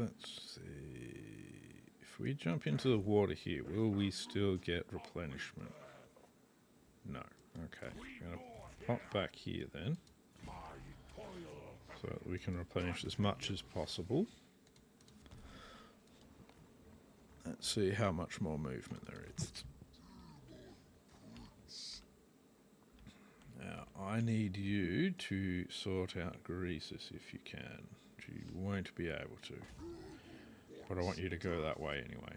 Let's see. if we jump into the water here, will we still get replenishment? No. Okay. I'm going to pop back here then, so that we can replenish as much as possible. Let's see how much more movement there is. Now, I need you to sort out greases if you can. You won't be able to, but I want you to go that way anyway.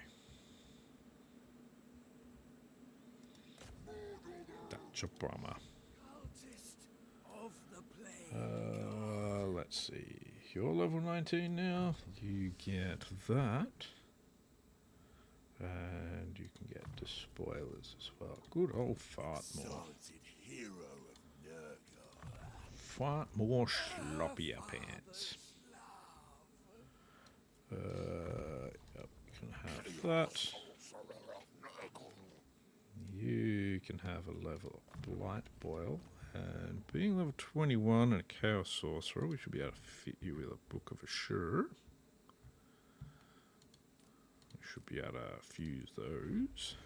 That's a bummer. Let's see. You're level 19 now. You get that. And you can get despoilers as well. Good old Fartmore. Fartmore sloppier pants. Yep, you can have that. You can have a level of Blight Boil. And being level 21 and a Chaos Sorcerer, we should be able to fit you with a Book of Assure. We should be able to fuse those.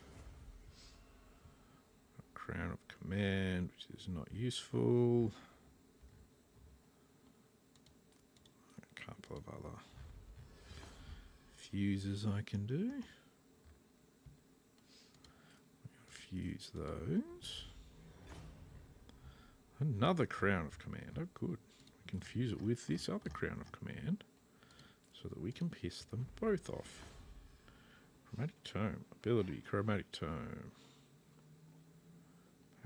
A Crown of Command, which is not useful. A couple of other fuses I can do. Fuse those. Another Crown of Command. Oh, good. We can fuse it with this other Crown of Command so that we can piss them both off. Chromatic Tome. Ability. Chromatic Tome.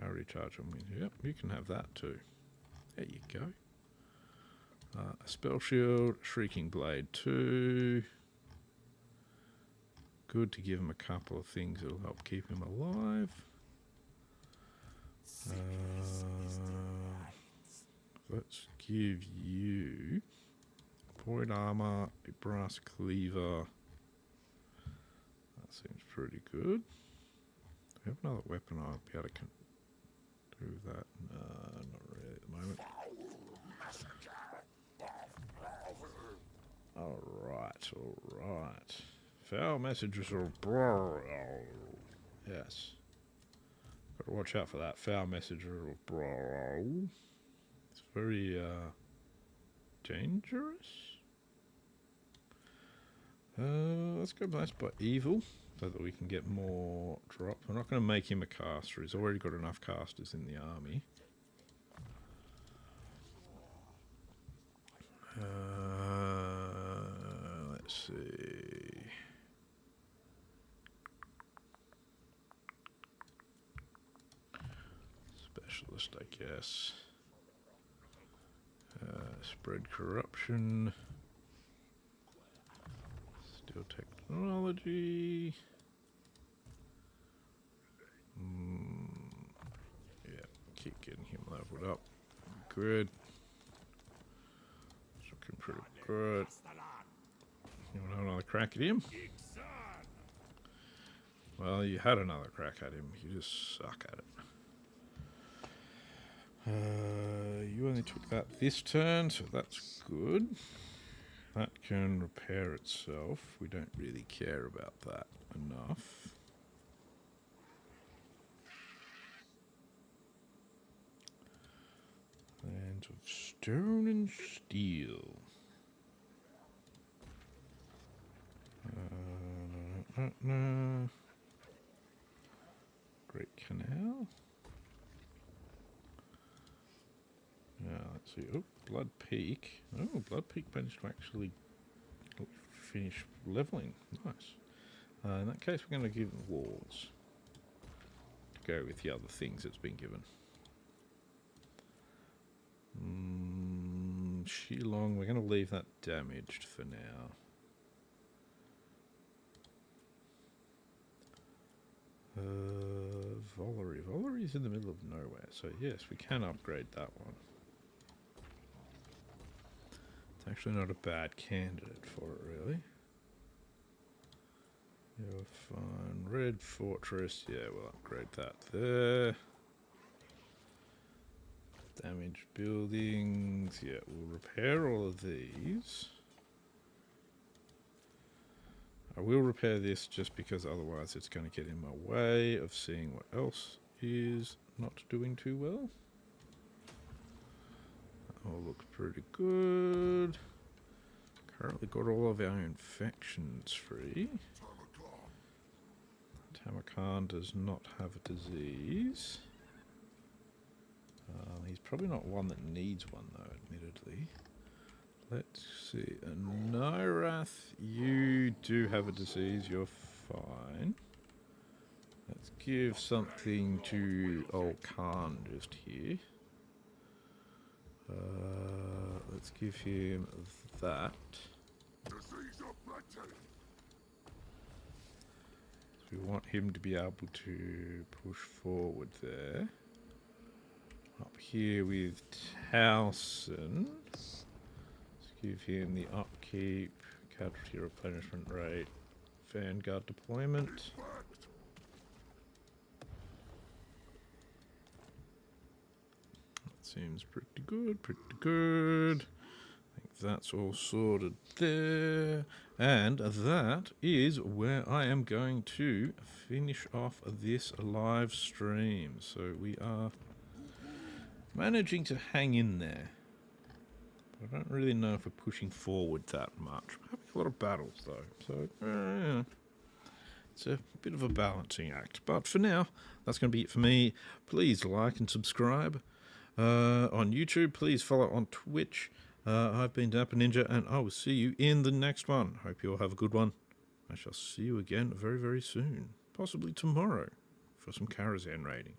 Power recharge on wind. Yep, you can have that too. There you go. A Spell Shield. Shrieking Blade 2. Good to give him a couple of things that'll help keep him alive. Let's give you Void Armor, a Brass Cleaver. That seems pretty good. Do we have another weapon I'll be able to do that? No, not really at the moment. Alright, alright. Foul messages are brawl. Yes. Gotta watch out for that foul messenger of brawl. It's very dangerous. Let's go blessed by evil so that we can get more drop. We're not going to make him a caster. He's already got enough casters in the army. Let's see. Specialist, I guess. Spread corruption. Steel technology. Yeah, keep getting him leveled up. Good. It's looking pretty good. You want to have another crack at him? Well, you had another crack at him. You just suck at it. You only took that this turn, so that's good. That can repair itself. We don't really care about that enough. Lands of Stone and Steel. Great Canal. Now, let's see. Oh, Blood Peak. Oh, Blood Peak managed to actually finish leveling. Nice. In that case, we're going to give walls to go with the other things it's been given. Shilong, we're going to leave that damaged for now. Volley. Volley's in the middle of nowhere, so yes, we can upgrade that one. It's actually not a bad candidate for it, really. You're fine. Red Fortress, yeah, we'll upgrade that there. Damaged buildings, yeah, we'll repair all of these. I will repair this just because otherwise it's going to get in my way of seeing what else is not doing too well. That all looks pretty good. Currently got all of our infections free. Tamurkhan does not have a disease. He's probably not one that needs one though, admittedly. Let's see. Nairath, you do have a disease. You're fine. Let's give something to old Khan just here. Let's give him that. So we want him to be able to push forward there. Up here with Towson. Let's give him the upkeep, casualty replenishment rate, vanguard deployment. That seems pretty good, pretty good. I think that's all sorted there. And that is where I am going to finish off this live stream. So we are managing to hang in there. I don't really know if we're pushing forward that much. We're having a lot of battles though, so yeah. It's a bit of a balancing act. But for now, that's going to be it for me. Please like and subscribe on YouTube. Please follow on Twitch. I've been Dapper Ninja, and I will see you in the next one. Hope you all have a good one. I shall see you again very, very soon. Possibly tomorrow for some Karazhan raiding.